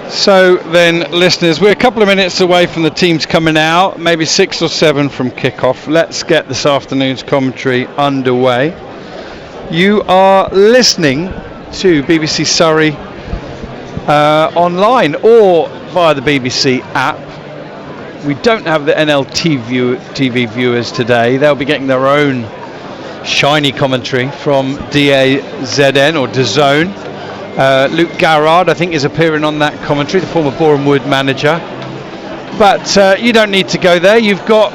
So then, listeners, we're a couple of minutes away from the teams coming out, maybe 6 or 7 from kickoff. Let's get this afternoon's commentary underway. You are listening to BBC Surrey online or via the BBC app. We don't have the NLT TV viewers today. They'll be getting their own shiny commentary from DAZN or DAZN. Luke Garrard, I think, is appearing on that commentary, the former Boreham Wood manager. But you don't need to go there. You've got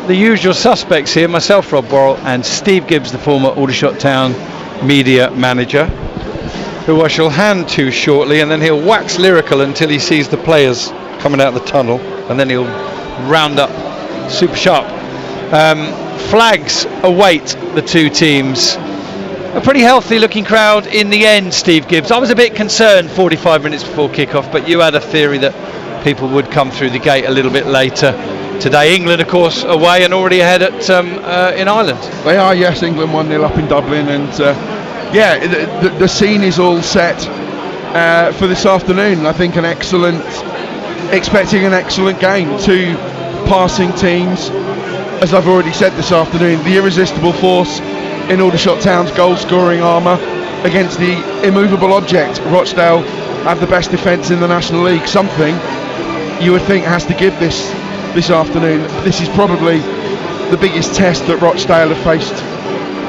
the usual suspects here, myself, Rob Worrell, and Steve Gibbs, the former Aldershot Town media manager, who I shall hand to shortly, and then he'll wax lyrical until he sees the players coming out of the tunnel, and then he'll round up super sharp. Flags await the two teams. A pretty healthy looking crowd in the end, Steve Gibbs. I was a bit concerned 45 minutes before kickoff, but you had a theory that people would come through the gate a little bit later today. England, of course, away and already ahead at in Ireland. They are, yes. England 1-0 up in Dublin, and the scene is all set for this afternoon. I think expecting an excellent game. Two passing teams, as I've already said this afternoon, the irresistible force in Aldershot Town's goal-scoring armour against the immovable object. Rochdale have the best defence in the National League. Something you would think has to give this afternoon. This is probably the biggest test that Rochdale have faced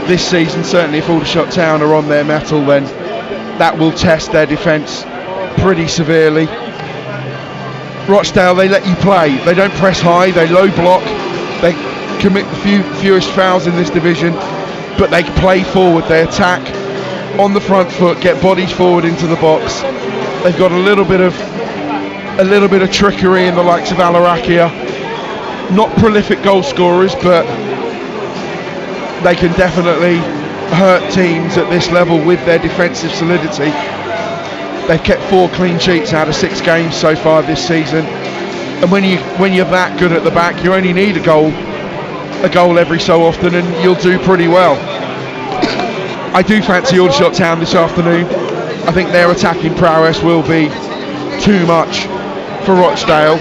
this season. Certainly if Aldershot Town are on their mettle, then that will test their defence pretty severely. Rochdale, they let you play. They don't press high, they low block, they commit the fewest fouls in this division, but they play forward, they attack on the front foot, get bodies forward into the box. They've got a little bit of trickery in the likes of Alarakia. Not prolific goal scorers, but they can definitely hurt teams at this level with their defensive solidity. They've kept 4 clean sheets out of 6 games so far this season, and when you're that good at the back, you only need a goal every so often, and you'll do pretty well. I do fancy Aldershot Town this afternoon. I think their attacking prowess will be too much for Rochdale,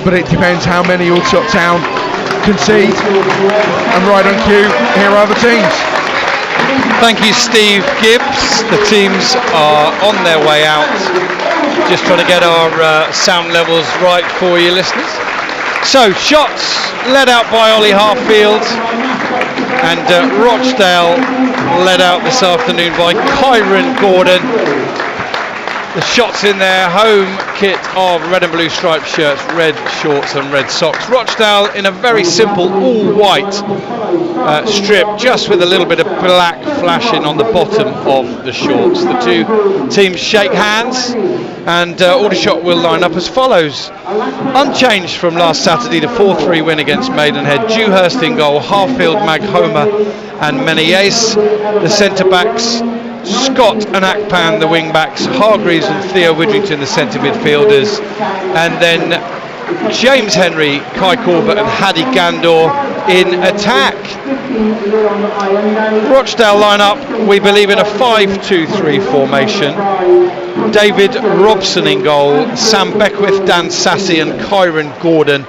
but it depends how many Aldershot Town concede. And right on cue, here are the teams. Thank you, Steve Gibbs. The teams are on their way out. Just trying to get our sound levels right for you, listeners. So, shots led out by Ollie Harfield, and Rochdale led out this afternoon by Kyron Gordon. The shots in their home kit of red and blue striped shirts, red shorts and red socks. Rochdale in a very simple all-white strip, just with a little bit of black flashing on the bottom of the shorts. The two teams shake hands, and Aldershot will line up as follows. Unchanged from last Saturday, the 4-3 win against Maidenhead. Dewhurst in goal, Harfield, Maghoma and Menayes. The centre-backs, Scott and Akpan, the wing-backs, Hargreaves and Theo Widrington, the centre midfielders, and then James Henry, Kai Corbett and Hadi Gandor in attack. Rochdale line up, we believe, in a 5-2-3 formation. David Robson in goal, Sam Beckwith, Dan Sassy and Kyron Gordon.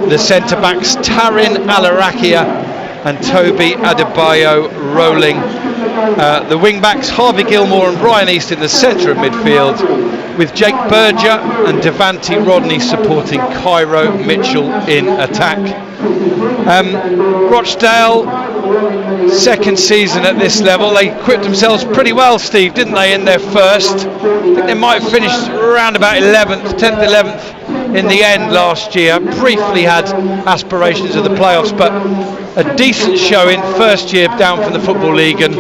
The centre-backs, Tarin Alarakia and Toby Adebayo rolling The wing-backs Harvey Gilmore and Brian East in the centre of midfield, with Jake Berger and Devante Rodney supporting Cairo Mitchell in attack. Rochdale, second season at this level. They equipped themselves pretty well, Steve, didn't they, in their first? I think they might have finished around about 11th, 10th, 11th in the end last year. Briefly had aspirations of the playoffs, but a decent showing, first year down from the Football League, and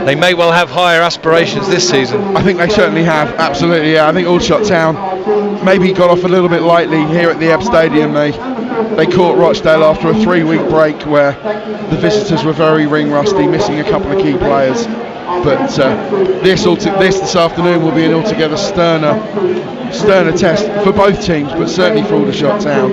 they may well have higher aspirations this season. I think they certainly have, absolutely, yeah. I think Aldershot Town maybe got off a little bit lightly here at the Ebb Stadium. They caught Rochdale after a 3-week break where the visitors were very ring rusty, missing a couple of key players. But this afternoon will be an altogether sterner test for both teams, but certainly for Aldershot Town.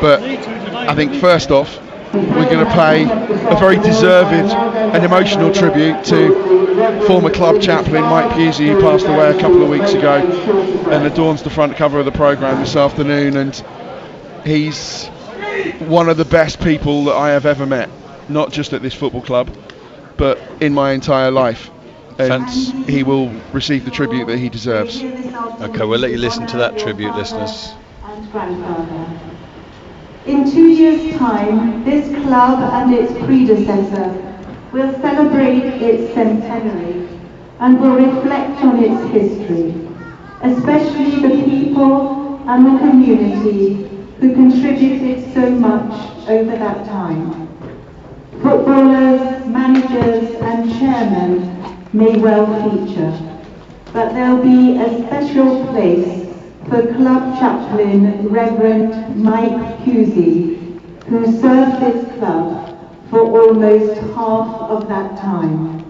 But I think first off, we're going to pay a very deserved and emotional tribute to former club chaplain Mike Pusey, who passed away a couple of weeks ago, and adorns the front cover of the programme this afternoon. And he's one of the best people that I have ever met, not just at this football club, but in my entire life. And he will receive the tribute that he deserves. Okay, we'll let you listen to that tribute, listeners. In 2 years' time, this club and its predecessor will celebrate its centenary and will reflect on its history, especially the people and the community who contributed so much over that time. Footballers, managers and chairmen may well feature, but there'll be a special place for club chaplain Reverend Mike Pusey, who served this club for almost half of that time.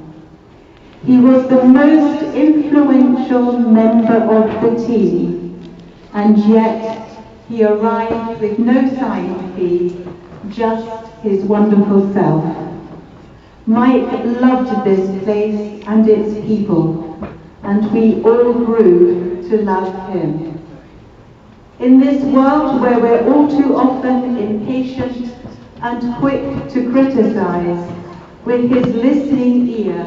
He was the most influential member of the team, and yet he arrived with no sign fee, just his wonderful self. Mike loved this place and its people, and we all grew to love him. In this world where we're all too often impatient and quick to criticize, with his listening ear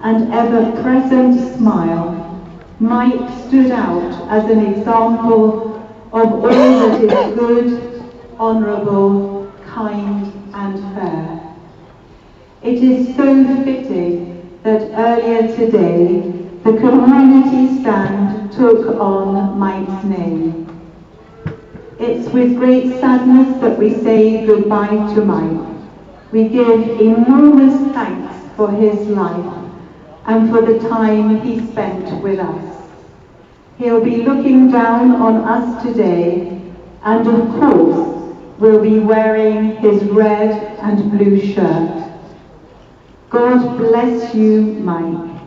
and ever-present smile, Mike stood out as an example of all that is good, honourable, kind and fair. It is so fitting that earlier today the community stand took on Mike's name. It's with great sadness that we say goodbye to Mike. We give enormous thanks for his life and for the time he spent with us. He'll be looking down on us today, and of course will be wearing his red and blue shirt. God bless you, Mike.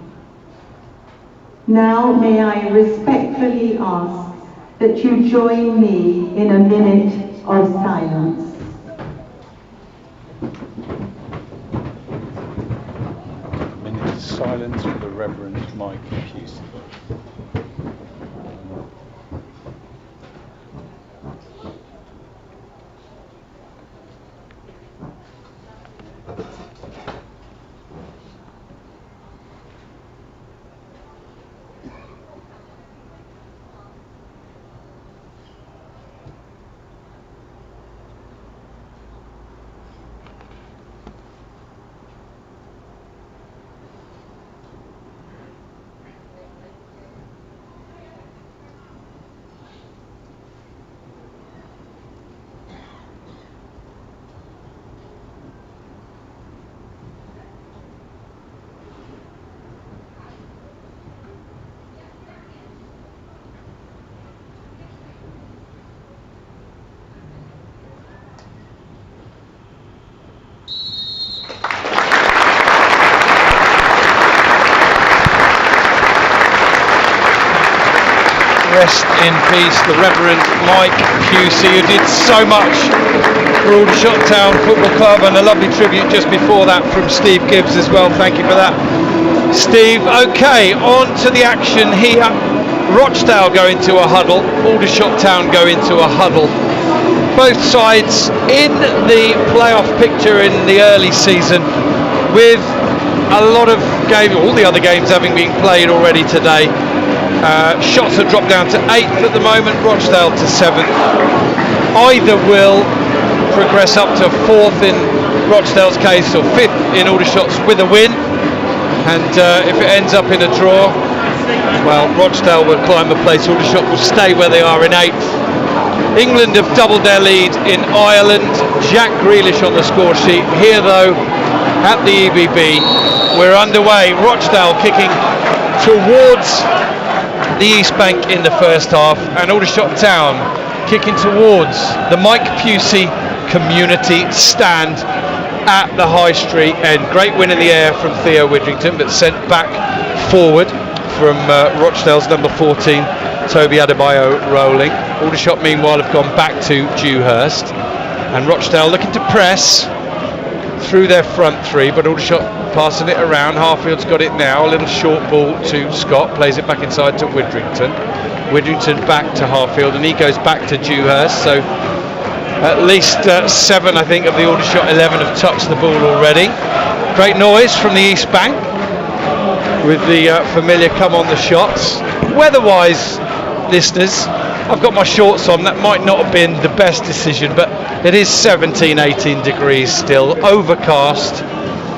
Now may I respectfully ask that you join me in a minute of silence. A minute of silence for the Reverend Mike Pusey. Rest in peace, the Reverend Mike Pusey, who did so much for Aldershot Town Football Club, and a lovely tribute just before that from Steve Gibbs as well. Thank you for that, Steve. Okay, on to the action here. Rochdale go into a huddle, Aldershot Town go into a huddle. Both sides in the playoff picture in the early season, with a lot of games, all the other games having been played already today. Shots have dropped down to 8th at the moment, Rochdale to 7th. Either will progress up to 4th in Rochdale's case, or 5th in Aldershot's with a win. And if it ends up in a draw, well, Rochdale will climb a place, Aldershot will stay where they are in 8th. England have doubled their lead in Ireland. Jack Grealish on the score sheet. Here though, at the EBB, we're underway. Rochdale kicking towards the East Bank in the first half, and Aldershot Town kicking towards the Mike Pusey Community Stand at the High Street end. Great win in the air from Theo Widrington, but sent back forward from Rochdale's number 14, Toby Adebayo, rolling. Aldershot meanwhile have gone back to Dewhurst, and Rochdale looking to press through their front three, but Aldershot passing it around. Harfield's got it now, a little short ball to Scott, plays it back inside to Widrington. Widrington back to Harfield, and he goes back to Dewhurst, so at least 7 I think of the Aldershot 11 have touched the ball already. Great noise from the East Bank with the familiar come on the shots. Weather-wise, listeners, I've got my shorts on. That might not have been the best decision, but it is 17-18 degrees still, overcast.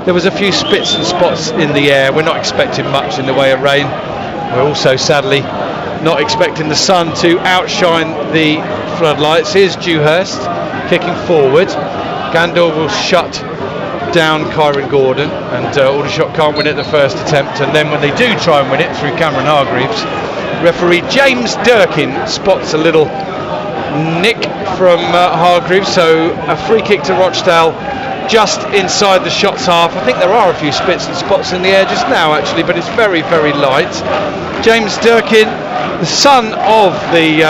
There was a few spits and spots in the air. We're not expecting much in the way of rain. We're also sadly not expecting the sun to outshine the floodlights. Here's Dewhurst kicking forward. Gandor will shut down Kyron Gordon, and Aldershot can't win it the first attempt, and then when they do try and win it through Cameron Hargreaves, referee James Durkin spots a little nick from Hargreaves, so a free kick to Rochdale just inside the shots half. I think there are a few spits and spots in the air just now actually, but it's very, very light. James Durkin, the son of the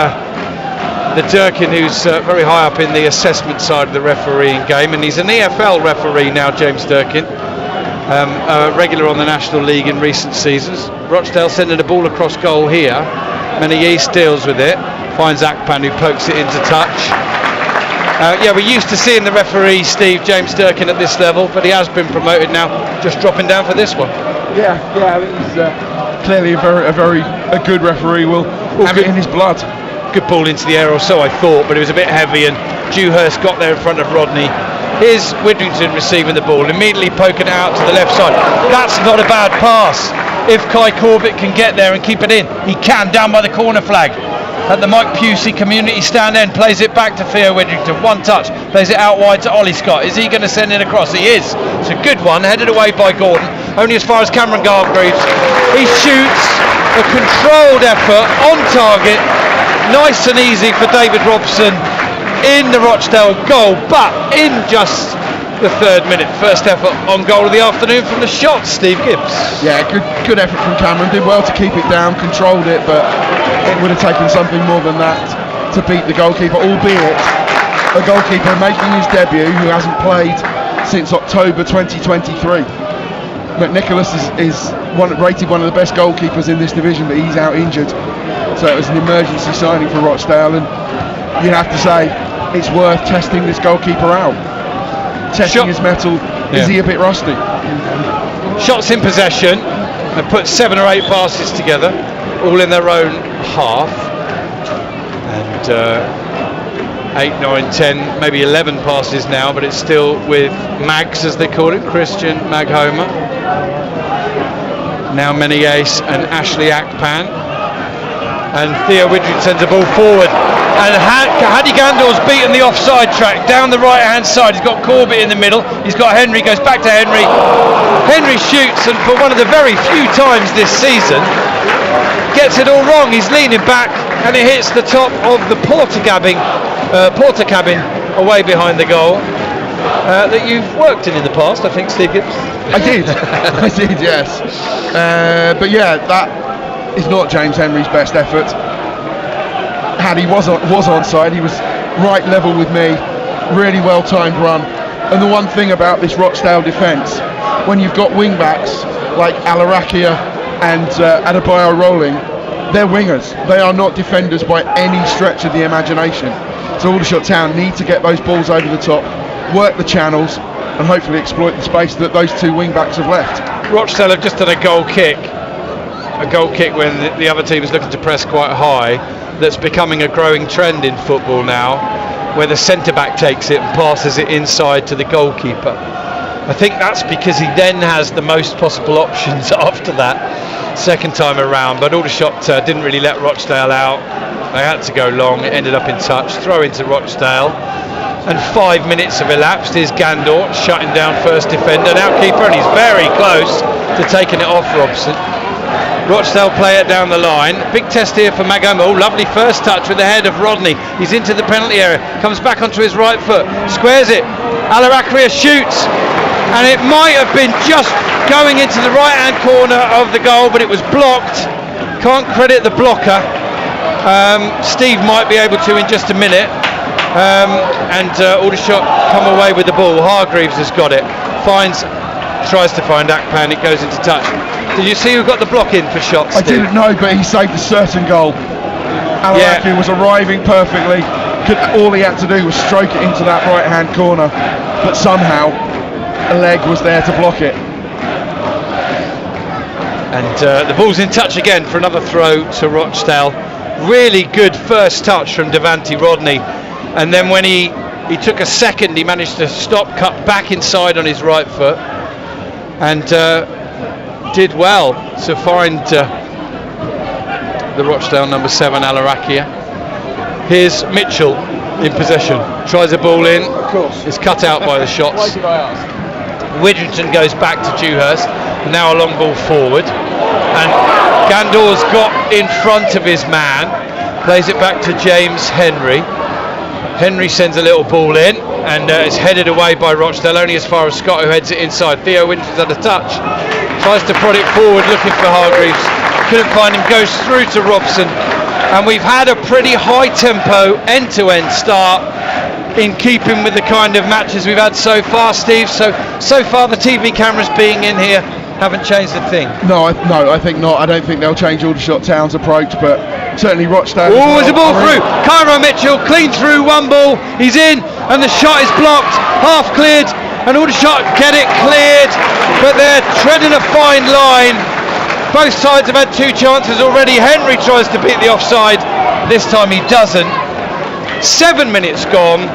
Durkin who's very high up in the assessment side of the refereeing game, and he's an EFL referee now, James Durkin, a regular on the National League in recent seasons. Rochdale sending a ball across goal here. Menayes deals with it, finds Akpan who pokes it into touch. Yeah, we're used to seeing the referee, Steve, James Durkin, at this level, but he has been promoted now, just dropping down for this one. Yeah, he's clearly a very good referee. Will have it in his blood. Good ball into the air, or so I thought, but it was a bit heavy, and Dewhurst got there in front of Rodney. Here's Widrington receiving the ball, immediately poking it out to the left side. That's not a bad pass. If Kai Corbett can get there and keep it in, he can, down by the corner flag. At the Mike Pusey Community Stand end, plays it back to Theo Widrington, one touch, plays it out wide to Ollie Scott. Is he going to send it across? He is. It's a good one, headed away by Gordon, only as far as Cameron Hargreaves. He shoots, a controlled effort, on target, nice and easy for David Robson in the Rochdale goal, but in just the 3rd minute. First effort on goal of the afternoon from the shot, Steve Gibbs. Yeah, good effort from Cameron, did well to keep it down, controlled it, but it would have taken something more than that to beat the goalkeeper, albeit a goalkeeper making his debut who hasn't played since October 2023. McNicholas is rated one of the best goalkeepers in this division, but he's out injured, so it was an emergency signing for Rochdale, and you'd have to say it's worth testing this goalkeeper out, testing his mettle. Is he a bit rusty? Shots in possession, they put 7 or 8 passes together, all in their own half, and 8, 9, 10, maybe 11 passes now, but it's still with Mags, as they call it, Christian Maghoma, now Menayes and Ashley Akpan, and Theo Widrington sends a ball forward, and Hadi Gandor's beaten the offside track down the right hand side. He's got Corbett in the middle, he's got Henry, goes back to Henry. Henry shoots, and for one of the very few times this season gets it all wrong. He's leaning back and it hits the top of the porter cabin away behind the goal that you've worked in the past, I think, Steve Gibbs. I did, yes. But yeah, that is not James Henry's best effort. Haddy was onside, he was right level with me, really well timed run. And the one thing about this Rochdale defence, when you've got wing backs like Alarakia and Adebayo rolling, they're wingers. They are not defenders by any stretch of the imagination. So Aldershot Town need to get those balls over the top, work the channels, and hopefully exploit the space that those two wing backs have left. Rochdale have just done a goal kick when the other team is looking to press quite high. That's becoming a growing trend in football now, where the centre back takes it and passes it inside to the goalkeeper. I think that's because he then has the most possible options after that second time around, but Aldershot didn't really let Rochdale out. They had to go long. It ended up in touch, throw into Rochdale, and 5 minutes have elapsed. Here's Gandor shutting down first defender, now keeper, and he's very close to taking it off Robson. Rochdale play it down the line. Big test here for Magoma. Oh, lovely first touch with the head of Rodney. He's into the penalty area, comes back onto his right foot, squares it. Aldershot shoots, and it might have been just going into the right hand corner of the goal, but it was blocked. Can't credit the blocker. Steve might be able to in just a minute. And Aldershot come away with the ball. Hargreaves has got it, tries to find Akpan, it goes into touch. Did you see who got the block in for shots? I didn't know, but he saved a certain goal. Aldershot was arriving perfectly. All he had to do was stroke it into that right hand corner, but somehow a leg was there to block it. And the ball's in touch again for another throw to Rochdale. Really good first touch from Devante Rodney, and then when he took a second, he managed to stop, cut back inside on his right foot, and did well to find the Rochdale number 7 Aldershot. Here's Mitchell in possession, tries a ball in, is cut out by the shots. Widrington goes back to Dewhurst, and now a long ball forward, and Gandor's got in front of his man, plays it back to James Henry. Henry sends a little ball in, and it's headed away by Rochdale, only as far as Scott, who heads it inside. Theo Winford's had a touch, tries to prod it forward, looking for Hargreaves, couldn't find him, goes through to Robson, and we've had a pretty high tempo end-to-end start, in keeping with the kind of matches we've had so far, Steve. So far the TV cameras being in here haven't changed a thing. No, I think not. I don't think they'll change Aldershot Town's approach, but certainly Rochdale. Oh, there's a ball through. Cairo Mitchell clean through, one ball, he's in, and the shot is blocked, half cleared, and Aldershot get it cleared, but they're treading a fine line. Both sides have had two chances already. Henry tries to beat the offside, this time he doesn't. 7 minutes gone,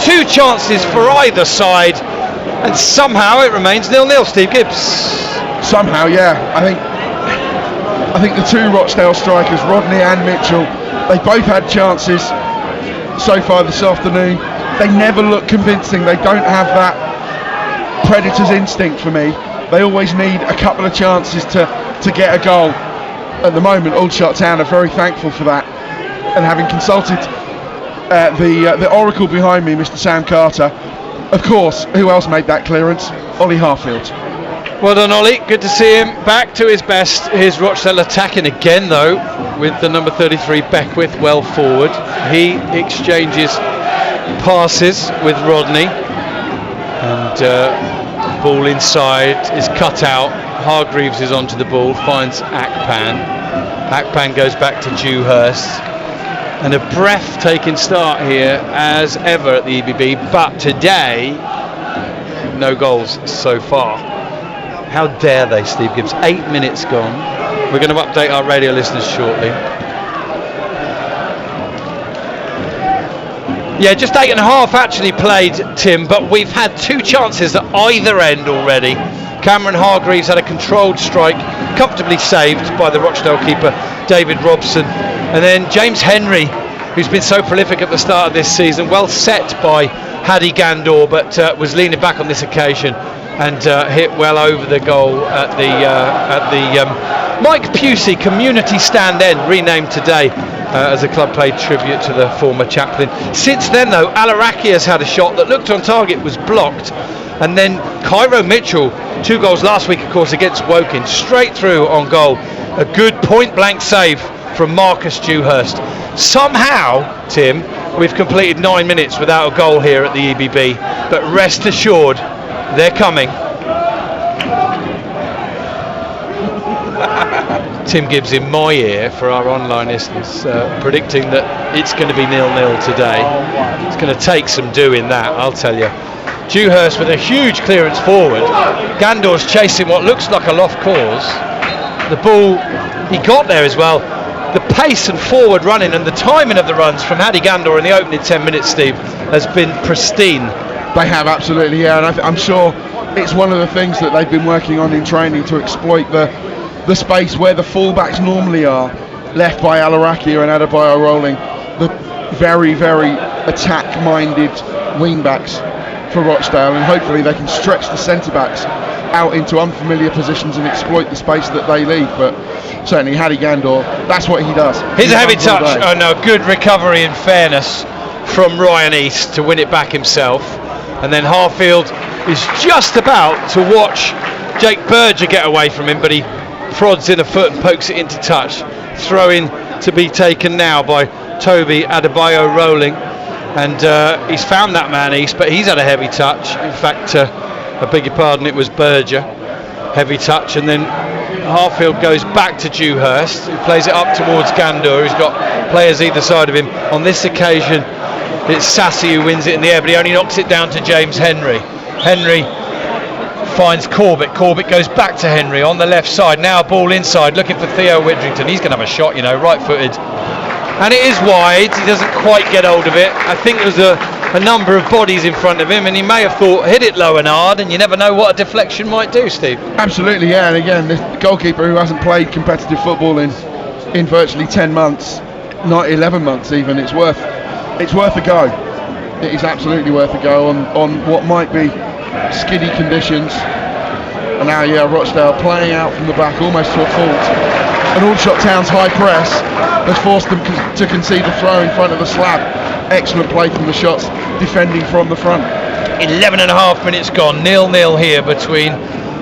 two chances for either side, and somehow it remains 0-0. Steve Gibbs. Somehow, yeah. I think the two Rochdale strikers, Rodney and Mitchell, they both had chances so far this afternoon. They never look convincing. They don't have that predator's instinct for me. They always need a couple of chances to get a goal. At the moment, Aldershot Town are very thankful for that, and having consulted the oracle behind me, Mr. Sam Carter, of course, who else made that clearance? Ollie Harfield. Well done, Ollie. Good to see him back to his best. Here's Rochdale attacking again, though, with the number 33 Beckwith well forward. He exchanges passes with Rodney, and ball inside is cut out. Hargreaves is onto the ball, finds Akpan. Akpan goes back to Dewhurst. And a breathtaking start here as ever at the EBB, but today no goals so far. How dare they, Steve Gibbs? 8 minutes gone. We're going to update our radio listeners shortly. Yeah, just 8.5 actually played, Tim, but we've had two chances at either end already. Cameron Hargreaves had a controlled strike, comfortably saved by the Rochdale keeper, David Robson. And then James Henry, who's been so prolific at the start of this season, well set by Hadi Gandor, but was leaning back on this occasion and hit well over the goal at the Mike Pusey Community Stand End, renamed today as the club paid tribute to the former chaplain. Since then, though, Aldershot has had a shot that looked on target, was blocked, and then Cairo Mitchell, 2 goals last week, of course, against Woking, straight through on goal. A good point-blank save from Marcus Dewhurst. Somehow, Tim, we've completed 9 minutes without a goal here at the EBB, but rest assured, they're coming. Tim Gibbs in my ear for our online listeners, predicting that it's going to be 0-0 today. It's going to take some doing that, I'll tell you. Dewhurst with a huge clearance forward. Gandor's chasing what looks like a lost cause. The ball, he got there as well. The pace and forward running and the timing of the runs from Hadi Gandor in the opening 10 minutes, Steve, has been pristine. They have, absolutely, yeah, and I'm sure it's one of the things that they've been working on in training, to exploit the space where the fullbacks normally are, left by Alarakia and Adebayo rolling, the very, very attack-minded wing-backs for Rochdale, and hopefully they can stretch the centre-backs out into unfamiliar positions and exploit the space that they leave. But certainly Hadi Gandor, that's what he does. Here's a heavy touch. Oh no, good recovery in fairness from Ryan East to win it back himself. And then Harfield is just about to watch Jake Berger get away from him, but he prods in a foot and pokes it into touch. Throw-in to be taken now by Toby Adebayo rolling. And he's found that man East, but he's had a heavy touch. In fact, I beg your pardon, it was Berger. Heavy touch, and then Harfield goes back to Dewhurst, who plays it up towards Gandor, who's got players either side of him. On this occasion, it's Sassy who wins it in the air, but he only knocks it down to James Henry. Henry finds Corbett. Corbett goes back to Henry on the left side. Now ball inside, looking for Theo Widrington. He's going to have a shot, you know, right-footed. And it is wide. He doesn't quite get hold of it. I think there's a number of bodies in front of him, and he may have thought, hit it low and hard, and you never know what a deflection might do, Steve. Absolutely, yeah. And again, the goalkeeper who hasn't played competitive football in virtually 10 months, not 11 months even, it's worth a go. It is absolutely worth a go on what might be skiddy conditions. And now, yeah, Rochdale playing out from the back almost to a fault. And Aldershot Town's high press has forced them to concede a throw in front of the slab. Excellent play from the shots, defending from the front. 11 and a half minutes gone, 0-0 here between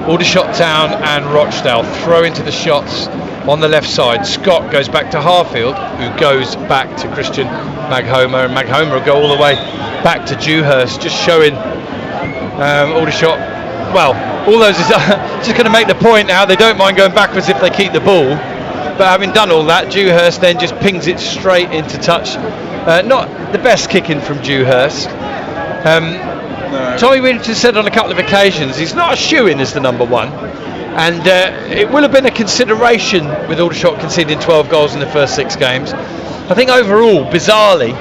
Aldershot Town and Rochdale. Throw into the shots on the left side. Scott goes back to Harfield, who goes back to Christian Maghomer, and Maghomer will go all the way back to Dewhurst, just showing Aldershot, well, all those is just going to make the point now, they don't mind going backwards if they keep the ball. But having done all that, Dewhurst then just pings it straight into touch. Not the best kicking from Dewhurst. No. Tommy Winter said on a couple of occasions he's not a shoo-in as the number one, and it will have been a consideration with Aldershot conceding 12 goals in the first 6 games. I think overall, bizarrely,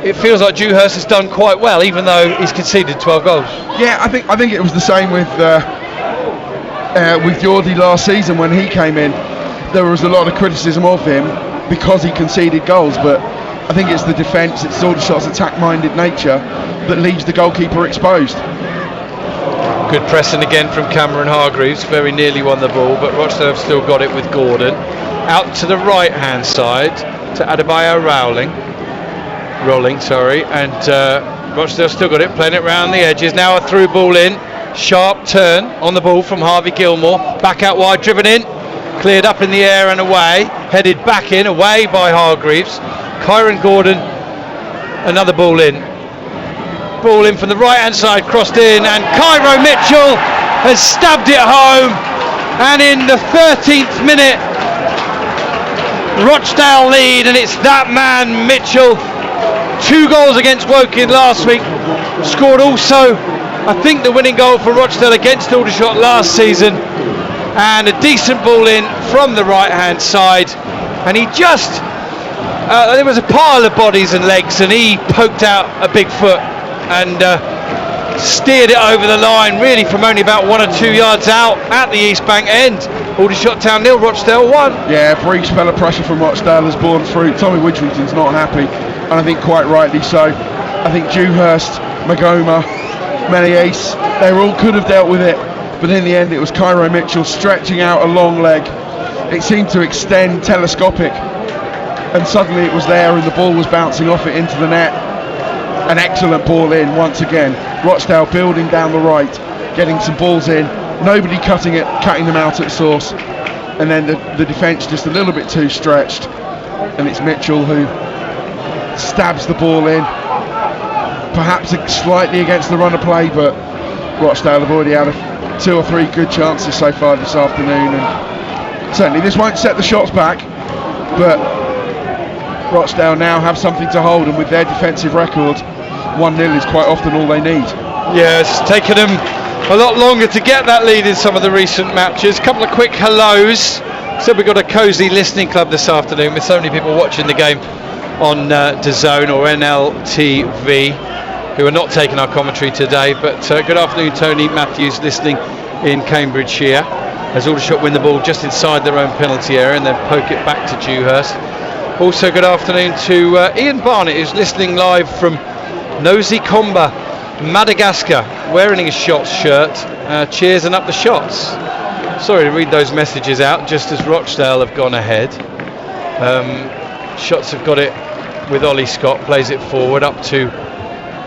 it feels like Dewhurst has done quite well, even though he's conceded 12 goals. Yeah, I think it was the same with Geordie last season when he came in. There was a lot of criticism of him because he conceded goals, but I think it's the defence, it's Aldershot's attack-minded nature that leaves the goalkeeper exposed. Good pressing again from Cameron Hargreaves, very nearly won the ball, but Rochdale have still got it with Gordon. Out to the right-hand side to Adebayo rolling, and Rochdale still got it, playing it round the edges. Now a through ball in, sharp turn on the ball from Harvey Gilmore, back out wide, driven in, cleared up in the air and away, headed back in, away by Hargreaves. Kyron Gordon, another ball in from the right hand side, crossed in, and Cairo Mitchell has stabbed it home, and in the 13th minute Rochdale lead, and it's that man Mitchell. 2 goals against Woking last week, scored also I think the winning goal for Rochdale against Aldershot last season, and a decent ball in from the right hand side, and he just there was a pile of bodies and legs, and he poked out a big foot and steered it over the line, really from only about 1 or 2 yards out at the East Bank end. Aldershot Town 0, Rochdale 1. Yeah, brief spell of pressure from Rochdale has borne fruit. Tommy Widrington's not happy, and I think quite rightly so. I think Dewhurst, Magoma, Meliace, they all could have dealt with it, but in the end it was Cairo Mitchell stretching out a long leg. It seemed to extend telescopic, and suddenly it was there and the ball was bouncing off it into the net. An excellent ball in once again. Rochdale building down the right, getting some balls in, nobody cutting them out at source, and then the defence just a little bit too stretched, and it's Mitchell who stabs the ball in, perhaps slightly against the run of play, but Rochdale have already had 2 or 3 good chances so far this afternoon, and certainly this won't set the shots back, but Rochdale now have something to hold, and with their defensive record, 1-0 is quite often all they need. Yeah, it's taken them a lot longer to get that lead in some of the recent matches. A couple of quick hellos. So we've got a cosy listening club this afternoon with so many people watching the game on DAZN or NLTV who are not taking our commentary today. But good afternoon, Tony Matthews, listening in Cambridgeshire as Aldershot win the ball just inside their own penalty area and then poke it back to Dewhurst. Also good afternoon to Ian Barnett, who's listening live from Nosy Comba, Madagascar, wearing his Shots shirt. Cheers and up the Shots. Sorry to read those messages out just as Rochdale have gone ahead. Shots have got it with Ollie Scott, plays it forward up to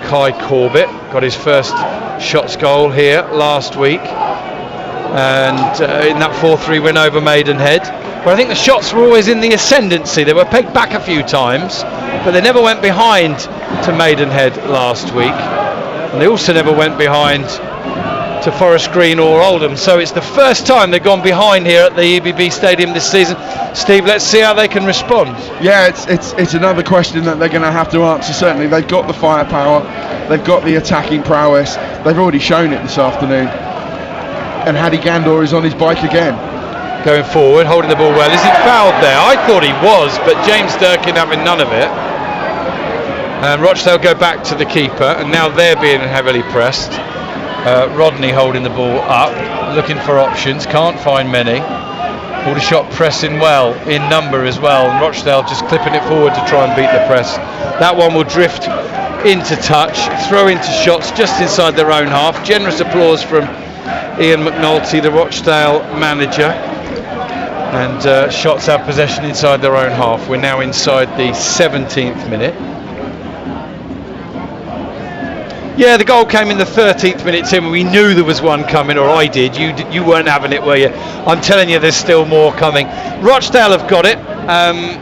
Kai Corbett. Got his first Shots goal here last week, and in that 4-3 win over Maidenhead, where I think the Shots were always in the ascendancy. They were pegged back a few times, but they never went behind to Maidenhead last week, and they also never went behind to Forest Green or Oldham. So it's the first time they've gone behind here at the EBB Stadium this season. Steve, let's see how they can respond. Yeah, it's another question that they're going to have to answer. Certainly they've got the firepower, they've got the attacking prowess, they've already shown it this afternoon, and Hadi Gandor is on his bike again. Going forward, holding the ball well. Is he fouled there? I thought he was, but James Durkin having none of it. And Rochdale go back to the keeper, and now they're being heavily pressed. Rodney holding the ball up, looking for options, can't find many. Aldershot pressing well, in number as well, and Rochdale just clipping it forward to try and beat the press. That one will drift into touch, throw into Shots just inside their own half. Generous applause from Ian McNulty, the Rochdale manager. And Shots have possession inside their own half. We're now inside the 17th minute. Yeah, the goal came in the 13th minute, Tim. We knew there was one coming, or I did. You weren't having it, were you? I'm telling you, there's still more coming. Rochdale have got it.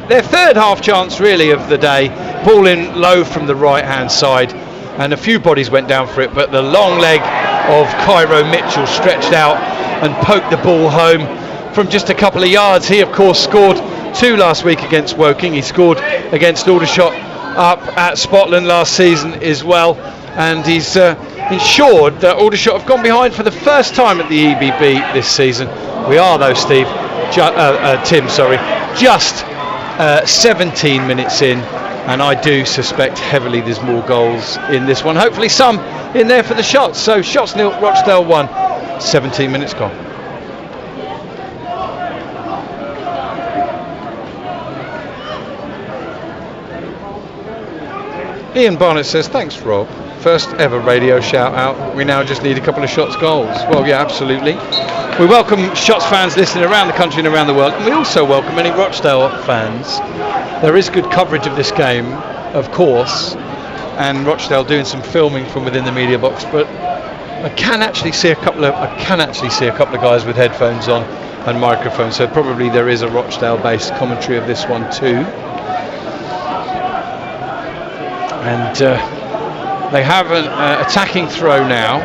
Their third half chance, really, of the day. Ball in low from the right-hand side, and a few bodies went down for it, but the long leg of Cairo Mitchell stretched out and poked the ball home from just a couple of yards. He, of course, scored 2 last week against Woking. He scored against Aldershot up at Spotland last season as well. And he's ensured that Aldershot have gone behind for the first time at the EBB this season. We are, though, Steve, Tim, just 17 minutes in, and I do suspect heavily there's more goals in this one. Hopefully some in there for the Shots. So Shots 0, Rochdale 1, 17 minutes gone. Ian Barnett says, thanks, Rob. First ever radio shout out. We now just need a couple of Shots goals. Well, yeah, absolutely. We welcome Shots fans listening around the country and around the world, and we also welcome any Rochdale fans. There is good coverage of this game, of course, and Rochdale doing some filming from within the media box, but I can actually see a couple of guys with headphones on and microphones, so probably there is a Rochdale based commentary of this one too. And they have an attacking throw now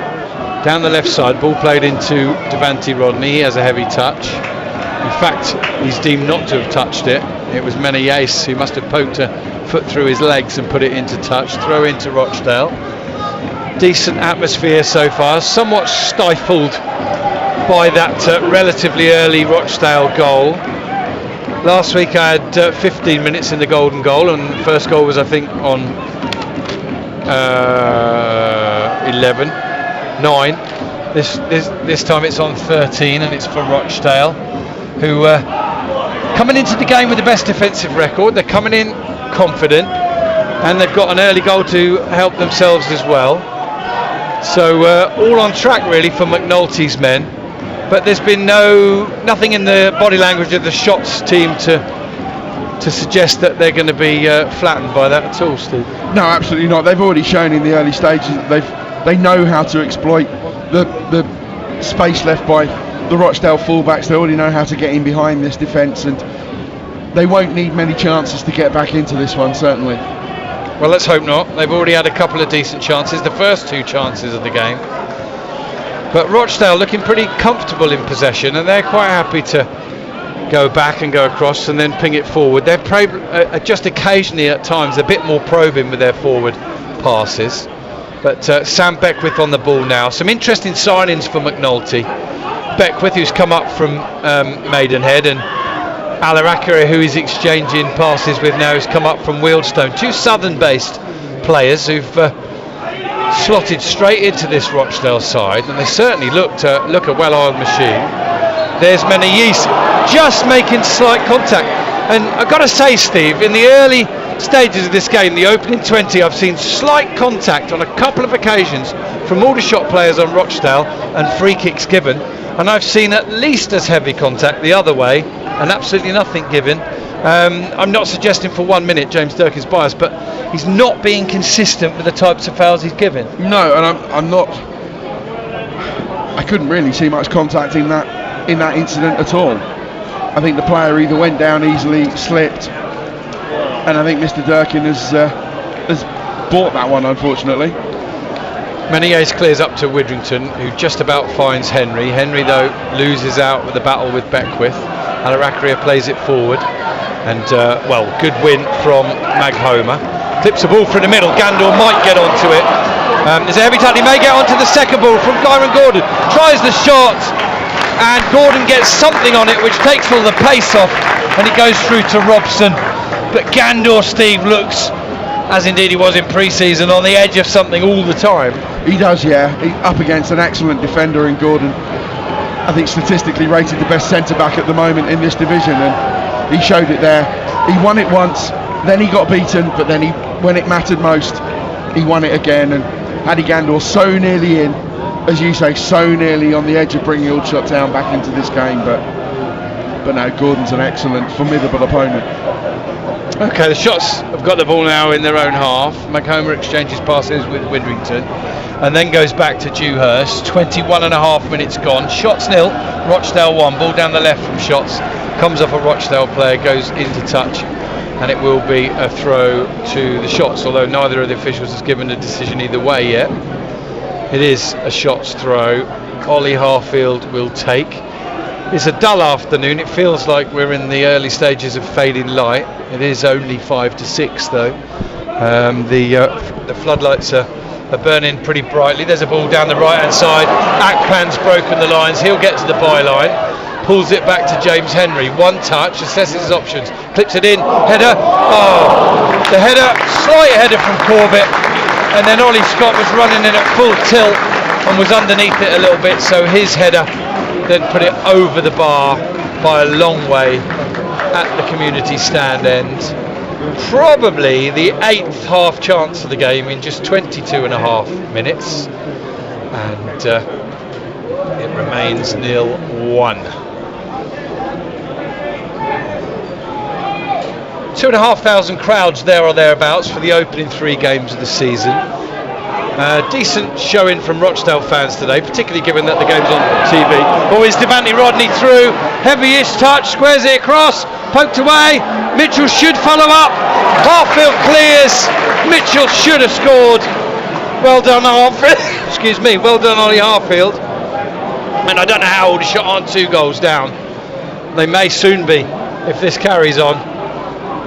down the left side, ball played into Devante Rodney. He has a heavy touch. In fact, he's deemed not to have touched it. It was Menayes who must have poked a foot through his legs and put it into touch. Throw into Rochdale. Decent atmosphere so far, somewhat stifled by that relatively early Rochdale goal. Last week I had 15 minutes in the golden goal, and the first goal was, I think, on 9. This time it's on 13, and it's for Rochdale, who coming into the game with the best defensive record. They're coming in confident, and they've got an early goal to help themselves as well. So all on track really for McNulty's men, but there's been nothing in the body language of the Shots team to suggest that they're going to be flattened by that at all, Steve. No, absolutely not. They've already shown in the early stages that they know how to exploit the space left by the Rochdale fullbacks. They already know how to get in behind this defence, and they won't need many chances to get back into this one, certainly. Well, let's hope not. They've already had a couple of decent chances, the first 2 chances of the game. But Rochdale looking pretty comfortable in possession, and they're quite happy to go back and go across and then ping it forward. They're just occasionally at times a bit more probing with their forward passes. But Sam Beckwith on the ball now. Some interesting signings for McNulty. Beckwith, who's come up from Maidenhead, and Alarakere, who is exchanging passes with now, has come up from Wealdstone. Two southern-based players who've slotted straight into this Rochdale side, and they certainly look a well-oiled machine. There's Menayis just making slight contact, and I've got to say, Steve, in the early stages of this game, the opening 20, I've seen slight contact on a couple of occasions from Aldershot players on Rochdale and free kicks given, and I've seen at least as heavy contact the other way and absolutely nothing given. I'm not suggesting for 1 minute James Durk is biased, but he's not being consistent with the types of fouls he's given. No, and I'm not. I couldn't really see much contact in that incident at all. I think the player either went down easily, slipped, and I think Mr. Durkin has bought that one, unfortunately. Menayes clears up to Widrington, who just about finds Henry. Henry, though, loses out with the battle with Beckwith. Alarakere plays it forward, and good win from Maghoma. Clips the ball through the middle. Gandor might get onto it. There's a heavy touch. He may get onto the second ball from Kyron Gordon. Tries the shot, and Gordon gets something on it, which takes all the pace off, and it goes through to Robson. But Gandor, Steve, looks, as indeed he was in pre-season, on the edge of something all the time. He does, yeah. He's up against an excellent defender in Gordon. I think statistically rated the best centre-back at the moment in this division, and he showed it there. He won it once, then he got beaten, but then when it mattered most, he won it again. And Paddy Gandor so nearly in, as you say, so nearly on the edge of bringing Aldershot Town back into this game, but no, Gordon's an excellent, formidable opponent. Okay, the Shots have got the ball now in their own half. Maghoma exchanges passes with Widrington and then goes back to Dewhurst. 21.5 minutes gone. Shots 0, Rochdale 1. Ball down the left from Shots. Comes up a Rochdale player, goes into touch, and it will be a throw to the Shots, although neither of the officials has given a decision either way yet. It is a Shots throw. Ollie Harfield will take. It's a dull afternoon. It feels like we're in the early stages of fading light. It is only 5 to 6 though. The floodlights are burning pretty brightly. There's a ball down the right hand side. Akpan's broken the lines. He'll get to the byline. Pulls it back to James Henry. One touch, assesses his options. Clips it in. Header. Oh, the header, slight header from Corbett. And then Ollie Scott was running in at full tilt and was underneath it a little bit, so his header then put it over the bar by a long way at the community stand end. Probably the 8th half chance of the game in just 22.5 minutes, and it remains 0-1. 2,500 crowds there or thereabouts for the opening 3 games of the season. Decent showing from Rochdale fans today, particularly given that the game's on TV. Always Devante Rodney through, heavy-ish touch, squares it across, poked away. Mitchell should follow up. Harfield clears. Mitchell should have scored. Well done, Harfield. Excuse me. Well done, Ollie Harfield. And I don't know how Aldershot aren't 2 goals down. They may soon be if this carries on.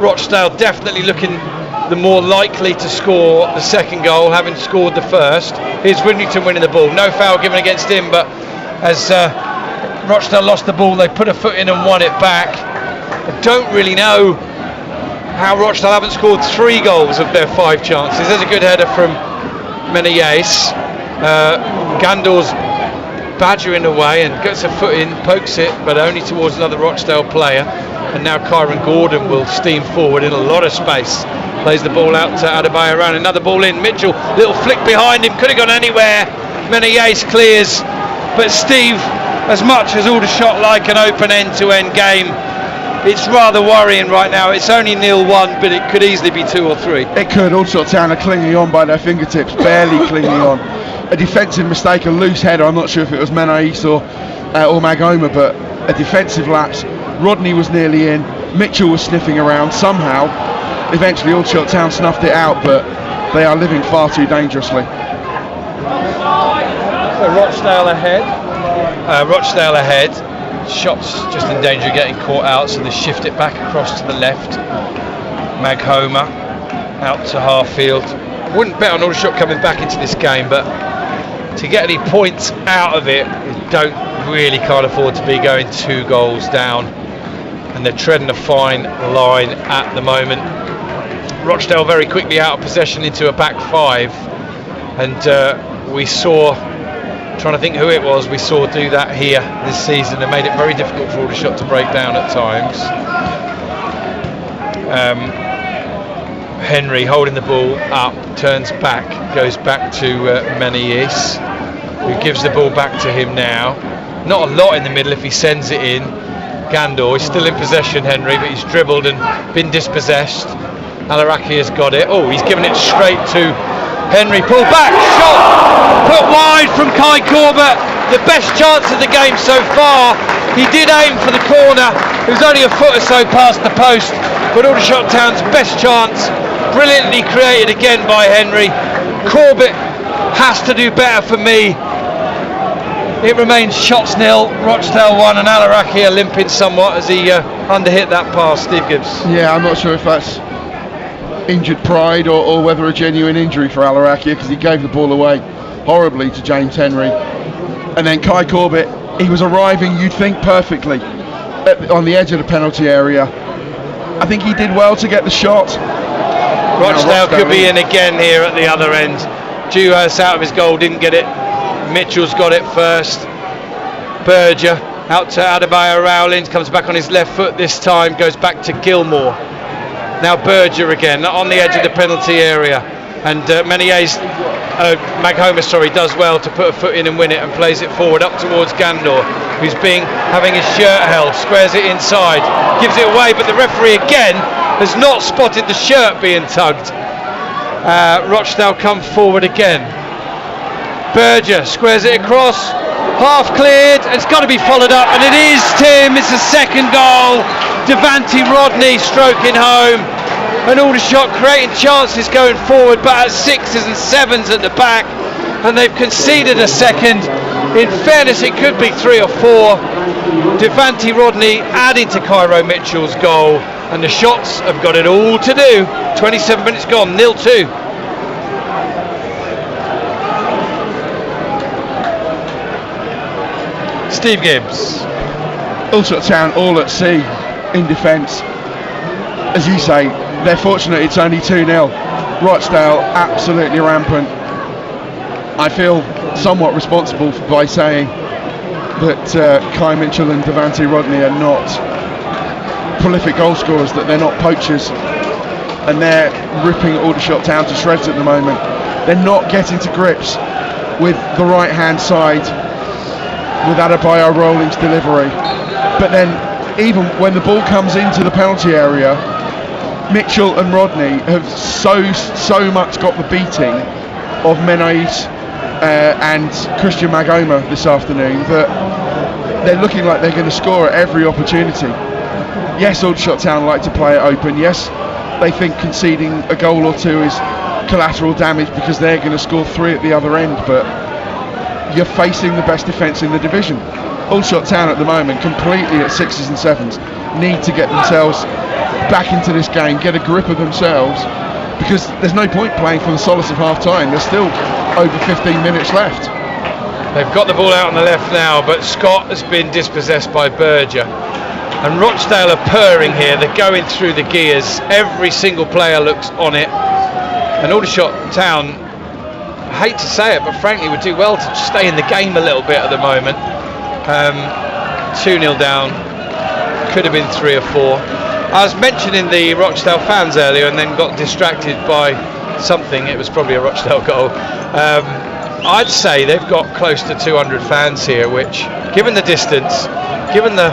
Rochdale definitely looking the more likely to score the second goal, having scored the first. Here's Widrington winning the ball. No foul given against him, but as Rochdale lost the ball, they put a foot in and won it back. I don't really know how Rochdale haven't scored 3 goals of their 5 chances. There's a good header from Menayes. Gandor's badgering away and gets a foot in, pokes it, but only towards another Rochdale player. And now Kyron Gordon will steam forward in a lot of space. Plays the ball out to Adebayo around, another ball in. Mitchell, little flick behind him, could have gone anywhere. Menayes clears, but Steve, as much as Aldershot like an open end-to-end game, it's rather worrying right now. It's only 0-1, but it could easily be 2 or 3. It could. Aldershot Town are clinging on by their fingertips, barely clinging on. A defensive mistake, a loose header. I'm not sure if it was Menayes or Maghoma, but a defensive lapse. Rodney was nearly in. Mitchell was sniffing around somehow. Eventually Aldershot Town snuffed it out, but they are living far too dangerously. So Rochdale ahead. Shots just in danger of getting caught out, so they shift it back across to the left. Maghoma out to Harfield. I wouldn't bet on Aldershot coming back into this game, but to get any points out of it, you can't afford to be going 2 goals down, and they're treading a fine line at the moment. Rochdale very quickly out of possession into a back 5, and we saw, trying to think who it was, we saw do that here this season and made it very difficult for Aldershot to break down at times. Henry holding the ball up, turns back, goes back to Menayis, who gives the ball back to him now. Not a lot in the middle if he sends it in. Gandor is still in possession, Henry, but he's dribbled and been dispossessed. Alaraki has got it. Oh, he's given it straight to Henry. Pull back, shot put wide from Kai Corbett. The best chance of the game so far. He did aim for the corner. It was only a foot or so past the post, but Aldershot Town's best chance, brilliantly created again by Henry. Corbett has to do better for me. It remains shots nil, Rochdale 1, and Alaraki limping somewhat as he underhit that pass. Steve Gibbs. Yeah, I'm not sure if that's injured pride or whether a genuine injury for Alaraki, because he gave the ball away horribly to James Henry. And then Kai Corbett, he was arriving, you'd think, perfectly on the edge of the penalty area. I think he did well to get the shot. Rochdale could be in again here at the other end. Dewhurst out of his goal, didn't get it. Mitchell's got it first. Berger out to Adebayo Rowlands, comes back on his left foot this time, goes back to Gilmore. Now Berger again on the edge of the penalty area, and Maghoma does well to put a foot in and win it, and plays it forward up towards Gandor, who's having his shirt held, squares it inside, gives it away, but the referee again has not spotted the shirt being tugged. Rochdale come forward again. Berger squares it across, half cleared, and it's got to be followed up, and it is, Tim. It's a second goal. Devante Rodney stroking home, and Aldershot creating chances going forward, but at 6s and 7s at the back, and they've conceded a second. In fairness, it could be 3 or 4. Devante Rodney adding to Cairo Mitchell's goal, and the shots have got it all to do. 27 minutes gone, 0-2. Steve Gibbs. Aldershot Town all at sea in defence. As you say, they're fortunate it's only 2-0. Rochdale absolutely rampant. I feel somewhat responsible by saying that Kai Mitchell and Devante Rodney are not prolific goal scorers, that they're not poachers, and they're ripping Aldershot Town to shreds at the moment. They're not getting to grips with the right hand side, with Adebayo Rowling's delivery. But then even when the ball comes into the penalty area, Mitchell and Rodney have so much got the beating of Menais and Christian Maghoma this afternoon that they're looking like they're going to score at every opportunity. Yes, Aldershot Town like to play it open. Yes, they think conceding a goal or 2 is collateral damage because they're going to score 3 at the other end, but you're facing the best defence in the division. Aldershot Town at the moment completely at 6s and 7s, need to get themselves back into this game, get a grip of themselves, because there's no point playing for the solace of half time. There's still over 15 minutes left. They've got the ball out on the left now, but Scott has been dispossessed by Berger, and Rochdale are purring here. They're going through the gears, every single player looks on it, and Aldershot Town, I hate to say it, but frankly would do well to stay in the game a little bit at the moment. 2-0 down, could have been 3 or 4. I was mentioning the Rochdale fans earlier and then got distracted by something. It was probably a Rochdale goal. I'd say they've got close to 200 fans here, which, given the distance, given the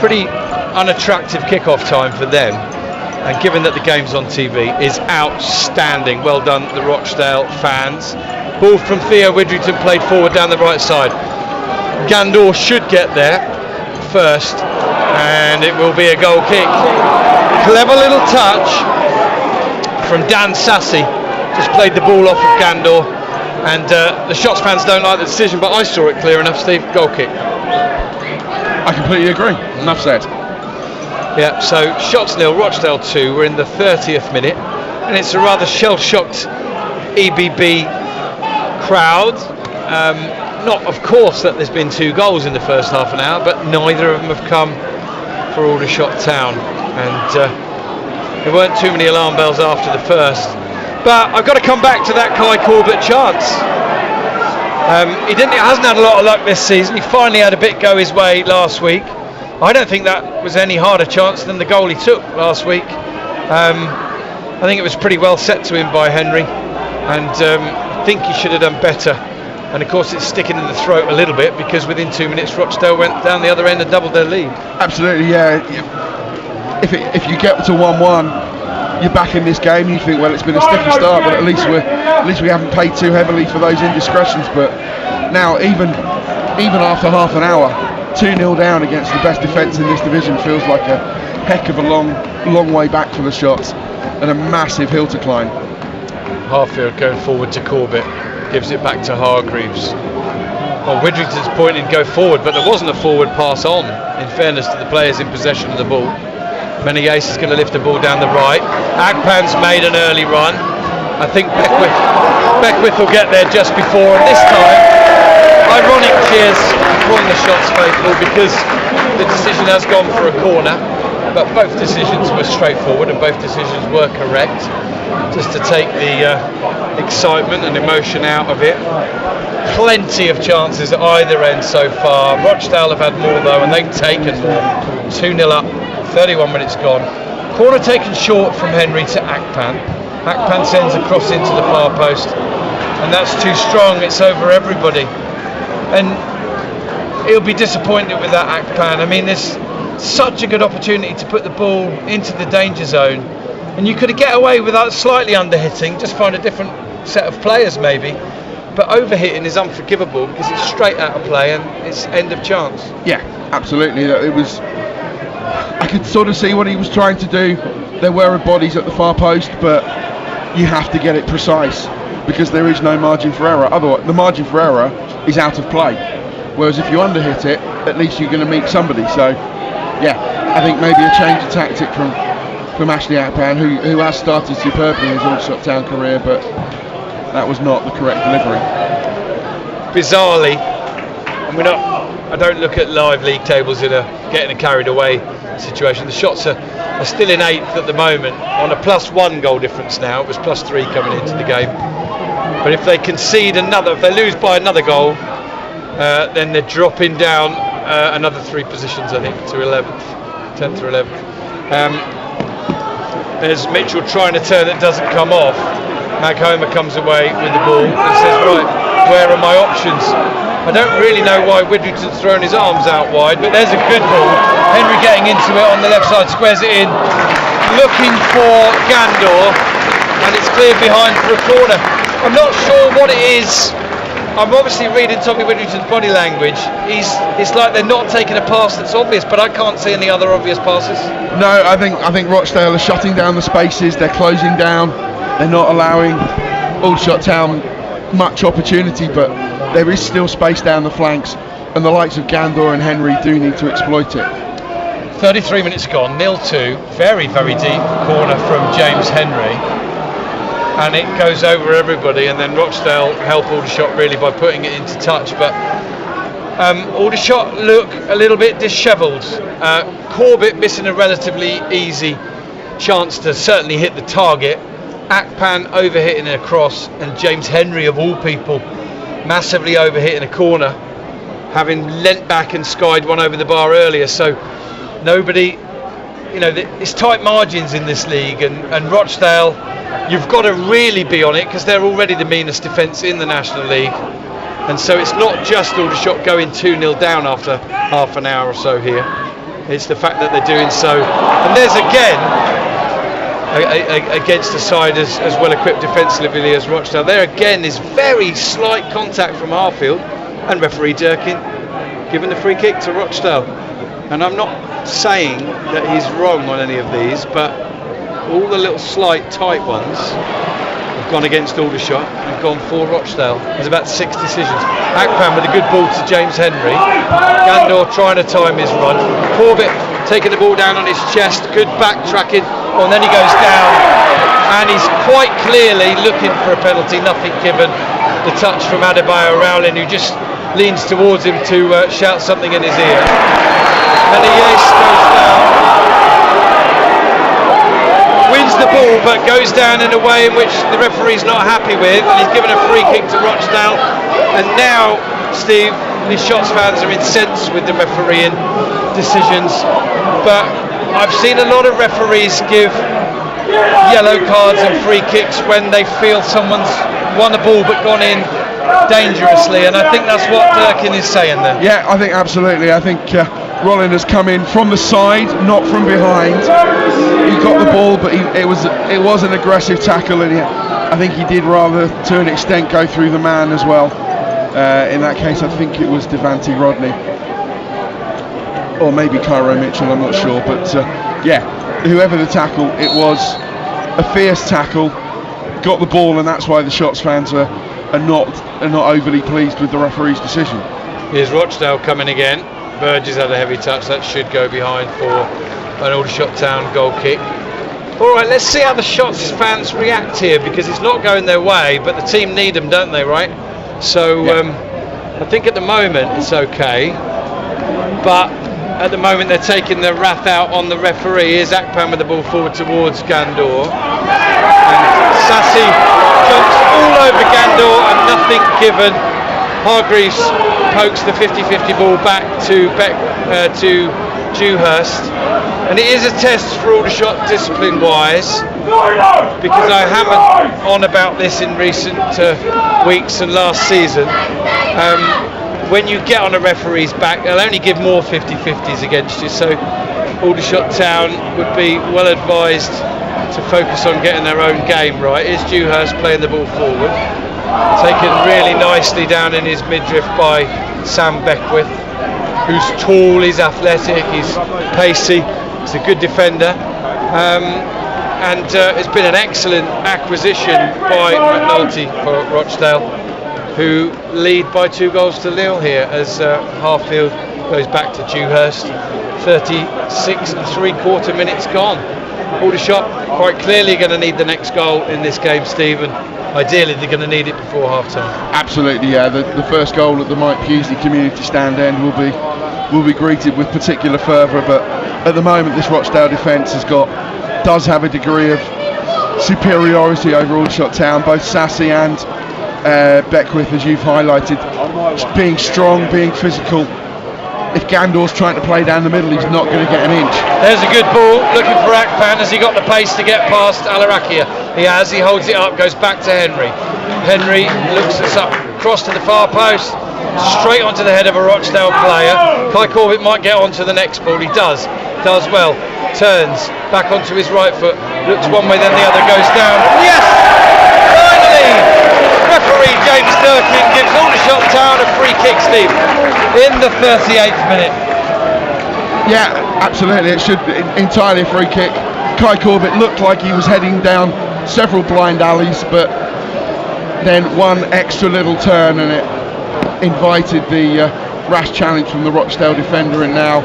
pretty unattractive kickoff time for them, and given that the game's on TV, is outstanding. Well done, the Rochdale fans. Ball from Theo Widrington, played forward down the right side. Gandor should get there first, and it will be a goal kick. Clever little touch from Dan Sassy, just played the ball off of Gandor, and the Shots fans don't like the decision, but I saw it clear enough. Steve, goal kick. I completely agree. Enough said. Yeah, so Shots 0, Rochdale 2. We're in the 30th minute, and it's a rather shell-shocked EBB crowd. Not, of course, that there's been 2 goals in the first half an hour, but neither of them have come for Aldershot Town, and there weren't too many alarm bells after the first. But I've got to come back to that Kai Corbett chance. He hasn't had a lot of luck this season. He finally had a bit go his way last week. I don't think that was any harder chance than the goal he took last week. I think it was pretty well set to him by Henry, and I think he should have done better. And of course it's sticking in the throat a little bit, because within 2 minutes Rochdale went down the other end and doubled their lead. Absolutely, yeah. If you get to 1-1, you're back in this game. You think, well, it's been a sticky start, but at least we haven't paid too heavily for those indiscretions. But now, even after half an hour, 2-0 down against the best defence in this division feels like a heck of a long way back for the Shots, and a massive hill to climb. Harfield going forward to Corbett, gives it back to Hargreaves. Well, Widrington's pointing go forward, but there wasn't a forward pass on, in fairness to the players in possession of the ball. Menegas is going to lift the ball down the right. Agpan's made an early run. I think Beckwith will get there just before, and this time ironic cheers from the Shots faithful, because the decision has gone for a corner, but both decisions were straightforward and both decisions were correct, just to take the excitement and emotion out of it. Plenty of chances at either end so far. Rochdale have had more though, and they've taken more. 2-0 up, 31 minutes gone. Corner taken short from Henry to Akpan. Akpan sends a cross into the far post, and that's too strong. It's over everybody, and he'll be disappointed with that, Akpan. I mean, there's such a good opportunity to put the ball into the danger zone, and you could get away without slightly under-hitting, just find a different set of players maybe. But over-hitting is unforgivable, because it's straight out of play and it's end of chance. Yeah, absolutely. It was. I could sort of see what he was trying to do. There were bodies at the far post, but you have to get it precise, because there is no margin for error. Otherwise, the margin for error is out of play. Whereas if you under-hit it, at least you're going to meet somebody. So, yeah, I think maybe a change of tactic from Ashley Akpan, who has started superbly in his Aldershot Town career, but that was not the correct delivery. Bizarrely, and I don't look at live league tables in a getting carried away situation. The Shots are still in 8th at the moment on a +1 goal difference now. It was +3 coming into the game. But if they concede another, if they lose by another goal, then they're dropping down another 3 positions, I think, to 11th, 10th or 11th. There's Mitchell trying to turn, it doesn't come off. Mag Homer comes away with the ball and says, right, where are my options? I don't really know why Widrington's thrown his arms out wide, but there's a good ball. Henry getting into it on the left side, squares it in, looking for Gandor, and it's cleared behind for a corner. I'm not sure what it is. I'm obviously reading Tommy Widrington's body language. It's like they're not taking a pass that's obvious, but I can't see any other obvious passes. No, I think Rochdale are shutting down the spaces. They're closing down. They're not allowing Aldershot Town much opportunity, but there is still space down the flanks, and the likes of Gandor and Henry do need to exploit it. 33 minutes gone, 0-2. Very, very deep corner from James Henry, and it goes over everybody, and then Rochdale help Aldershot really by putting it into touch, but Aldershot look a little bit dishevelled. Corbett missing a relatively easy chance to certainly hit the target. Akpan overhitting a cross, and James Henry of all people massively overhitting a corner, having leant back and skied one over the bar earlier. So nobody, it's tight margins in this league, and Rochdale, you've got to really be on it, because they're already the meanest defence in the National League, and so it's not just Aldershot going 2-0 down after half an hour or so here. It's the fact that they're doing so, and there's again against a side as well equipped defensively as Rochdale. There again is very slight contact from Harfield, and referee Durkin giving the free kick to Rochdale. And I'm not saying that he's wrong on any of these, but all the little slight tight ones have gone against Aldershot and gone for Rochdale. There's about 6 decisions. Akpan with a good ball to James Henry. Gandor trying to time his run. Corbett taking the ball down on his chest, good backtracking, and then he goes down, and he's quite clearly looking for a penalty, nothing given. The touch from Adebayo Rowling, who just leans towards him to shout something in his ear. And the Yace goes down, wins the ball, but goes down in a way in which the referee's not happy with, and he's given a free kick to Rochdale. And now, Steve, the Shots fans are incensed with the refereeing decisions, but I've seen a lot of referees give yellow cards and free kicks when they feel someone's won a ball but gone in dangerously, and I think that's what Durkin is saying there. Yeah, I think absolutely. I think Rolling has come in from the side, not from behind. He got the ball, but it was an aggressive tackle, and I think he did rather, to an extent, go through the man as well. In that case, I think it was Devante Rodney, or maybe Cairo Mitchell. I'm not sure, but whoever the tackle, it was a fierce tackle. Got the ball, and that's why the Shots fans are not overly pleased with the referee's decision. Here's Rochdale coming again. Burgess had a heavy touch, that should go behind for an Aldershot Town goal kick. Alright, let's see how the Shots fans react here, because it's not going their way, but the team need them, don't they, right? So I think at the moment it's okay, but at the moment they're taking their wrath out on the referee. Here's Akpan with the ball forward towards Gandor, and Sassy jumps all over Gandor and nothing given. Hargreaves pokes the 50-50 ball back to Dewhurst, and it is a test for Aldershot discipline wise, because I hammered on about this in recent weeks and last season. When you get on a referee's back, they'll only give more 50-50s against you, so Aldershot Town would be well advised to focus on getting their own game right. Here's Dewhurst playing the ball forward, taken really nicely down in his midriff by Sam Beckwith, who's tall, he's athletic, he's pacey, he's a good defender, and it's been an excellent acquisition by McNulty for Rochdale, who lead by 2-0 here as Harfield goes back to Dewhurst. 36 3/4 minutes gone. Aldershot quite clearly going to need the next goal in this game, Stephen. Ideally they're going to need it before half time. Absolutely, yeah. The first goal at the Mike Pusey Community Stand end will be greeted with particular fervour, but at the moment this Rochdale defence does have a degree of superiority over Aldershot Town, both Sassy and Beckwith, as you've highlighted, being strong, being physical. If Gandor's trying to play down the middle, he's not going to get an inch. There's a good ball, looking for Akpan. Has he got the pace to get past Alarakia? He has, he holds it up, goes back to Henry. Henry looks us up, cross to the far post, straight onto the head of a Rochdale player. Kai Corbett might get onto the next ball, he does well. Turns, back onto his right foot, looks one way then the other, goes down. Yes! Finally! Referee James Durkin gives Aldershot Town a free kick, Steve, in the 38th minute. Yeah, absolutely. It should be entirely a free kick. Kai Corbett looked like he was heading down several blind alleys, but then one extra little turn and it invited the rash challenge from the Rochdale defender, and now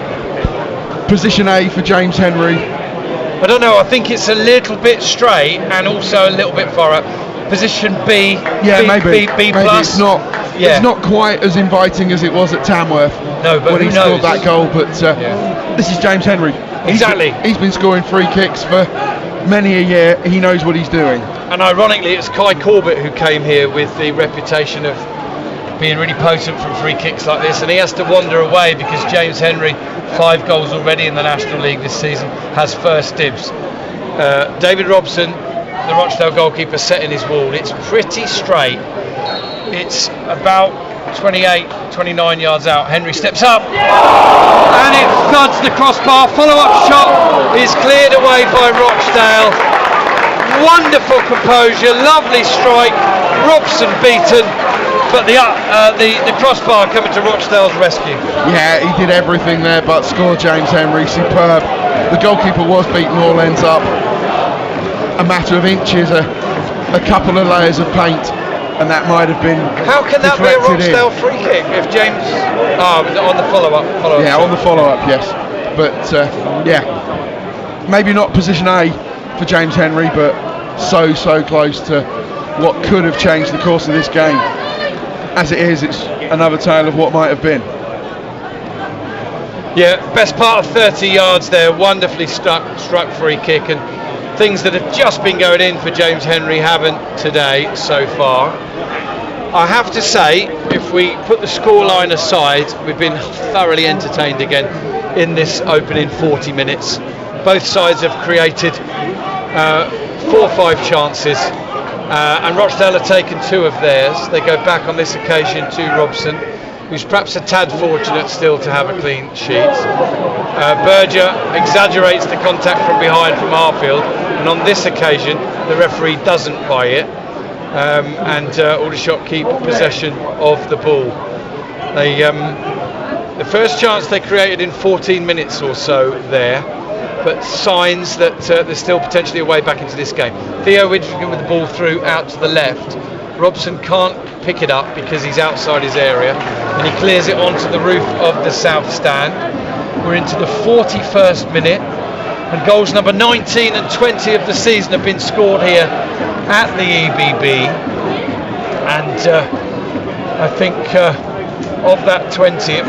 position A for James Henry. I don't know, I think it's a little bit straight and also a little bit far up. Position B, maybe plus. It's not quite as inviting as it was at Tamworth when he scored that goal, but this is James Henry. Exactly. He's been scoring free kicks for many a year. He knows what he's doing. And ironically, it's Kai Corbett who came here with the reputation of being really potent from free kicks like this, and he has to wander away because James Henry, 5 goals already in the National League this season, has first dibs. David Robson, the Rochdale goalkeeper, setting his wall. It's pretty straight. It's about 29 yards out. Henry steps up and it thuds the crossbar. Follow-up shot is cleared away by Rochdale. Wonderful composure, lovely strike. Robson beaten, but the crossbar coming to Rochdale's rescue. Yeah, he did everything there but score. James Henry, superb. The goalkeeper was beaten all ends up. A matter of inches, a couple of layers of paint, and that might have been. How can that be a Rochdale free kick if James? On the follow-up. Yeah, on the follow-up, yes. But maybe not position A for James Henry, but so close to what could have changed the course of this game. As it is, it's another tale of what might have been. Yeah, best part of 30 yards there, wonderfully struck free kick, and things that have just been going in for James Henry haven't today so far. I have to say, if we put the scoreline aside, we've been thoroughly entertained again in this opening 40 minutes. Both sides have created 4 or 5 chances, and Rochdale have taken 2 of theirs. They go back on this occasion to Robson, who's perhaps a tad fortunate still to have a clean sheet. Berger exaggerates the contact from behind from Harfield, and on this occasion the referee doesn't buy it, and Aldershot keep possession of the ball. They, the first chance they created in 14 minutes or so there, but signs that there's still potentially a way back into this game. Theo Widringham with the ball through out to the left. Robson can't pick it up because he's outside his area, and he clears it onto the roof of the south stand. We're into the 41st minute, and goals number 19 and 20 of the season have been scored here at the EBB, and I think of that 20 it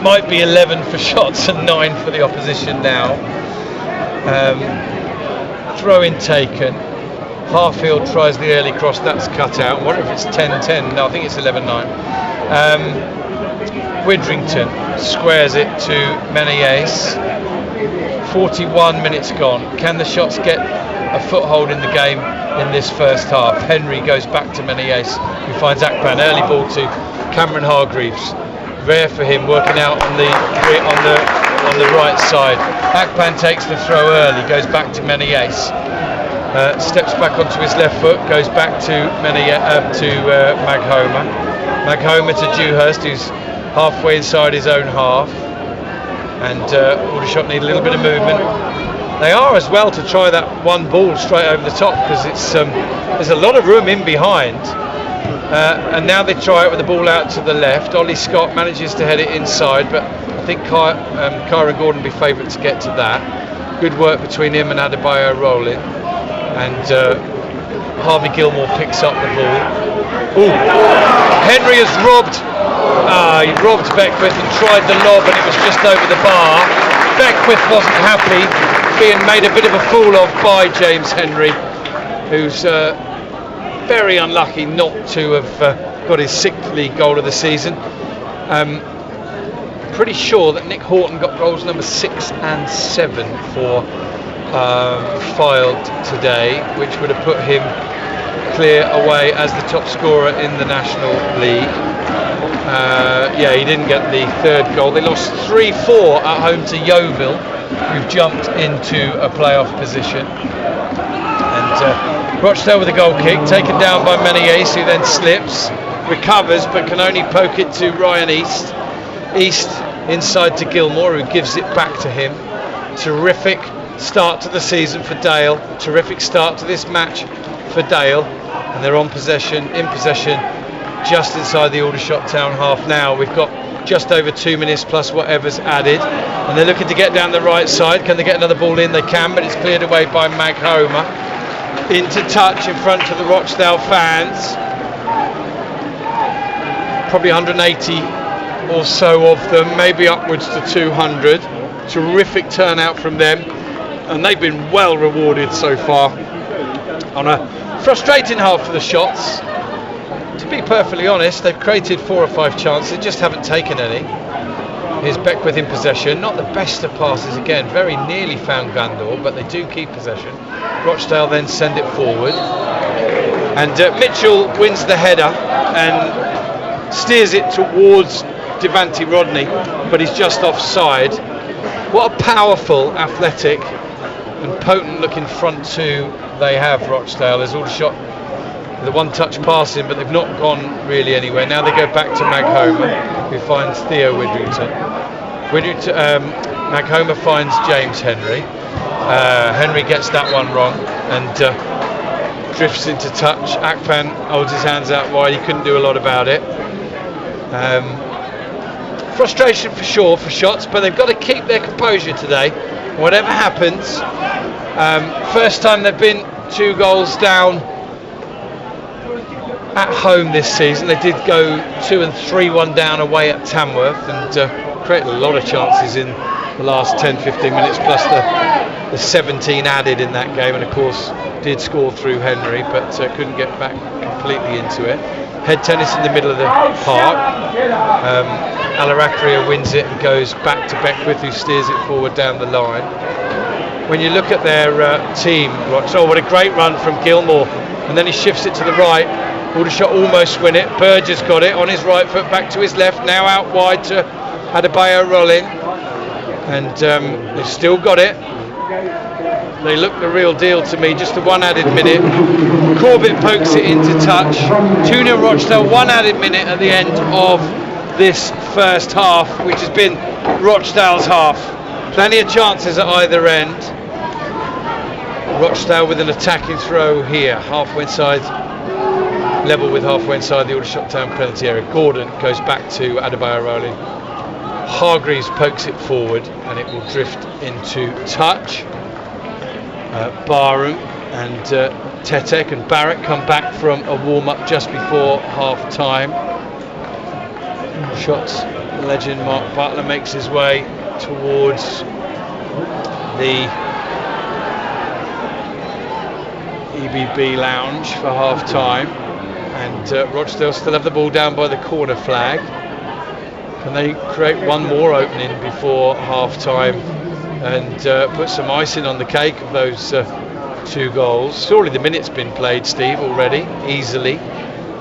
might be 11 for Shots and 9 for the opposition now. Throw in taken. Harfield tries the early cross, that's cut out. I wonder if it's 10-10. No, I think it's 11-9. Widrington squares it to Menaye's. 41 minutes gone. Can the Shots get a foothold in the game in this first half? Henry goes back to Menaye's, who finds Akpan. Early ball to Cameron Hargreaves. Rare for him, working out on the right side. Akpan takes the throw early, goes back to Menaye's. Steps back onto his left foot, goes back to Maghoma. Maghoma to Dewhurst, who's halfway inside his own half. And Aldershot need a little bit of movement. They are as well to try that one ball straight over the top, because it's there's a lot of room in behind. And now they try it with the ball out to the left. Ollie Scott manages to head it inside, but I think Kyra Gordon will be favourite to get to that. Good work between him and Adebayo Rowling. And Harvey Gilmore picks up the ball. Ooh. Henry has robbed. He robbed Beckwith and tried the lob, and it was just over the bar. Beckwith wasn't happy, being made a bit of a fool of by James Henry, who's very unlucky not to have got his 6th league goal of the season. Pretty sure that Nick Horton got goals number 6 and 7 for Fylde today, which would have put him clear away as the top scorer in the National League. Yeah, he didn't get the 3rd goal. They lost 3-4 at home to Yeovil, who've jumped into a playoff position. And Rochdale with a goal kick, taken down by Menaye's, who then slips, recovers, but can only poke it to Ryan East. East inside to Gilmore, who gives it back to him. Terrific start to the season for Dale. Terrific start to this match for Dale. And they're in possession, just inside the Aldershot town half now. We've got just over 2 minutes plus whatever's added. And they're looking to get down the right side. Can they get another ball in? They can, but it's cleared away by Maghoma. Into touch in front of the Rochdale fans. Probably 180 or so of them, maybe upwards to 200. Terrific turnout from them, and they've been well rewarded so far on a frustrating half for the Shots. To be perfectly honest, they've created 4 or 5 chances, they just haven't taken any. Here's Beckwith in possession, not the best of passes again, very nearly found Gandor, but they do keep possession. Rochdale then send it forward, and Mitchell wins the header and steers it towards Devante Rodney, but he's just offside. What a powerful, athletic and potent looking front 2 they have, Rochdale. There's Aldershot the one-touch passing, but they've not gone really anywhere. Now they go back to Maghoma, who finds Theo Widrington. Maghoma finds James Henry. Henry gets that one wrong and drifts into touch. Akpan holds his hands out wide. He couldn't do a lot about it. Frustration for sure for Shots, but they've got to keep their composure today. Whatever happens, first time they've been 2 goals down at home this season. They did go 2 and 3-1 down away at Tamworth and created a lot of chances in the last 10-15 minutes, plus the 17 added in that game, and of course did score through Henry, but couldn't get back completely into it. Head tennis in the middle of the park. Alarakria wins it and goes back to Beckwith, who steers it forward down the line. When you look at their team, what a great run from Gilmore, and then he shifts it to the right. Aldershot almost win it. Burger's got it on his right foot, back to his left, now out wide to Adebayo Rolling, and they've still got it. They look the real deal to me, just the 1 added minute. Corbett pokes it into touch. 2-0 Rochdale, 1 added minute at the end of this first half, which has been Rochdale's half. Plenty of chances at either end. Rochdale with an attacking throw here, halfway inside, level with halfway inside the Aldershot Town penalty area. Gordon goes back to Adebayo Rowling. Hargreaves pokes it forward and it will drift into touch. Barham and Tetek and Barrett come back from a warm-up just before half-time. Shots legend Mark Butler makes his way towards the EBB lounge for half-time, and Rochdale still have the ball down by the corner flag. Can they create one more opening before half-time and put some icing on the cake of those 2 goals? Surely the minute's been played, Steve, already, easily,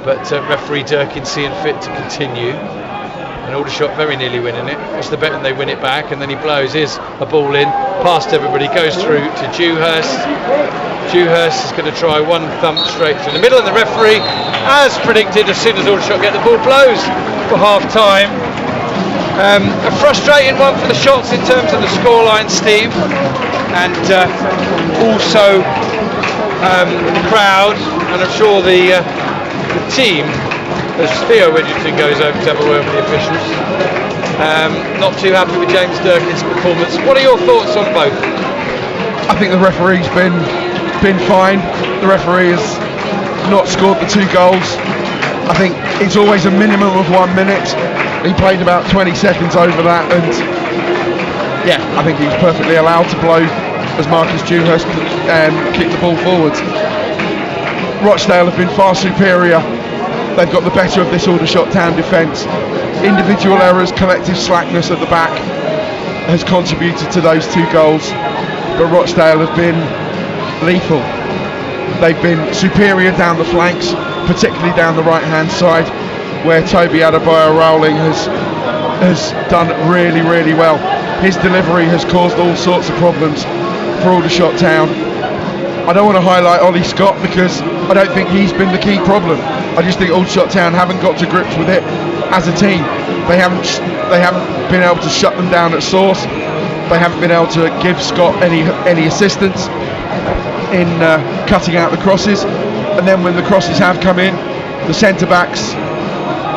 but referee Durkin seeing fit to continue. And Aldershot very nearly winning it. What's the bet when they win it back? And then he blows. Here's a ball in, past everybody, goes through to Dewhurst. Dewhurst is going to try one thump straight through the middle, and the referee, as predicted, as soon as Aldershot get the ball, blows for half-time. A frustrating one for the Shots in terms of the scoreline, Steve, and also the crowd, and I'm sure the team, as Theo Widgerton goes over to have a word with the officials. Not too happy with James Durkin's performance. What are your thoughts on both? I think the referee's been fine. The referee has not scored the 2 goals. I think it's always a minimum of 1 minute. He played about 20 seconds over that, and yeah, I think he's perfectly allowed to blow as Marcus Dewhurst kicked the ball forwards. Rochdale have been far superior. They've got the better of this Aldershot Town defence. Individual errors, collective slackness at the back has contributed to those 2 goals, but Rochdale have been lethal. They've been superior down the flanks, particularly down the right hand side, where Toby Adebayo Rowling has done really, really well. His delivery has caused all sorts of problems for Aldershot Town. I don't want to highlight Ollie Scott because I don't think he's been the key problem. I just think Aldershot Town haven't got to grips with it as a team. They haven't been able to shut them down at source. They haven't been able to give Scott any assistance in cutting out the crosses. And then when the crosses have come in, the centre backs,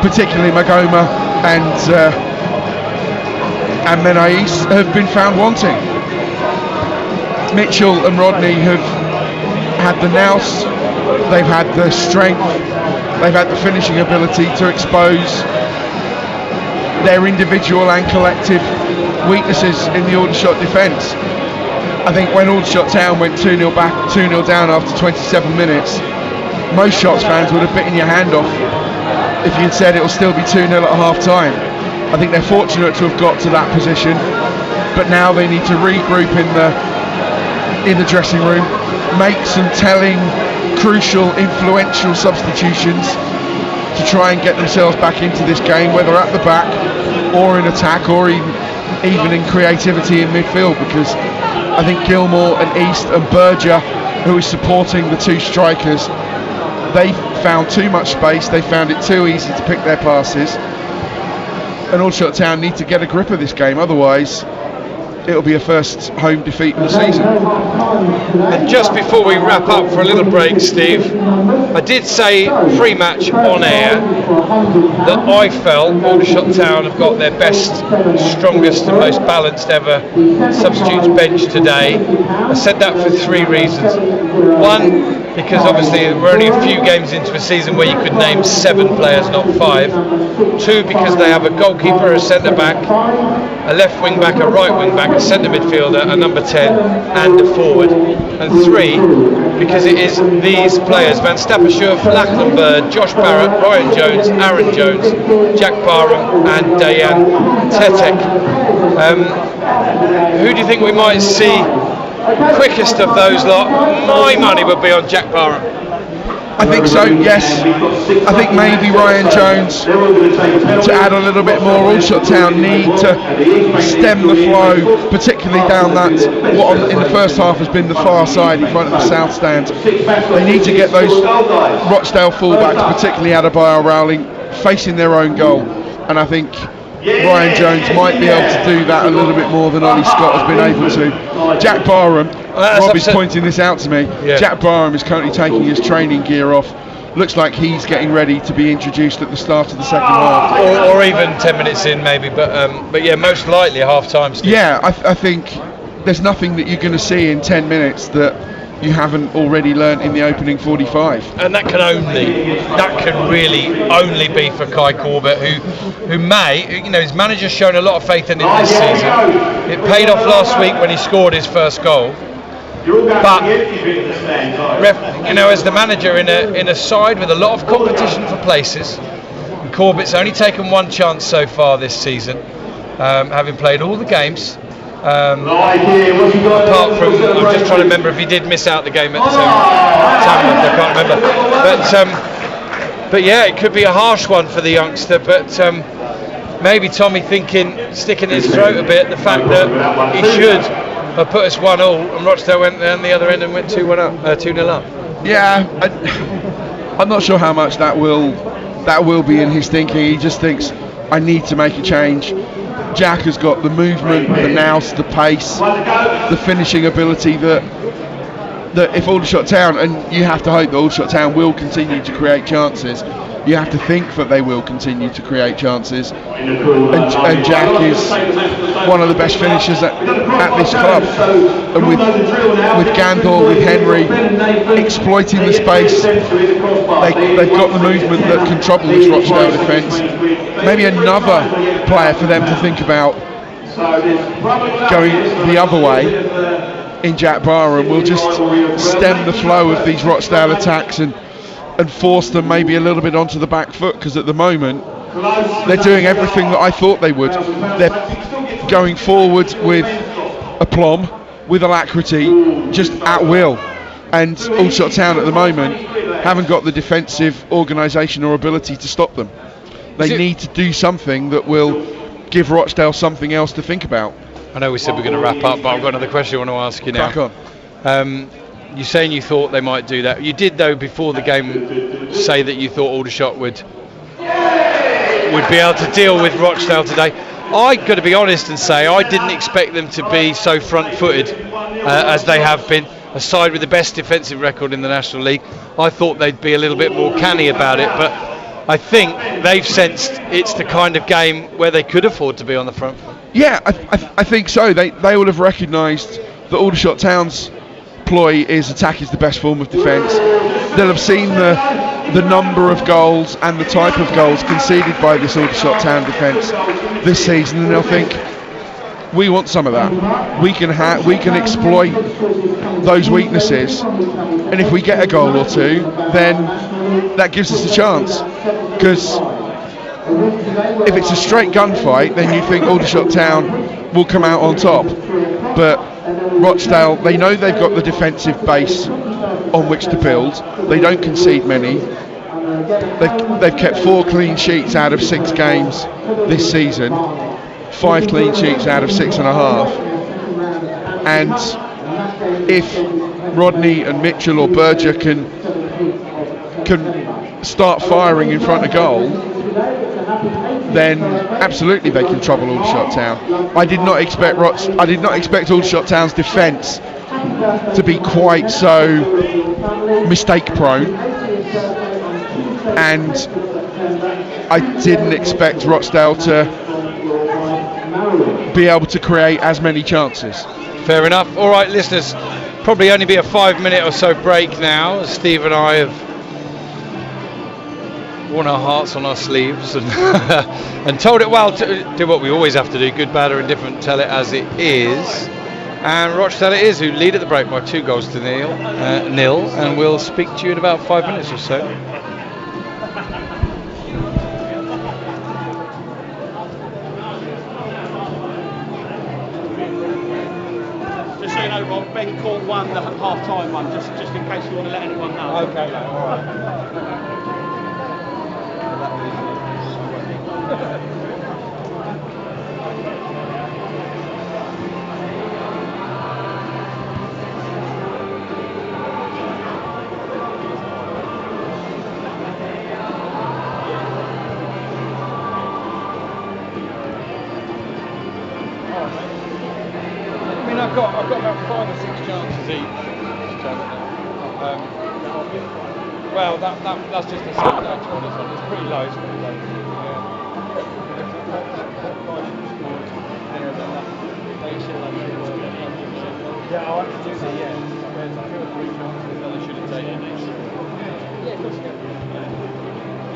particularly Magoma and Menais, have been found wanting. Mitchell and Rodney have had the nous, they've had the strength, they've had the finishing ability to expose their individual and collective weaknesses in the Aldershot defence. I think when Aldershot Town went 2-0 back, 2-0 down after 27 minutes, most Shots fans would have bitten your hand off if you'd said it'll still be 2-0 at half-time. I think they're fortunate to have got to that position, but now they need to regroup in the dressing room, make some telling, crucial, influential substitutions to try and get themselves back into this game, whether at the back or in attack or even in creativity in midfield, because I think Gilmore and East and Berger, who is supporting the 2 strikers, they found too much space, they found it too easy to pick their passes, and Aldershot Town need to get a grip of this game, otherwise it'll be a first home defeat in the season. And just before we wrap up for a little break, Steve, I did say pre-match on air that I felt Aldershot Town have got their best, strongest and most balanced ever substitutes bench today. I said that for 3 reasons. One, because obviously we're only a few games into a season where you could name 7 players, not 5. 2, because they have a goalkeeper, a centre back, a left wing back, a right wing back, a centre midfielder, a number 10 and a forward. And 3, because it is these players: Van Stappershoef, Lachlan, Josh Barrett, Ryan Jones, Aaron Jones, Jack Barham and Dayan Tetek. Who do you think we might see quickest of those lot? My money would be on Jack Barham. I think so, yes. I think maybe Ryan Jones to add a little bit more. Aldershot Town need to stem the flow, particularly down that, what in the first half has been the far side in front of the south stand. They need to get those Rochdale fullbacks, particularly Adebayo Rowling, facing their own goal. And I think Ryan Jones might be able to do that a little bit more than Ollie Scott has been able to. Jack Barham, Rob is pointing this out to me. Yeah. Jack Barham is currently taking his training gear off. Looks like he's getting ready to be introduced at the start of the second half, or even 10 minutes in maybe. But yeah, most likely half time. Steve. Yeah, I think there's nothing that you're going to see in 10 minutes that you haven't already learnt in the opening 45. And that can really only be for Kai Corbett, who may, his manager's shown a lot of faith in him this season. It paid off last week when he scored his first goal. But as the manager in a side with a lot of competition for places, and Corbett's only taken 1 chance so far this season, having played all the games. Apart from, I'm just trying to remember if he did miss out the game at Tamworth, I can't remember. But yeah, it could be a harsh one for the youngster. But maybe Tommy sticking his throat a bit, the fact that he should have put us 1-1, and Rochdale went down the other end and went 2-0 up. Yeah, I'm not sure how much that will be in his thinking. He just thinks, I need to make a change. Jack has got the movement, the nous, the pace, the finishing ability that if Aldershot Town, and you have to hope that Aldershot Town will continue to create chances, you have to think that they will continue to create chances, and Jack is one of the best finishers at this club, and with Gandor, with Henry exploiting the space, they've got the movement that can trouble this Rochdale defence. Maybe another player for them to think about going the other way in Jack Barham will just stem the flow of these Rochdale attacks and force them maybe a little bit onto the back foot, because at the moment they're doing everything that I thought they would. They're going forward with aplomb, with alacrity, just at will, and Aldershot Town at the moment haven't got the defensive organisation or ability to stop them. They need to do something that will give Rochdale something else to think about. I know we said we're going to wrap up, but I've got another question I want to ask you now. Crack on. You're saying you thought they might do that. You did, though, before the game, say that you thought Aldershot would be able to deal with Rochdale today. I got to be honest and say I didn't expect them to be so front-footed as they have been. A side with the best defensive record in the National League. I thought they'd be a little bit more canny about it, but I think they've sensed it's the kind of game where they could afford to be on the front foot. Yeah, I think so. They will have recognised that Aldershot Town's ploy is attack is the best form of defence. They'll have seen the number of goals and the type of goals conceded by this Aldershot Town defence this season, and they'll think, we want some of that. We can exploit those weaknesses, and if we get a goal or two, then that gives us a chance. Because if it's a straight gunfight, then you think Aldershot Town will come out on top. But Rochdale, they know they've got the defensive base on which to build. They don't concede many. They've kept 4 clean sheets out of 6 games this season. 5 clean sheets out of 6.5, and if Rodney and Mitchell or Berger can start firing in front of goal, then absolutely they can trouble Aldershot Town. I did not expect Aldershot Town's defence to be quite so mistake prone, and I didn't expect Rochdale to be able to create as many chances. Fair enough. All right, listeners, probably only be a 5-minute or so break now. Steve and I have worn our hearts on our sleeves and, and told it well to do what we always have to do, good, bad or indifferent, tell it as it is. And Rochdale it is, who lead at the break by 2 goals to nil, and we'll speak to you in about 5 minutes or so. Just so you know, Rob, Ben called one the half-time one, just in case you want to let anyone know. Okay, all right. I've got about 5 or 6 chances each. Well, that's just the second actually on this one. It's pretty low. Yeah, I want to do that. Yeah, there's 2 or 3 chances that I should have taken. Yeah, of course you can.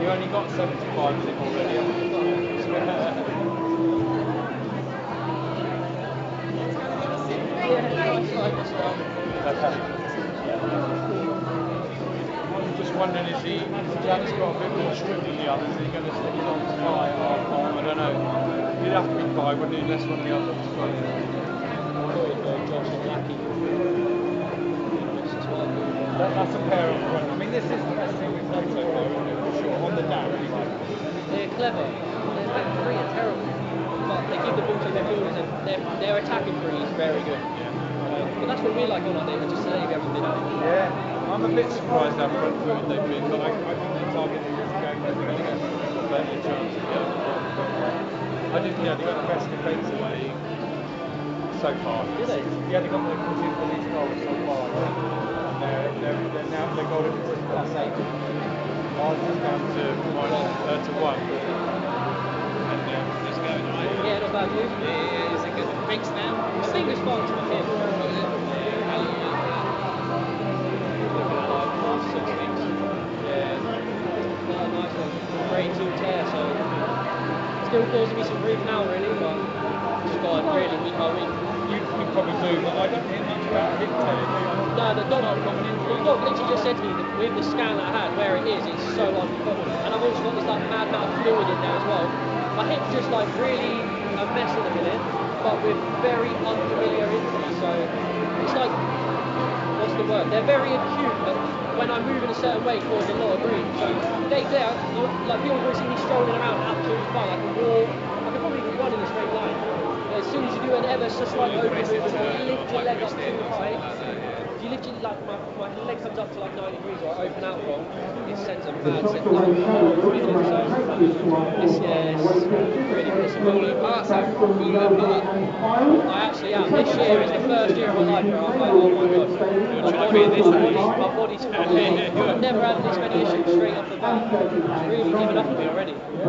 You only got 75 of it already. I'm just wondering, is Jan's got a bit more strip than the others? Is he going to stick it on to 5 half-time? I don't know. He'd have to be 5, wouldn't he? Less one of the others. That's a pair of front. I mean, this is the best thing we've played so far, isn't it? For sure. On the down, anyway. They're clever. Their back three are terrible. But they give the ball to their fielders, and their attacking three is very good. But that's what we like on our day, just say we haven't been out. Yeah, I'm a bit surprised how front footed they've been, but I think their target is going to be plenty of chances to get I just, they've got the best defence in the league so far. Do they? Yeah, they've got the least goals so far, and they're now their goal difference is +8. Ours is down to 1. And it's going right. Yeah, not bad move. Yeah, is it good fix now? I think it's fine to him. Nice one. Great 2 tear, so still causing me some grief now, really, but just got really week by week. You probably do, but I don't hear much about him telling you. No, the dog literally just said to me that with the scan that I had, where it is, it's so uncommon. And I've also got this like mad amount of fluid in there as well. My hip's just like really a mess at the minute, but with very unfamiliar injuries. So it's like, what's the word? They're very acute, but when I move in a certain way, cause a lot of grief. So day to day, like people will see me strolling around absolutely fine. I can walk, I can probably even run in a straight line. But as soon as you do an ever so slight open movement, you lift your leg up too high. If you lift your my leg comes up to like 90 degrees or I open out wrong, it sends a mad signal. So it's really pissing me off. I actually am. This year is the first year of my life where I'm like, oh my god, my body's I've never had this many issues straight off the bat. It's really given up on me already. I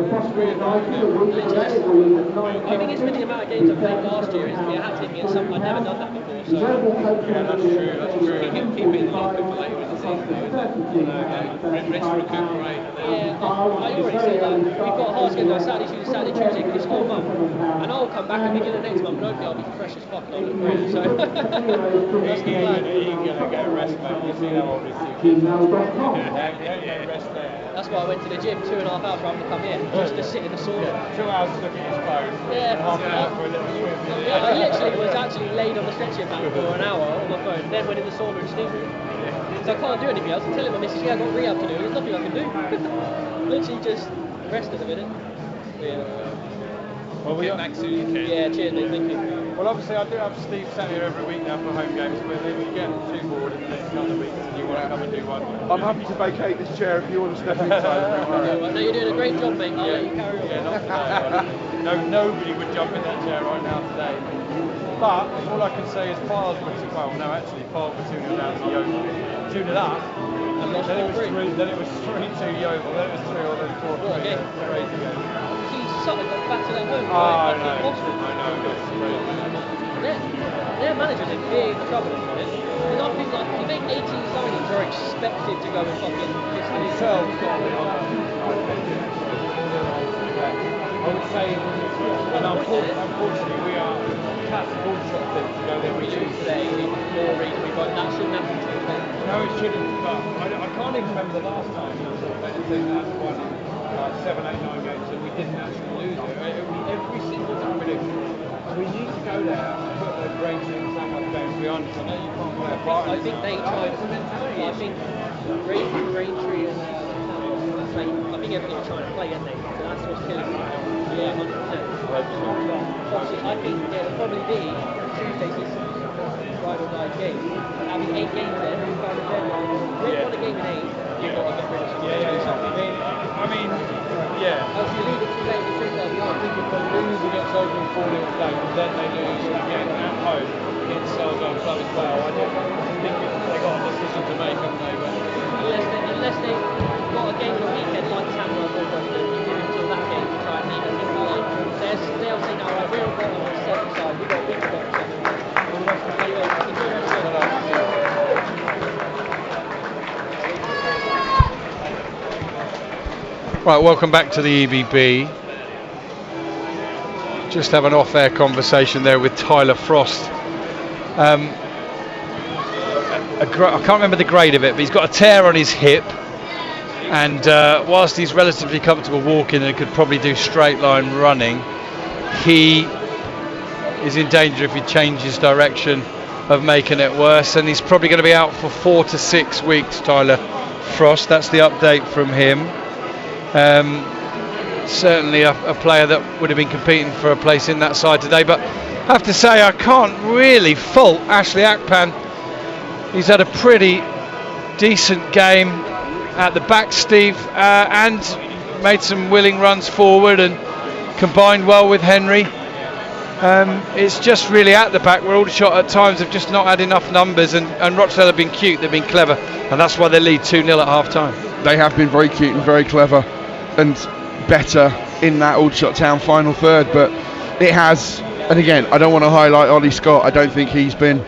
think it's been the amount of games I played last year. It had to hit me at something. I'd never done that before. So Yeah, that's true. Keep it in the locker for later in the season, rest to recuperate. yeah, I already said that. We've got a hard schedule Saturday, Tuesday for this whole month. And I'll come back at the beginning of next month and hopefully I'll be fresh as fuck and I'll look great. So that's the plan. You're going to get rest, mate. You've seen how old this is. Rest there. That's why I went to the gym 2.5 hours rather than come here, just to sit in the sauna. 2 hours to look at his phone. Yeah. Half an hour for a little swim. I literally was actually laid on the stretching mat for an hour on my phone, then went in the sauna and steam room. So I can't do anything else. I'm telling my missus, yeah, I've got rehab to do, there's nothing I can do. Literally just rest at the minute. Yeah. Well, Get back soon, you can. Yeah, cheers mate, thank you. Well, obviously, I do have Steve sat here every week now for home games, but then you get too bored in the next couple of weeks and you want to come come and do one. I'm happy to vacate this chair if you want to step inside. No, you're doing a great job, mate. I'll let you carry on. Yeah, not today. No, nobody would jump in that chair right now today. But all I can say is Piles were Piles were 2-0 down to Yeovil. 2-0 up. And lost Then it was 4-3. then it was 3-2 Yeovil. Then it was 3-0. Then 4-3. What a game. Crazy game. Keys Sutton got battered at home Oh, I by know. Boston. That's crazy. Their manager's in big trouble at the minute. Because I think like you make 18 signings, you're expected to go and fucking piss the league. 12's got to be on I would say, and unfortunately we are that's the Aldershot thing to go there. We lose today, we need more reason we got that shouldn't happen to us. No, it shouldn't, but I can't even remember the last time we sort of played a team that won 7, 8, 9 games and we didn't actually lose it. Every single time we do. We need to go there and put the Braintree and Sandwich games behind us. I know you can't play a part. I think they tried. I think Braintree and I think everything was trying to play, didn't they? So that's what's killing me. Yeah, 100%. Obviously, I think it'll probably be Tuesday's this ride or die game. Having 8 games there, who's found a deadline? When you won a game in 8, you've got to get rid of something. I mean, yeah. If you leave it too late, you think they'll be on. I think if they lose against Oldham 4-0 game, then they lose again at home against Selborne Club as well. I don't think they've got a decision to make, haven't they? But Unless they've got a game on the weekend like Tamworth or Rochdale, you give it till that game to try and make it think like they'll say, no, right, we're on bottom on the 7th side, we've got a week to go. All the rest of the Right, welcome back to the EBB. Just have an off-air conversation there with Tyler Frost. I can't remember the grade of it, but he's got a tear on his hip, and whilst he's relatively comfortable walking and could probably do straight line running, he is in danger if he changes direction of making it worse, and he's probably going to be out for 4 to 6 weeks. Tyler Frost, that's the update from him. Certainly a player that would have been competing for a place in that side today, but I have to say I can't really fault Ashley Akpan. He's had a pretty decent game at the back, Steve, and made some willing runs forward and combined well with Henry. It's just really at the back where Aldershot at times have just not had enough numbers, and Rochdale have been cute, they've been clever, and that's why they lead 2-0 at half time. They have been very cute and very clever and better in that Aldershot Town final third, but it has, and again, I don't want to highlight Ollie Scott. I don't think he's been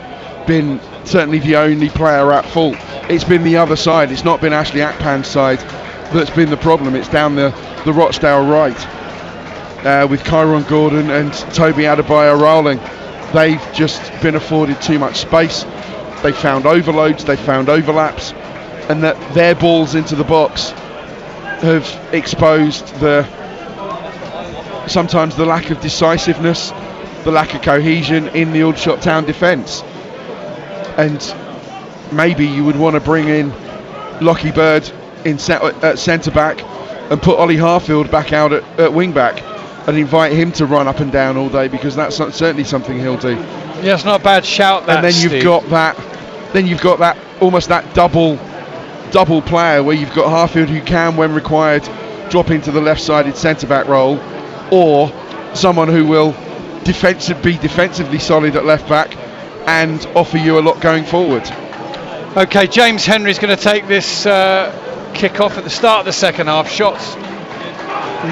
certainly the only player at fault. It's been the other side. It's not been Ashley Akpan's side that's been the problem. It's down the Rochdale right with Kyron Gordon and Toby Adebayo rolling. They've just been afforded too much space. They found overloads, they found overlaps, and that their balls into the box have exposed sometimes the lack of decisiveness, the lack of cohesion in the Aldershot Town defence. And maybe you would want to bring in Lockie Bird at centre back and put Ollie Harfield back out at wing back and invite him to run up and down all day, because that's certainly something he'll do. Yeah, it's not a bad shout, that, and then Steve. you've got that almost that double player where you've got Harfield who can, when required, drop into the left-sided centre-back role, or someone who will be defensively solid at left-back and offer you a lot going forward. Okay, James Henry's going to take this kick-off at the start of the second half. Shots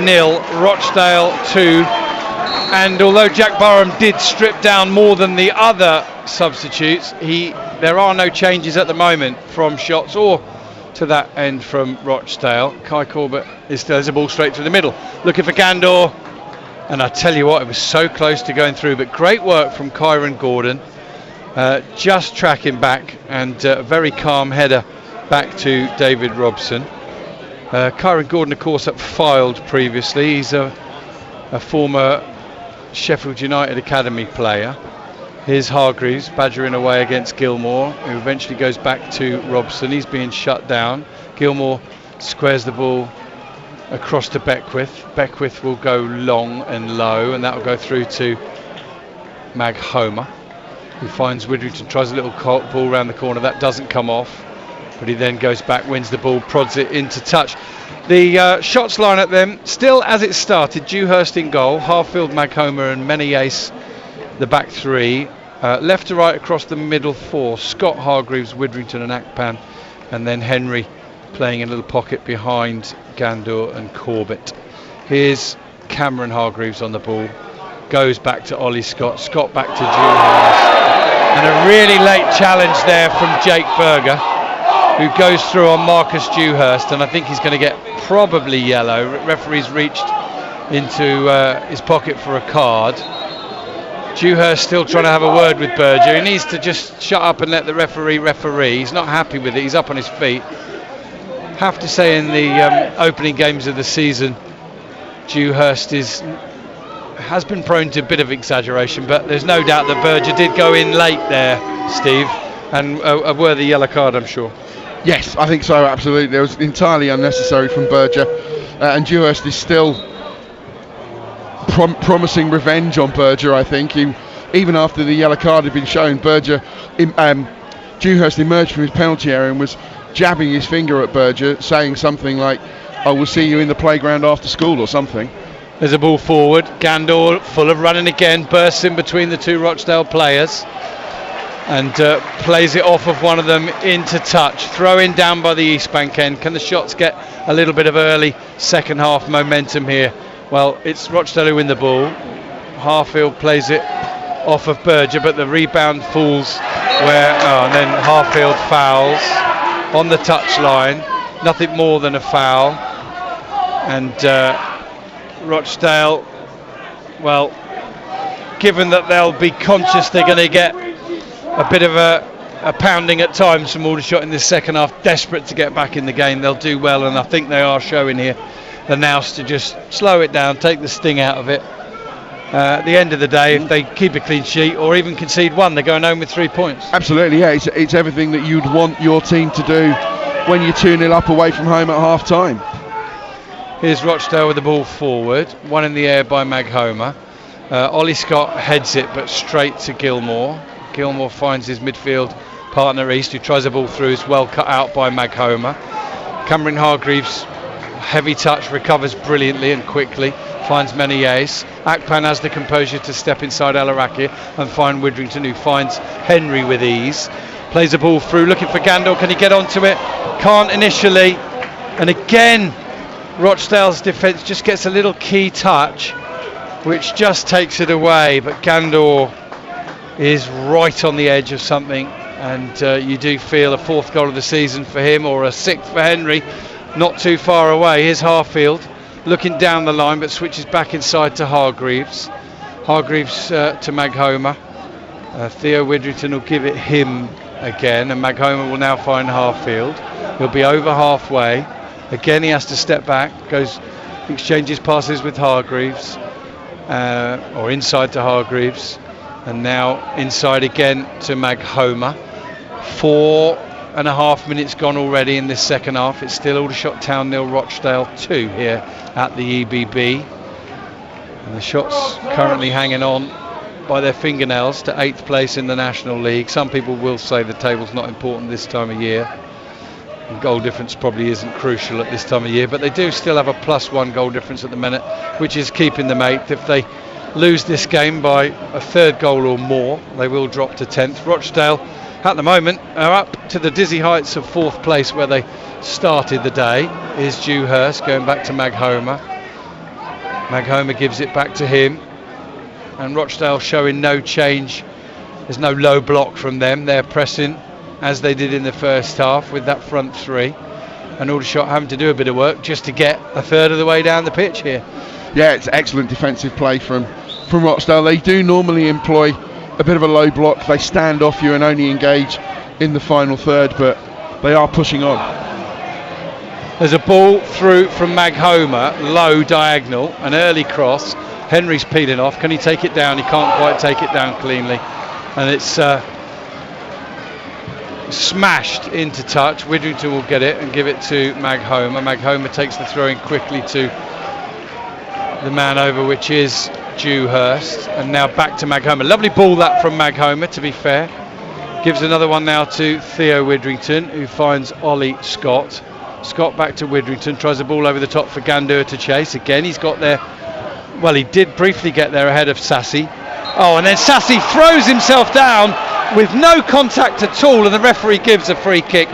0, Rochdale 2, and although Jack Burham did strip down more than the other substitutes, there are no changes at the moment from Shots or to that end from Rochdale. Kai Corbett there's a ball straight through the middle, looking for Gandor, and I tell you what, it was so close to going through, but great work from Kyron Gordon, just tracking back, and a very calm header back to David Robson. Kyron Gordon, of course, at Filed previously. He's a former Sheffield United Academy player. Here's Hargreaves badgering away against Gilmore, who eventually goes back to Robson. He's being shut down. Gilmore squares the ball across to Beckwith. Beckwith will go long and low, and that will go through to Mag Homer, who finds Widrington, tries a little ball around the corner. That doesn't come off. but he then goes back, wins the ball, prods it into touch. The shots line at them still as it started. Dewhurst in goal, Harfield, Maghoma and Menace the back three. Left to right across the middle four, Scott, Hargreaves, Widrington and Akpan, and then Henry playing in a little pocket behind Gandor and Corbett. Here's Cameron Hargreaves on the ball, goes back to Ollie Scott, Scott back to Dewhurst, and a really late challenge there from Jake Berger, who goes through on Marcus Dewhurst, and I think he's going to get probably yellow. Referee's reached into his pocket for a card. Dewhurst still trying to have a word with Berger. He needs to just shut up and let the referee. He's not happy with it. He's up on his feet. Have to say, in the opening games of the season, Dewhurst has been prone to a bit of exaggeration, but there's no doubt that Berger did go in late there, Steve, and a worthy yellow card, I'm sure. Yes, I think so, absolutely. It was entirely unnecessary from Berger, and Dewhurst is still promising revenge on Berger, I think. Even after the yellow card had been shown, Dewhurst emerged from his penalty area and was jabbing his finger at Berger, saying something like, "I will see you in the playground after school," or something. There's a ball forward. Gandor, full of running again, bursts in between the two Rochdale players and plays it off of one of them into touch. Throw in down by the East Bank end. Can the Shots get a little bit of early second half momentum here? Well, it's Rochdale who win the ball. Harfield plays it off of Berger, but the rebound falls and then Harfield fouls on the touchline. Nothing more than a foul. And Rochdale, well, given that they'll be conscious they're going to get a bit of a pounding at times from Aldershot in this second half, desperate to get back in the game, they'll do well, and I think they are showing here the nous to just slow it down, take the sting out of it. At the end of the day, if they keep a clean sheet or even concede one, they're going home with 3 points. Absolutely, yeah, it's everything that you'd want your team to do when you're 2-0 up away from home at half time. Here's Rochdale with the ball forward, one in the air by Maghoma. Ollie Scott heads it, but straight to Gilmore. Gilmore finds his midfield partner East, who tries a ball through, is well cut out by Maghoma. Cameron Hargreaves, heavy touch, recovers brilliantly and quickly, finds Menace. Akpan has the composure to step inside Alaraki and find Widrington, who finds Henry with ease. Plays a ball through, looking for Gandor. Can he get onto it? Can't initially. And again, Rochdale's defence just gets a little key touch, which just takes it away. But Gandor is right on the edge of something, and you do feel a fourth goal of the season for him, or a sixth for Henry, not too far away. Here's Harfield looking down the line, but switches back inside to Hargreaves. Hargreaves to Maghoma. Theo Widrington will give it him again, and Maghoma will now find Harfield. He'll be over halfway. Again, he has to step back, exchanges passes with Hargreaves, or inside to Hargreaves, and now inside again to Maghoma. 4.5 minutes gone already in this second half. It's still Aldershot Town 0, Rochdale 2 here at the EBB. And the Shots currently hanging on by their fingernails to 8th place in the National League. Some people will say the table's not important this time of year, and goal difference probably isn't crucial at this time of year, but they do still have a +1 goal difference at the minute, which is keeping them 8th. If they lose this game by a third goal or more, they will drop to 10th. Rochdale at the moment are up to the dizzy heights of 4th place where they started the day. Is Dewhurst going back to Maghoma. Maghoma gives it back to him, and Rochdale showing no change. There's no low block from them. They're pressing as they did in the first half with that front three, and Aldershot having to do a bit of work just to get a third of the way down the pitch here. Yeah, it's excellent defensive play from Rochdale. They do normally employ a bit of a low block. They stand off you and only engage in the final third, but they are pushing on. There's a ball through from Maghoma, low diagonal, an early cross. Henry's peeling off. Can he take it down? He can't quite take it down cleanly, and it's smashed into touch. Widrington will get it and give it to Maghoma. Maghoma takes the throw in quickly to the man over, which is Dewhurst, and now back to Maghoma. Lovely ball that from Maghoma, to be fair. Gives another one now to Theo Widrington, who finds Ollie Scott. Scott back to Widrington, tries the ball over the top for Gandour to chase. Again, he's got there. Well, he did briefly get there ahead of Sassy. Oh, and then Sassy throws himself down with no contact at all, and the referee gives a free kick.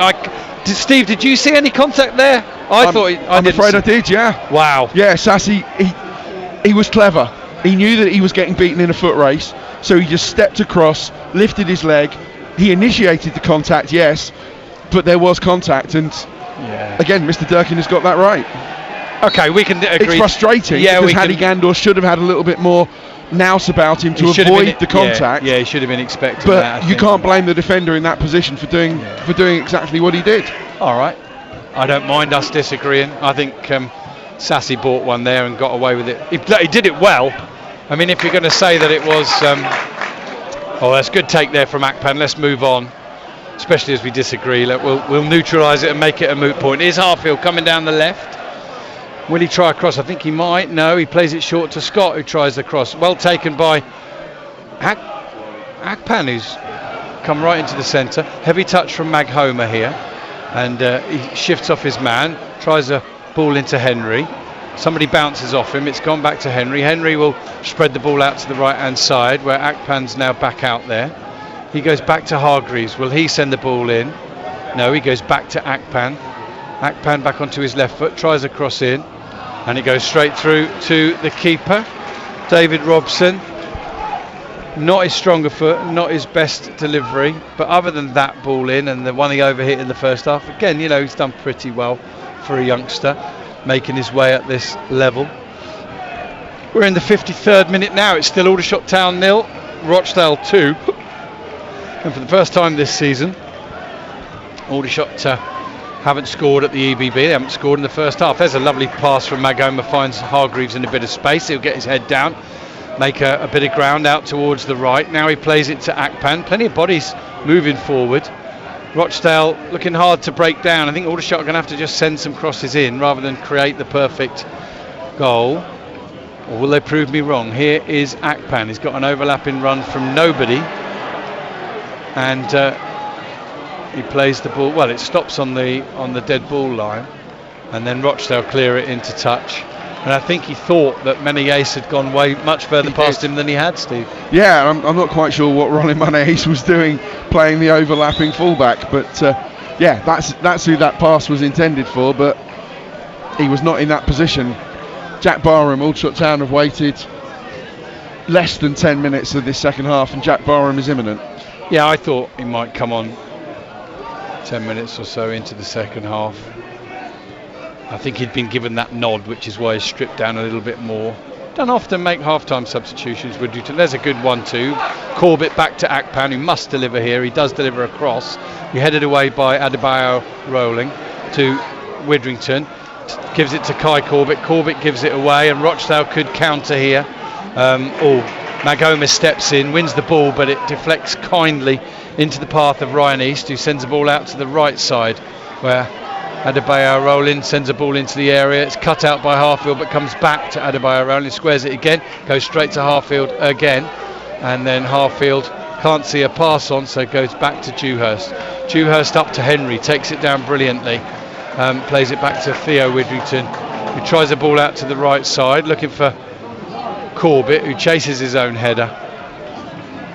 Steve, did you see any contact there? I'm afraid I did, yeah. Wow. Yeah, Sassy, he was clever. He knew that he was getting beaten in a foot race, so he just stepped across, lifted his leg. He initiated the contact, yes, but there was contact, and again, Mr. Durkin has got that right. Okay, we can agree. It's frustrating because Hadi Gandour should have had a little bit more nous about him to avoid the contact. Yeah, he should have been expecting but that. But you can't blame the defender in that position for doing exactly what he did. All right, I don't mind us disagreeing. I think Sassy bought one there and got away with it. He did it well. I mean, if you're going to say that it was, that's a good take there from Akpan. Let's move on, especially as we disagree. We'll neutralise it and make it a moot point. Here's Harfield coming down the left. Will he try a cross? I think he might. No, he plays it short to Scott, who tries the cross. Well taken by Akpan, who's come right into the centre. Heavy touch from Mag Homer here, and he shifts off his man, tries a ball into Henry. Somebody bounces off him. It's gone back to Henry. Henry will spread the ball out to the right hand side, where Akpan's now back out there. He goes back to Hargreaves. Will he send the ball in? No, he goes back to Akpan. Akpan back onto his left foot, tries a cross in, and it goes straight through to the keeper, David Robson. Not his stronger foot, not his best delivery, but other than that ball in and the one he overhit in the first half, again, he's done pretty well for a youngster, making his way at this level. We're in the 53rd minute now. It's still Aldershot Town 0, Rochdale 2, and for the first time this season, Aldershot haven't scored at the EBB. They haven't scored in the first half. There's a lovely pass from Magoma, finds Hargreaves in a bit of space. He'll get his head down, make a bit of ground out towards the right. Now he plays it to Akpan. Plenty of bodies moving forward. Rochdale looking hard to break down. I think Aldershot are going to have to just send some crosses in rather than create the perfect goal. Or will they prove me wrong? Here is Akpan. He's got an overlapping run from nobody, and he plays the ball. Well, it stops on the dead ball line, and then Rochdale clear it into touch. And I think he thought that Menace had gone way much further past him than he had, Steve. Yeah, I'm not quite sure what Ronnie Menace was doing, playing the overlapping fullback, but that's who that pass was intended for. But he was not in that position. Jack Barham, Aldershot Town have waited less than 10 minutes of this second half, and Jack Barham is imminent. Yeah, I thought he might come on 10 minutes or so into the second half. I think he'd been given that nod, which is why he's stripped down a little bit more. Don't often make half-time substitutions with Newton. There's a good 1-2. Corbett back to Akpan, who must deliver here. He does deliver a cross. He headed away by Adebayo rolling to Widrington. Gives it to Kai Corbett. Corbett gives it away, and Rochdale could counter here. Magoma steps in, wins the ball, but it deflects kindly into the path of Ryan East, who sends the ball out to the right side, where Adebayo rolling sends a ball into the area. It's cut out by Harfield, but comes back to Adebayo rolling, squares it again, goes straight to Harfield again, and then Harfield can't see a pass on, so goes back to Dewhurst. Dewhurst up to Henry, takes it down brilliantly, plays it back to Theo Widrington, who tries the ball out to the right side, looking for Corbett, who chases his own header.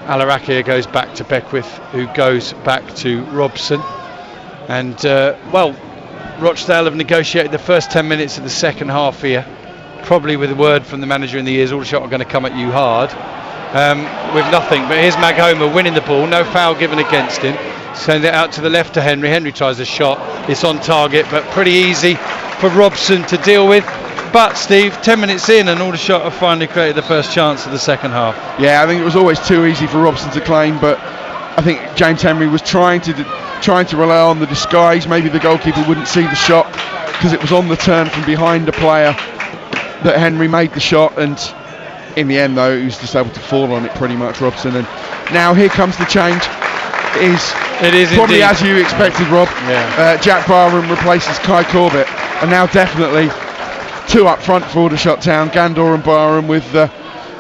Alarakia goes back to Beckwith, who goes back to Robson, and Rochdale have negotiated the first 10 minutes of the second half here, probably with a word from the manager in the ears. Aldershot are going to come at you hard with nothing. But here's Mag Homer winning the ball, no foul given against him. Send it out to the left to Henry. Henry tries a shot, it's on target, but pretty easy for Robson to deal with. But Steve, 10 minutes in, and Aldershot have finally created the first chance of the second half. Yeah, I think it was always too easy for Robson to claim, but I think James Henry was trying to rely on the disguise. Maybe the goalkeeper wouldn't see the shot because it was on the turn from behind a player that Henry made the shot, and in the end though he was just able to fall on it pretty much, Robson. And now here comes the change. It is probably indeed, as you expected, Rob. Yeah. Jack Barham replaces Kai Corbett, and now definitely two up front for Aldershot Town, Gandour and Barham, with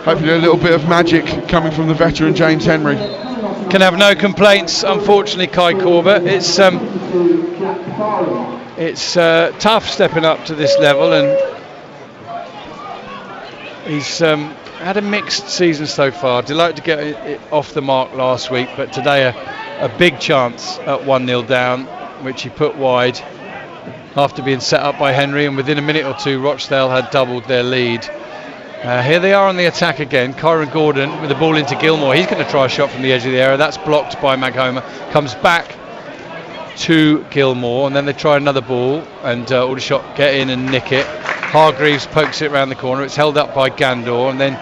hopefully a little bit of magic coming from the veteran James Henry. can have no complaints, unfortunately, Kai Corbett. It's tough stepping up to this level, and he's had a mixed season so far. Delighted to get it off the mark last week, but today a big chance at 1-0 down, which he put wide after being set up by Henry, and within a minute or two Rochdale had doubled their lead. Here they are on the attack again. Kyron Gordon with the ball into Gilmore. He's going to try a shot from the edge of the area. That's blocked by Maghomer. Comes back to Gilmore, and then they try another ball, and Aldershot get in and nick it. Hargreaves pokes it around the corner. It's held up by Gandor, and then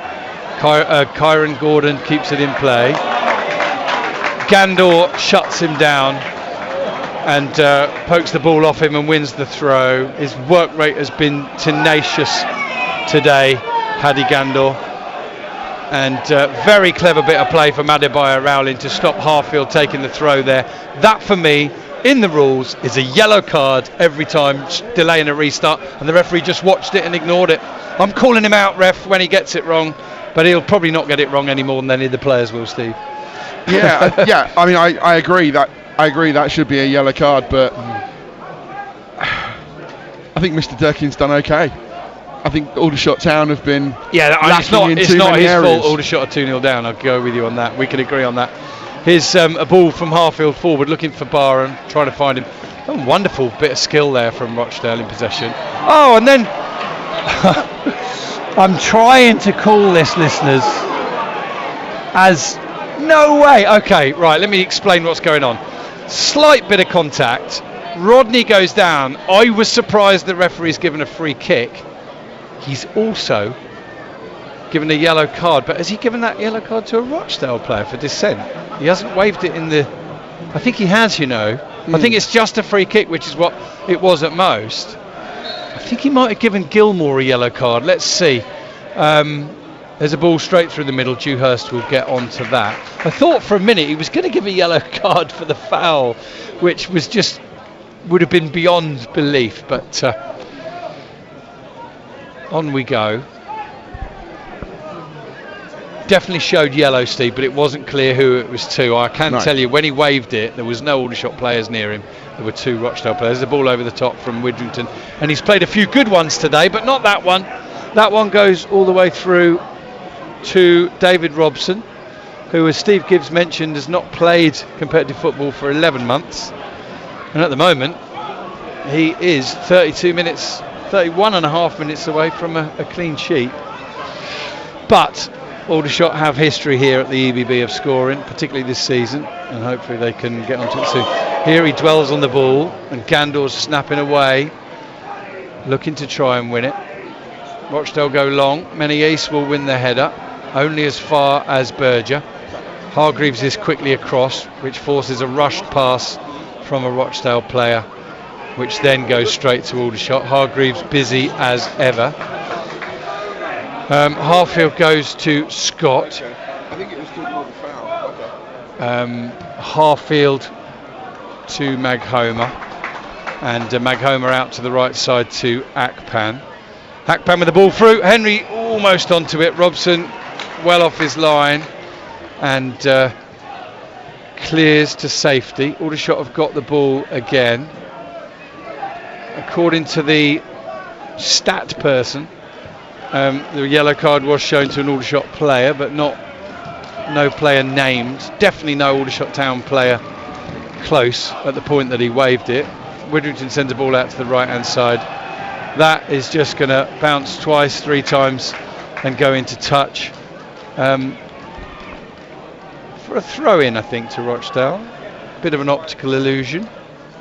Kyron Gordon keeps it in play. Gandor shuts him down and pokes the ball off him and wins the throw. His work rate has been tenacious today, Paddy Gandor, and very clever bit of play from Adebayo Rowling to stop Harfield taking the throw there. That, for me, in the rules, is a yellow card every time, delaying a restart, and the referee just watched it and ignored it. I'm calling him out, ref, when he gets it wrong, but he'll probably not get it wrong any more than any of the players will, Steve. Yeah, I mean, I agree that should be a yellow card, but I think Mr. Durkin's done okay. I think Aldershot Town have been it's not in his too many areas. fault. Aldershot are 2-0 down. I'll go with you on that. We can agree on that. Here's a ball from Harfield forward, looking for Barham, trying to find him. Oh, wonderful bit of skill there from Rochdale in possession. Oh, and then I'm trying to call this, listeners, as no way. Okay, right, let me explain what's going on. Slight bit of contact. Rodney goes down. I was surprised the referee's given a free kick. He's also given a yellow card, but has he given that yellow card to a Rochdale player for dissent? He hasn't waved it in the... I think he has, you know. I think it's just a free kick, which is what it was at most. I think he might have given Gilmore a yellow card. Let's see. There's a ball straight through the middle. Dewhurst will get onto that. I thought for a minute he was going to give a yellow card for the foul, which was just... would have been beyond belief, but on we go. Definitely showed yellow, Steve, but it wasn't clear who it was to. I can tell you, when he waved it, there was no Aldershot players near him. There were two Rochdale players. There's a ball over the top from Widrington, and he's played a few good ones today, but not that one. That one goes all the way through to David Robson, who, as Steve Gibbs mentioned, has not played competitive football for 11 months. And at the moment, he is 31 and a half minutes away from a clean sheet. But Aldershot have history here at the EBB of scoring, particularly this season, and hopefully they can get onto it soon. Here he dwells on the ball, and Gandor's snapping away, looking to try and win it. Rochdale go long. Menei will win the header, only as far as Berger. Hargreaves is quickly across, which forces a rushed pass from a Rochdale player, which then goes straight to Aldershot. Hargreaves busy as ever. Harfield goes to Scott. I think it was still called a foul. Okay. Harfield to Maghomer, and Maghomer out to the right side to Akpan. Akpan with the ball through. Henry almost onto it. Robson well off his line and clears to safety. Aldershot have got the ball again. According to the stat person, the yellow card was shown to an Aldershot player, but no player named. Definitely no Aldershot Town player close at the point that he waved it. Widrington sends a ball out to the right hand side. That is just going to bounce twice, 3 times and go into touch for a throw in, I think, to Rochdale. Bit of an optical illusion.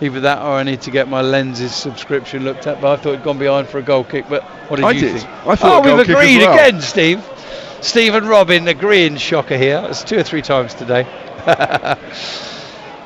Either that or I need to get my lenses subscription looked at, but I thought it'd gone behind for a goal kick. But what did you think? I thought we've goal agreed kick as well. again, Steve. Steve and Robin agreeing, shocker here. It's 2 or 3 times today.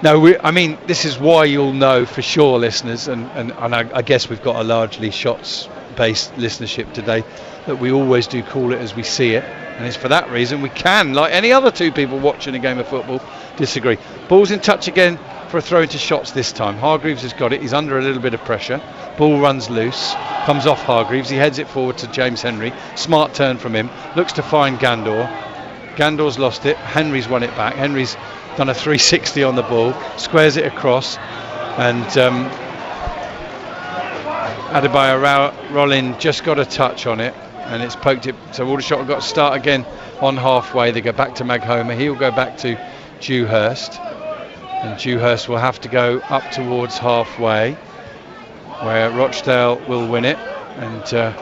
No, I mean, this is why you'll know for sure, listeners, and I guess we've got a largely shots-based listenership today, that we always do call it as we see it, and it's for that reason we can, like any other 2 people watching a game of football, disagree. Ball's in touch again for a throw into Shots this time. Hargreaves has got it. He's under a little bit of pressure. Ball runs loose, comes off Hargreaves. He heads it forward to James Henry. Smart turn from him. Looks to find Gandor. Gandor's lost it. Henry's won it back. Henry's done a 360 on the ball, squares it across, and Adebayo Rollin just got a touch on it, and it's poked it. So Aldershot have got to start again on halfway. They go back to Maghoma. He'll go back to Dewhurst, and Dewhurst will have to go up towards halfway, where Rochdale will win it. And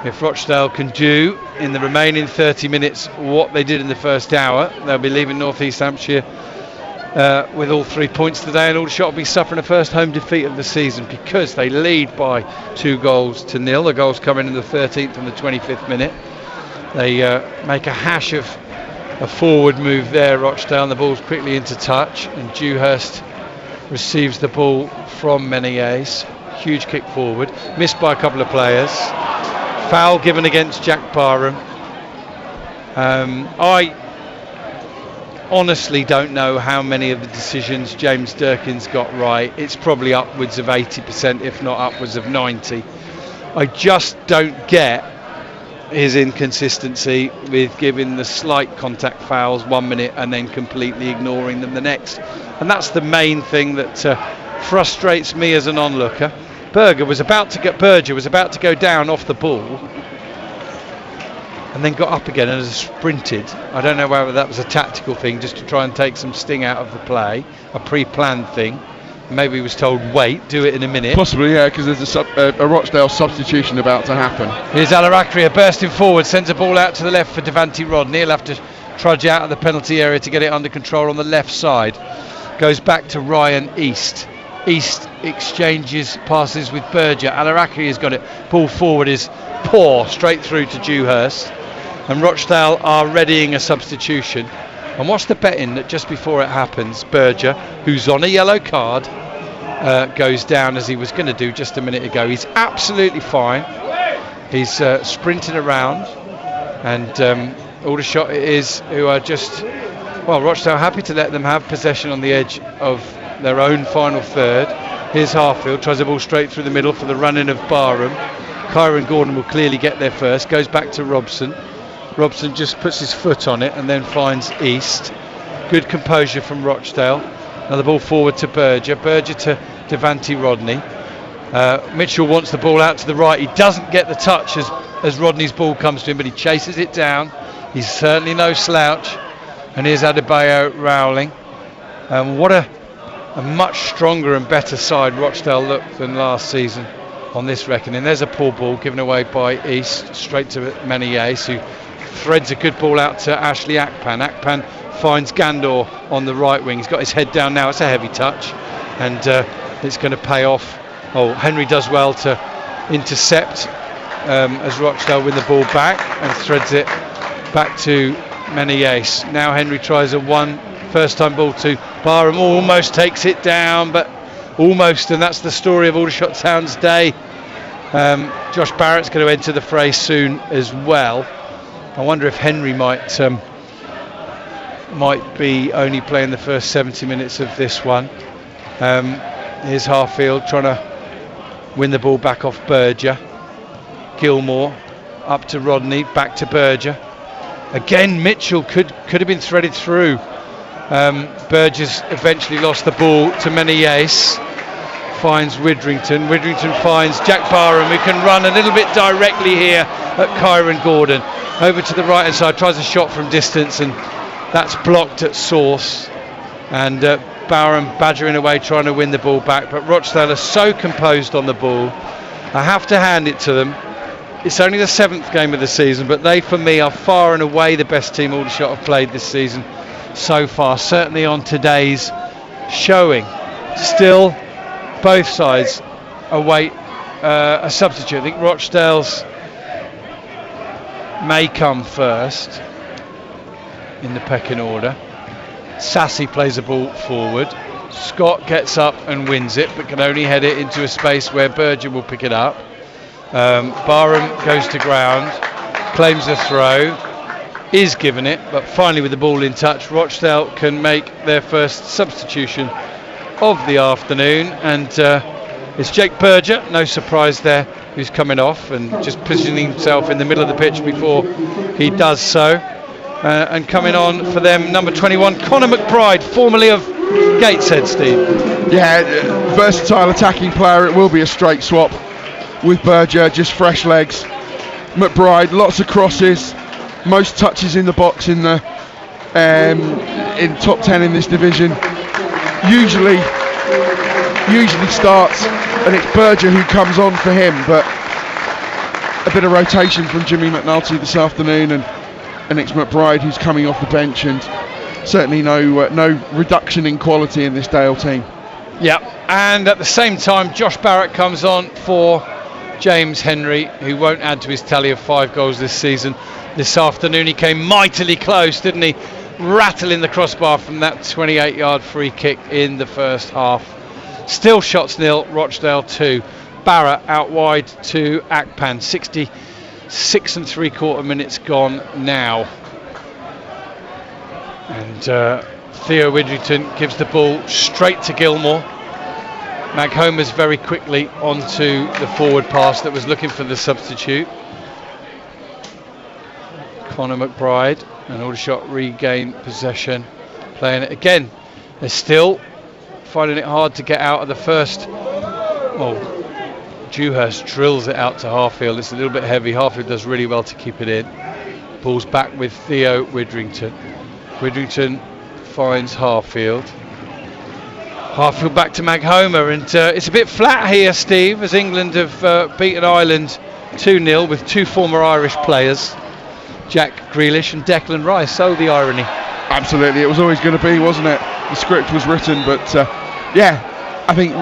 if Rochdale can do in the remaining 30 minutes what they did in the first hour, they'll be leaving North East Hampshire with all 3 points today, and Aldershot will be suffering a first home defeat of the season because they lead by 2-0. The goals coming in the 13th and the 25th minute. They make a hash of a forward move there, Rochdale, and the ball's quickly into touch, and Dewhurst receives the ball from Menees. Huge kick forward, missed by a couple of players. Foul given against Jack Barham. I honestly don't know how many of the decisions James Durkin's got right. It's probably upwards of 80%, if not upwards of 90%. I just don't get his inconsistency with giving the slight contact fouls 1 minute and then completely ignoring them the next. And that's the main thing that frustrates me as an onlooker. Berger was about to go down off the ball and then got up again and has sprinted. I don't know whether that was a tactical thing just to try and take some sting out of the play, a pre-planned thing. Maybe he was told, wait, do it in a minute. Possibly, yeah, because there's a Rochdale substitution about to happen. Here's Alarakria bursting forward, sends a ball out to the left for Devante Rodney. He'll have to trudge out of the penalty area to get it under control on the left side. Goes back to Ryan East. East exchanges passes with Berger. Alarakri has got it. Ball forward is poor, straight through to Dewhurst. And Rochdale are readying a substitution. And what's the betting that just before it happens, Berger, who's on a yellow card, goes down as he was going to do just a minute ago. He's absolutely fine. He's sprinting around. And Aldershot it is, who are just, well, Rochdale happy to let them have possession on the edge of their own final third. Here's Harfield, tries a ball straight through the middle for the run-in of Barham. Kyron Gordon will clearly get there first, goes back to Robson. Robson just puts his foot on it and then finds East. Good composure from Rochdale. Now the ball forward to Berger. Berger to Devante Rodney. Mitchell wants the ball out to the right. He doesn't get the touch as Rodney's ball comes to him, but he chases it down. He's certainly no slouch. And here's Adebayo Rowling. What a much stronger and better side Rochdale looked than last season on this reckoning. There's a poor ball given away by East, straight to Menees, who threads a good ball out to Ashley Akpan. Akpan finds Gandor on the right wing. He's got his head down now. It's a heavy touch, and it's going to pay off. Oh, Henry does well to intercept as Rochdale win the ball back and threads it back to Menees. Now Henry tries a first time ball to Barham, almost takes it down, but almost, and that's the story of Aldershot Town's day. Josh Barrett's going to enter the fray soon as well. I wonder if Henry might be only playing the first 70 minutes of this one. Here's Harfield trying to win the ball back off Berger. Gilmore up to Rodney, back to Berger. Again, Mitchell could have been threaded through. Berger's eventually lost the ball to Menees. Finds Widrington. Widrington finds Jack Barham, who can run a little bit directly here at Kyron Gordon. Over to the right hand side, tries a shot from distance, and that's blocked at source. And Barham badgering away, trying to win the ball back. But Rochdale are so composed on the ball. I have to hand it to them. It's only the 7th game of the season, but they, for me, are far and away the best team Aldershot have played this season so far. Certainly on today's showing. Still, both sides await a substitute. I think Rochdale's may come first in the pecking order. Sassy plays a ball forward. Scott gets up and wins it, but can only head it into a space where Berger will pick it up. Barham goes to ground, claims a throw, is given it, but finally with the ball in touch, Rochdale can make their first substitution of the afternoon, and it's Jake Berger, no surprise there, who's coming off and just positioning himself in the middle of the pitch before he does so. And coming on for them, number 21, Conor McBride, formerly of Gateshead, Steve. Yeah, versatile attacking player. It will be a straight swap with Berger, just fresh legs. McBride, lots of crosses, most touches in the box in the in top 10 in this division. Usually starts, and it's Berger who comes on for him, but a bit of rotation from Jimmy McNulty this afternoon, and it's McBride who's coming off the bench, and certainly no reduction in quality in this Dale team. Yeah, and at the same time, Josh Barrett comes on for James Henry, who won't add to his tally of 5 goals this season. This afternoon he came mightily close, didn't he? Rattling the crossbar from that 28-yard free kick in the first half. Still shots nil, Rochdale 2. Barrett out wide to Akpan. 66 3/4 minutes gone now. And Theo Widrington gives the ball straight to Gilmore. Maghomer's very quickly onto the forward pass that was looking for the substitute. Conor McBride and Aldershot regain possession, playing it again. They're still finding it hard to get out of the first. Oh, Dewhurst drills it out to Harfield. It's a little bit heavy. Harfield does really well to keep it in. Ball's back with Theo Widrington. Widrington finds Harfield. Harfield back to Maghomer, and it's a bit flat here, Steve, as England have beaten Ireland 2-0 with 2 former Irish players, Jack Grealish and Declan Rice. So the irony. Absolutely, it was always going to be, wasn't it? The script was written, but yeah, I think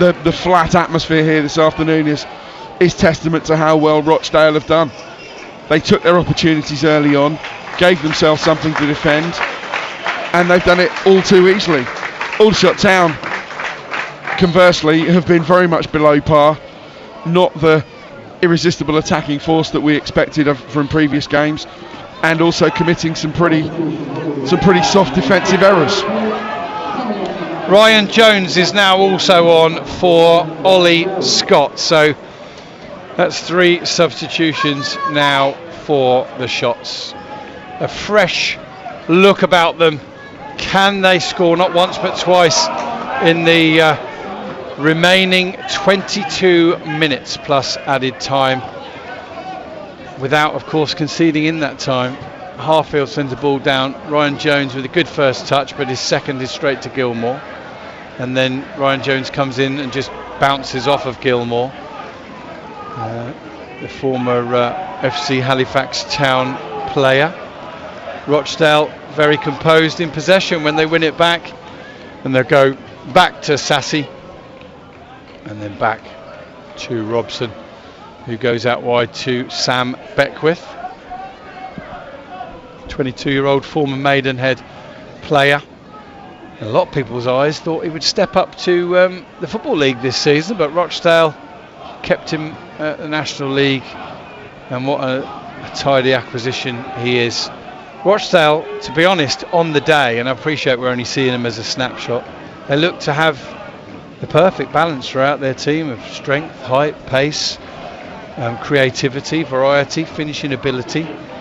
the flat atmosphere here this afternoon is testament to how well Rochdale have done. They took their opportunities early on, gave themselves something to defend, and they've done it all too easily. Aldershot Town, conversely, have been very much below par, not the irresistible attacking force that we expected from previous games, and also committing some pretty soft defensive errors. Ryan Jones is now also on for Ollie Scott, so that's 3 substitutions now for the Shots. A fresh look about them. Can they score not once but twice in the remaining 22 minutes plus added time, without of course conceding in that time? Harfield sends the ball down. Ryan Jones with a good first touch, but his second is straight to Gilmore, and then Ryan Jones comes in and just bounces off of Gilmore, the former FC Halifax Town player. Rochdale very composed in possession when they win it back, and they'll go back to Sassy and then back to Robson, who goes out wide to Sam Beckwith, 22-year-old former Maidenhead player. A lot of people's eyes thought he would step up to the Football League this season, but Rochdale kept him at the National League, and what a tidy acquisition he is. Rochdale, to be honest, on the day, and I appreciate we're only seeing them as a snapshot, they look to have the perfect balance throughout their team of strength, height, pace, creativity, variety, finishing ability.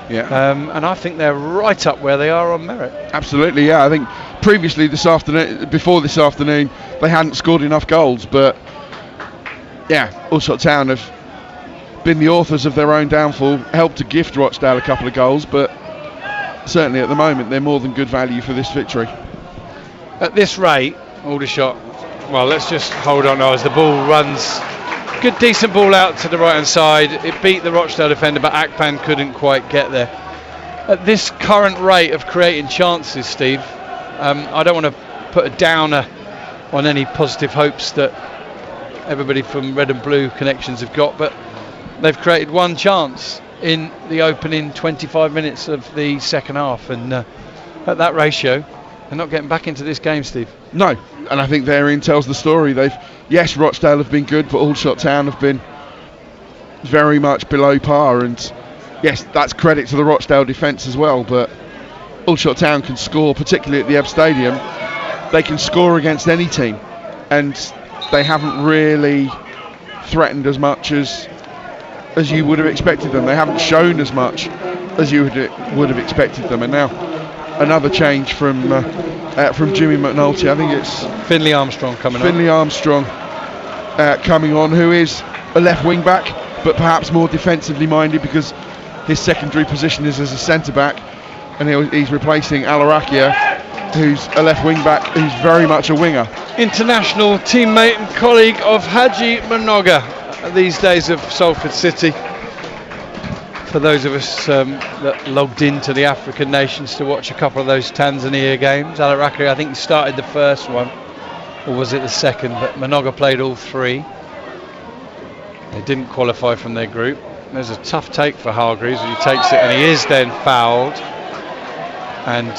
Yeah. And I think they're right up where they are on merit. Absolutely, yeah. I think previously before this afternoon, they hadn't scored enough goals, but yeah, Aldershot Town have been the authors of their own downfall, helped to gift Rochdale a couple of goals, but certainly at the moment they're more than good value for this victory. At this rate, Aldershot, well, let's just hold on now as the ball runs. Good decent ball out to the right hand side. It beat the Rochdale defender, but Akpan couldn't quite get there. At this current rate of creating chances, Steve, I don't want to put a downer on any positive hopes that everybody from Red and Blue connections have got, but they've created one chance in the opening 25 minutes of the second half, and at that ratio they're not getting back into this game, Steve. No, and I think therein tells the story. Yes, Rochdale have been good, but Aldershot Town have been very much below par, and yes, that's credit to the Rochdale defence as well, but Aldershot Town can score, particularly at the Ebb Stadium. They can score against any team, and they haven't really threatened as much as you would have expected them. They haven't shown as much as you would have expected them. And now another change from Jimmy McNulty. I think it's Finley Armstrong coming on. Finley Armstrong coming on, who is a left wing back, but perhaps more defensively minded because his secondary position is as a centre back, and he's replacing Alarakia, who's a left wing back, who's very much a winger. International teammate and colleague of Haji Manoga these days of Salford City. For those of us that logged into the African nations to watch a couple of those Tanzania games, Alarakia, I think he started the first one, or was it the second, but Manoga played all three. They didn't qualify from their group. There's a tough take for Hargreaves, and he takes it, and he is then fouled. And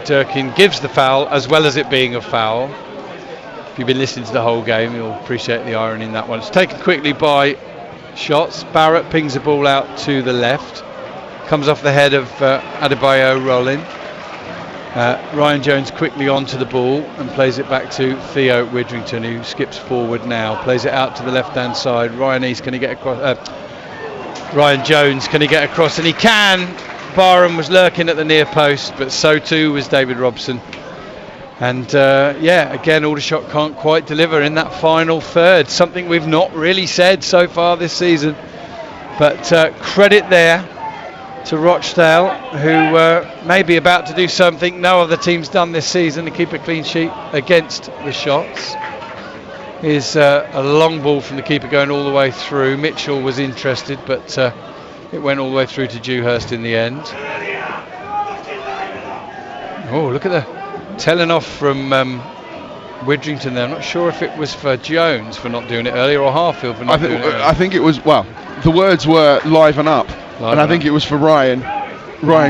Durkin gives the foul, as well as it being a foul. If you've been listening to the whole game, you'll appreciate the irony in that one. It's taken quickly by Shots. Barrett pings the ball out to the left. Comes off the head of Adebayo rolling. Ryan Jones quickly onto the ball and plays it back to Theo Widrington, who skips forward now. Plays it out to the left-hand side. Ryan Jones, can he get across? And he can. Barham was lurking at the near post, but so too was David Robson. And again, Aldershot can't quite deliver in that final third. Something we've not really said so far this season. But credit there to Rochdale, who may be about to do something no other team's done this season, to keep a clean sheet against the Shots. Is a long ball from the keeper going all the way through. Mitchell was interested, but it went all the way through to Dewhurst in the end. Oh, look at the telling off from Widrington there. I'm not sure if it was for Jones for not doing it earlier, or Harfield for not doing it earlier. I think it was, well, the words were liven up. And I think it was for Ryan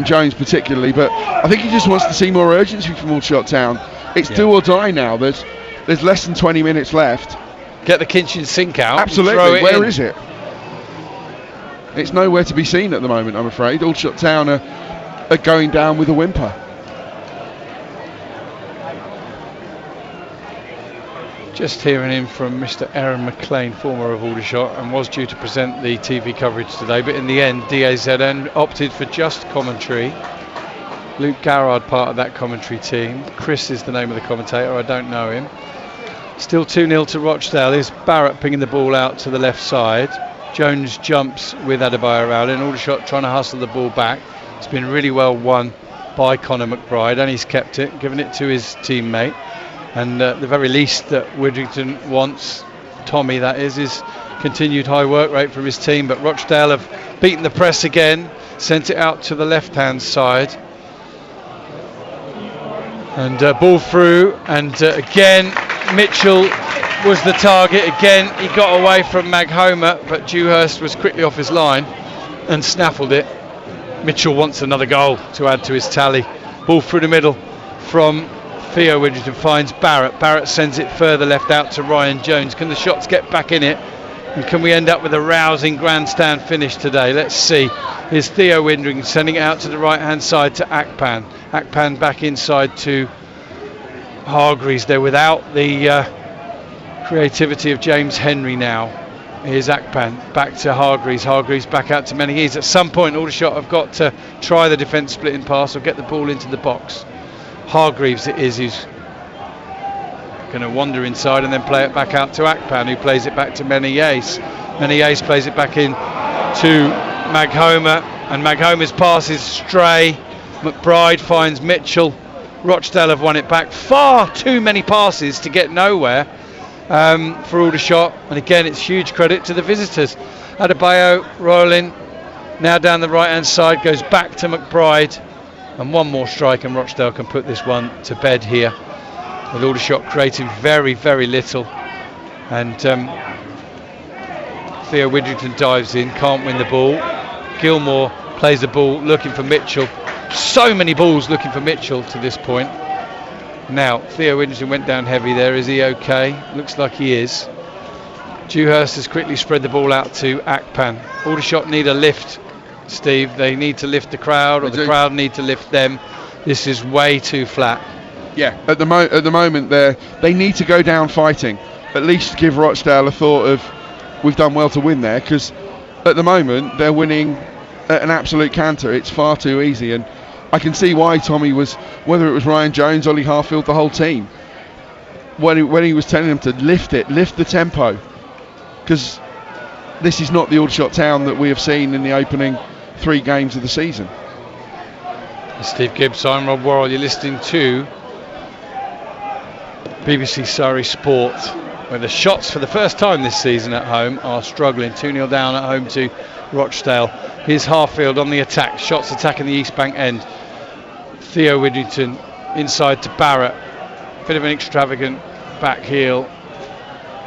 Jones particularly, but I think he just wants to see more urgency from Aldershot Town. It's do or die now. There's less than 20 minutes left. Get the kitchen sink out. Absolutely. Where is it? It's nowhere to be seen at the moment, I'm afraid. Aldershot Town are going down with a whimper. Just hearing in from Mr. Aaron McLean, former of Aldershot, and was due to present the TV coverage today, but in the end DAZN opted for just commentary. Luke Garrard part of that commentary team. Chris is the name of the commentator, I don't know him. Still 2-0 to Rochdale. Here's Barrett pinging the ball out to the left side. Jones jumps with Adebayo around, and Aldershot trying to hustle the ball back. It's been really well won by Conor McBride, and he's kept it, given it to his teammate. And the very least that Widrington wants, Tommy that is continued high work rate from his team. But Rochdale have beaten the press again, sent it out to the left-hand side. And ball through, and again, Mitchell was the target. Again, he got away from Maghoma, but Dewhurst was quickly off his line and snaffled it. Mitchell wants another goal to add to his tally. Ball through the middle from Theo Widrington, finds Barrett. Barrett sends it further left out to Ryan Jones. Can the Shots get back in it? And can we end up with a rousing grandstand finish today? Let's see. Here's Theo Widrington sending it out to the right hand side to Akpan. Akpan back inside to Hargreaves. They're without the creativity of James Henry now. Here's Akpan back to Hargreaves. Hargreaves back out to Meneghes. At some point Aldershot have got to try the defence splitting pass or get the ball into the box. Hargreaves it is who's going to wander inside and then play it back out to Akpan, who plays it back to Meneghes. Meneghes plays it back in to Maghoma, and Maghoma's pass is stray. McBride finds Mitchell. Rochdale have won it back. Far too many passes to get nowhere for Aldershot, and again it's huge credit to the visitors. Adebayo rolling now down the right hand side, goes back to McBride, and one more strike and Rochdale can put this one to bed here, with Aldershot creating very, very little. And Theo Widrington dives in, can't win the ball. Gilmore plays the ball looking for Mitchell. So many balls looking for Mitchell to this point. Now Theo Widrington went down heavy there. Is he okay? Looks like he is. Dewhurst has quickly spread the ball out to Akpan. Aldershot need a lift, Steve. They need to lift the crowd, or the crowd need to lift them. This is way too flat. Yeah, at the moment they need to go down fighting. At least give Rochdale a thought of, we've done well to win there, because at the moment they're winning at an absolute canter. It's far too easy, and I can see why Tommy was, whether it was Ryan Jones, Ollie Harfield, the whole team, when he was telling them to lift the tempo, because this is not the Aldershot Town that we have seen in the opening 3 games of the season. Steve Gibbs, I'm Rob Worrell. You're listening to BBC Surrey Sport, where the Shots for the first time this season at home are struggling. 2-0 down at home to Rochdale. Here's Harfield on the attack. Shots attacking the East Bank end. Theo Widrington inside to Barrett. Bit of an extravagant back heel.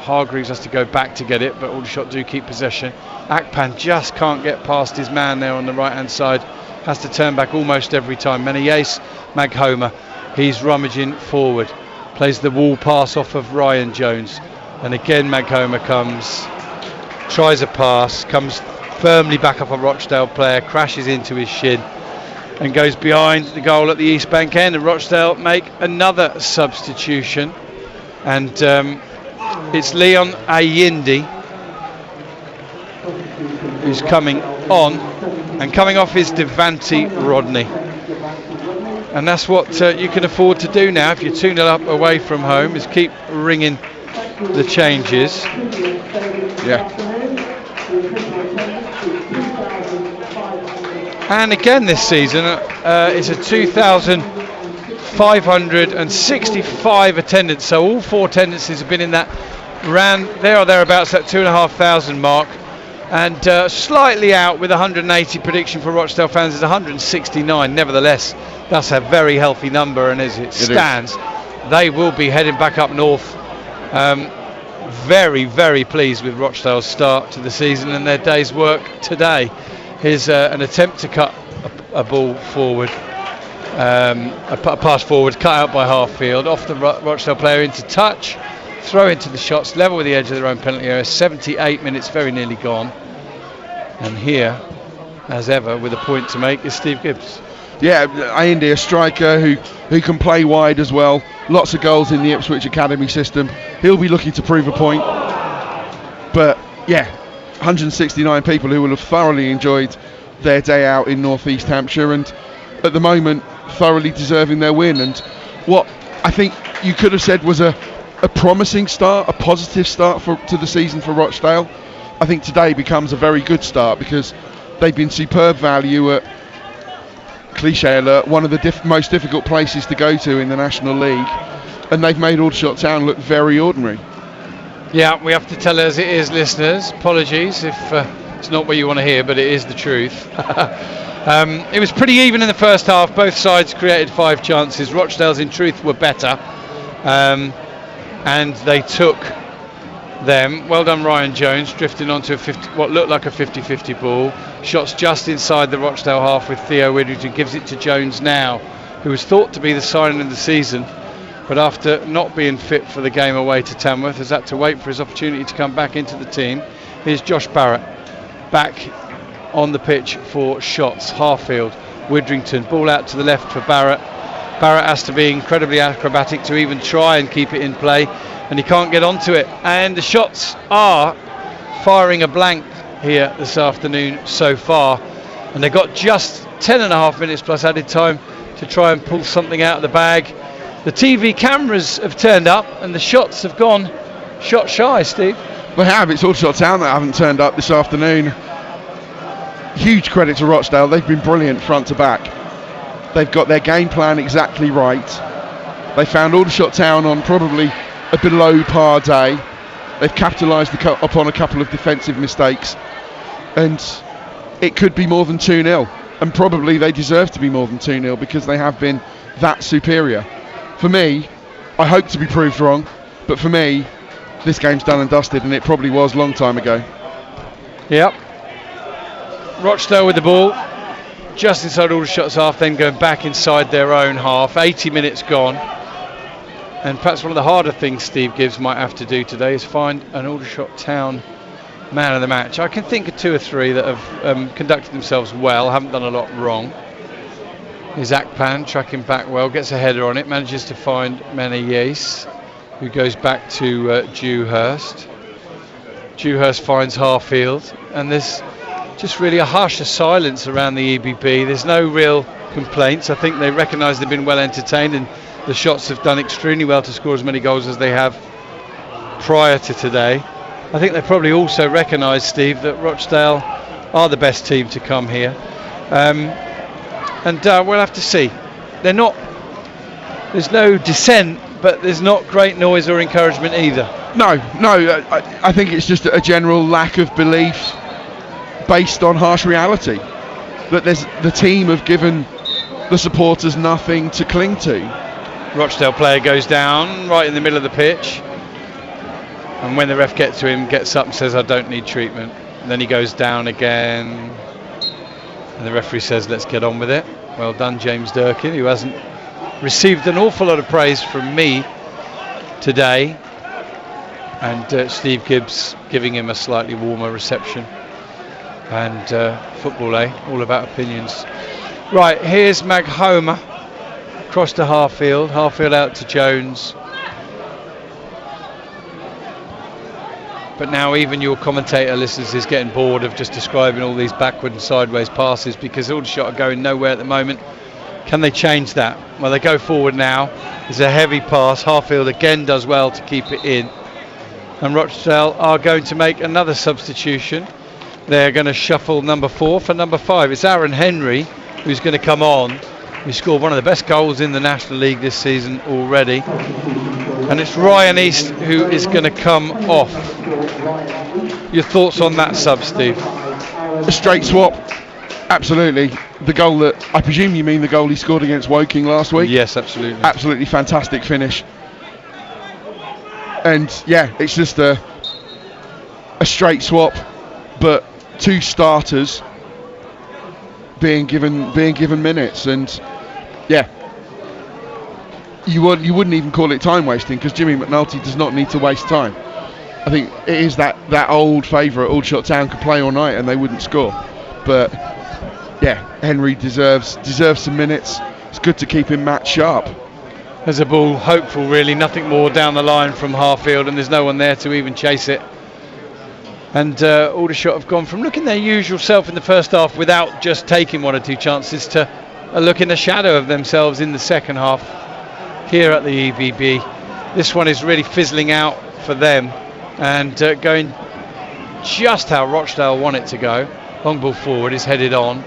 Hargreaves has to go back to get it, but Aldershot do keep possession. Akpan just can't get past his man there on the right hand side. Has to turn back almost every time. Menayes Maghoma, he's rummaging forward. Plays the wall pass off of Ryan Jones. And again Maghoma comes, tries a pass, comes firmly back up a Rochdale player, crashes into his shin and goes behind the goal at the East Bank end, and Rochdale make another substitution, and it's Leon Ayindi who's coming on, and coming off is Devante Rodney. And that's what you can afford to do now if you're 2-0 up away from home, is keep ringing the changes. Yeah. And again this season it's a 2,565 attendance, so all 4 attendances have been in that round there or thereabouts, that 2,500 mark, and slightly out with 180 prediction for Rochdale fans is 169. Nevertheless, that's a very healthy number, and as it stands, they will be heading back up north. Very, very pleased with Rochdale's start to the season and their day's work today. Here's an attempt to cut a ball forward, a pass forward, cut out by Harfield, off the Rochdale player into touch, throw into the Shots, level with the edge of their own penalty area. 78 minutes, very nearly gone. And here, as ever, with a point to make, is Steve Gibbs. Yeah, Ayindi, a striker who can play wide as well. Lots of goals in the Ipswich Academy system. He'll be looking to prove a point. But yeah, 169 people who will have thoroughly enjoyed their day out in North East Hampshire, and at the moment thoroughly deserving their win. And what I think you could have said was a promising start, a positive start to the season for Rochdale, I think today becomes a very good start, because they've been superb value at, cliche alert, one of the most difficult places to go to in the National League, and they've made Aldershot Town look very ordinary. Yeah, we have to tell as it is, listeners. Apologies if it's not what you want to hear, but it is the truth. It was pretty even in the first half. Both sides created 5 chances. Rochdale's in truth were better, and they took them. Well done Ryan Jones, drifting onto what looked like a 50-50 ball. Shots just inside the Rochdale half with Theo Widrington, gives it to Jones now, who was thought to be the signing of the season, but after not being fit for the game away to Tamworth has had to wait for his opportunity to come back into the team. Here's Josh Barrett back on the pitch for Shots. Harfield, Widrington, ball out to the left for Barrett. Barrett has to be incredibly acrobatic to even try and keep it in play, and he can't get onto it. And the Shots are firing a blank here this afternoon so far, and they've got just 10.5 minutes plus added time to try and pull something out of the bag. The TV cameras have turned up and the Shots have gone shot shy, Steve. They have. It's Aldershot Town that haven't turned up this afternoon. Huge credit to Rochdale. They've been brilliant front to back. They've got their game plan exactly right. They found Aldershot Town on probably a below par day. They've capitalised upon a couple of defensive mistakes, and it could be more than 2-0, and probably they deserve to be more than 2-0 because they have been that superior. For me, I hope to be proved wrong, but for me, this game's done and dusted, and it probably was a long time ago. Yep. Rochdale with the ball just inside Aldershot's half, then going back inside their own half. 80 minutes gone, and perhaps one of the harder things Steve Gibbs might have to do today is find an Aldershot Town man of the match. I can think of 2 or 3 that have conducted themselves well, haven't done a lot wrong. Here's Akpan tracking back well, gets a header on it, manages to find Menayes, who goes back to Dewhurst. Dewhurst finds Harfield, and there's just really a hush, a silence around the EBB. There's no real complaints. I think they recognise they've been well entertained, and the Shots have done extremely well to score as many goals as they have prior to today. I think they probably also recognise, Steve, that Rochdale are the best team to come here, and we'll have to see. They're not. There's no dissent, but there's not great noise or encouragement either. No, I think it's just a general lack of belief based on harsh reality. That the team have given the supporters nothing to cling to. Rochdale player goes down right in the middle of the pitch, and when the ref gets to him, gets up and says, "I don't need treatment." And then he goes down again, and the referee says, "Let's get on with it." Well done, James Durkin, who hasn't received an awful lot of praise from me today, and Steve Gibbs giving him a slightly warmer reception. And football, all about opinions. Right, here's Maghoma across to Harfield out to Jones. But now even your commentator, listeners, is getting bored of just describing all these backward and sideways passes, because Aldershot are going nowhere at the moment. Can they change that? Well, they go forward now. There's a heavy pass. Harfield again does well to keep it in. And Rochdale are going to make another substitution. They're going to shuffle number 4 for number 5. It's Aaron Henry who's going to come on. He scored one of the best goals in the National League this season already. And it's Ryan East who is going to come off. Your thoughts on that sub, Steve? A straight swap. Absolutely. The goal that, I presume you mean the goal he scored against Woking last week? Yes, absolutely. Absolutely fantastic finish. And yeah, it's just a straight swap, but 2 starters being given minutes, and yeah, you wouldn't even call it time wasting, because Jimmy McNulty does not need to waste time. I think it is that old favourite, Aldershot Town could play all night and they wouldn't score. But yeah, Henry deserves some minutes. It's good to keep him match sharp. There's a ball, hopeful really, nothing more down the line from Harfield, and there's no one there to even chase it. And Aldershot have gone from looking their usual self in the first half without just taking 1 or 2 chances to a look in the shadow of themselves in the second half here at the EBB. This one is really fizzling out for them, and going just how Rochdale want it to go. Long ball forward is headed on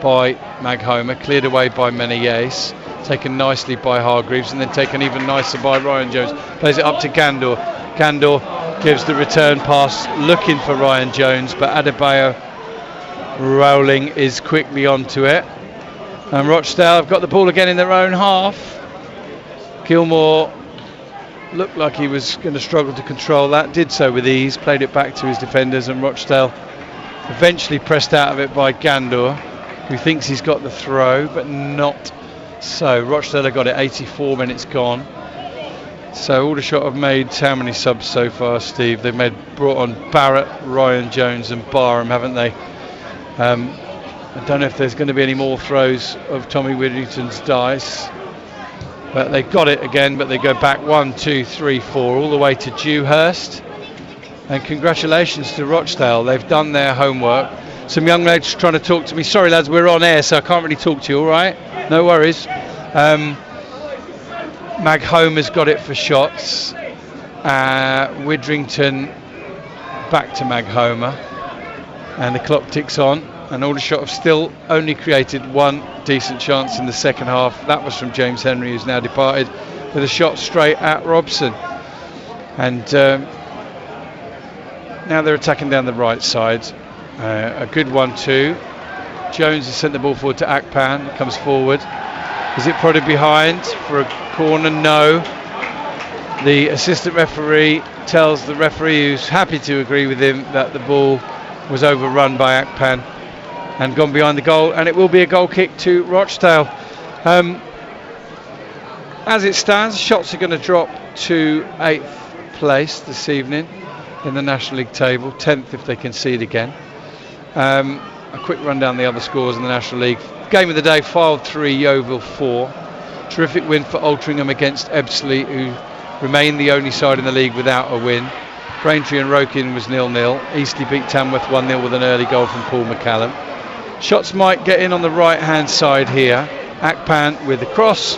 by Maghoma, cleared away by Menayes, taken nicely by Hargreaves, and then taken even nicer by Ryan Jones. Plays it up to Gandor. Gandor gives the return pass, looking for Ryan Jones, but Adebayo Rowling is quickly onto it. And Rochdale have got the ball again in their own half. Gilmore looked like he was going to struggle to control that, did so with ease, played it back to his defenders, and Rochdale eventually pressed out of it by Gandor, who thinks he's got the throw, but not so. Rochdale have got it, 84 minutes gone. So Aldershot have made how many subs so far, Steve? They've brought on Barrett, Ryan Jones and Barham, haven't they? I don't know if there's going to be any more throws of Tommy Whittington's dice, but they've got it again, but they go back 1, 2, 3, 4 all the way to Dewhurst. And congratulations to Rochdale, they've done their homework. Some young lads trying to talk to me. Sorry lads, we're on air, so I can't really talk to you, all right? No worries. Maghoma's got it for Shots. Widrington back to Maghoma, and the clock ticks on, and Aldershot have still only created 1 decent chance in the second half. That was from James Henry, who's now departed, with a shot straight at Robson. And now they're attacking down the right side. A good 1-2. Jones has sent the ball forward to Akpan, comes forward. Is it prodded behind for a corner? No. The assistant referee tells the referee, who's happy to agree with him, that the ball was overrun by Akpan and gone behind the goal, and it will be a goal kick to Rochdale. As it stands, Shots are going to drop to 8th place this evening in the National League table, 10th if they concede again. A quick run down the other scores in the National League. Game of the day, Fylde 3, Yeovil 4. Terrific win for Altrincham against Ebbsfleet, who remain the only side in the league without a win. Braintree and Rokin was 0-0. Eastleigh beat Tamworth 1-0 with an early goal from Paul McCallum. Shots might get in on the right hand side here. Akpan with the cross,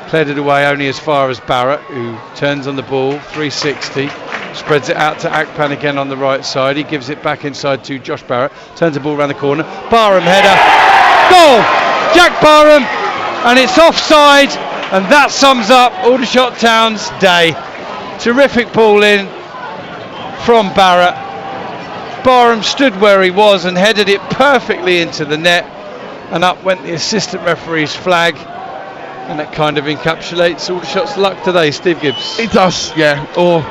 cleared it away only as far as Barrett, who turns on the ball, 360, spreads it out to Akpan again on the right side. He gives it back inside to Josh Barrett, turns the ball around the corner, Barham header, goal! Jack Barham, and it's offside, and that sums up Aldershot Town's day. Terrific ball in from Barrett. Barham stood where he was and headed it perfectly into the net, and up went the assistant referee's flag, and that kind of encapsulates Aldershot's luck today, Steve Gibbs. It does, yeah, or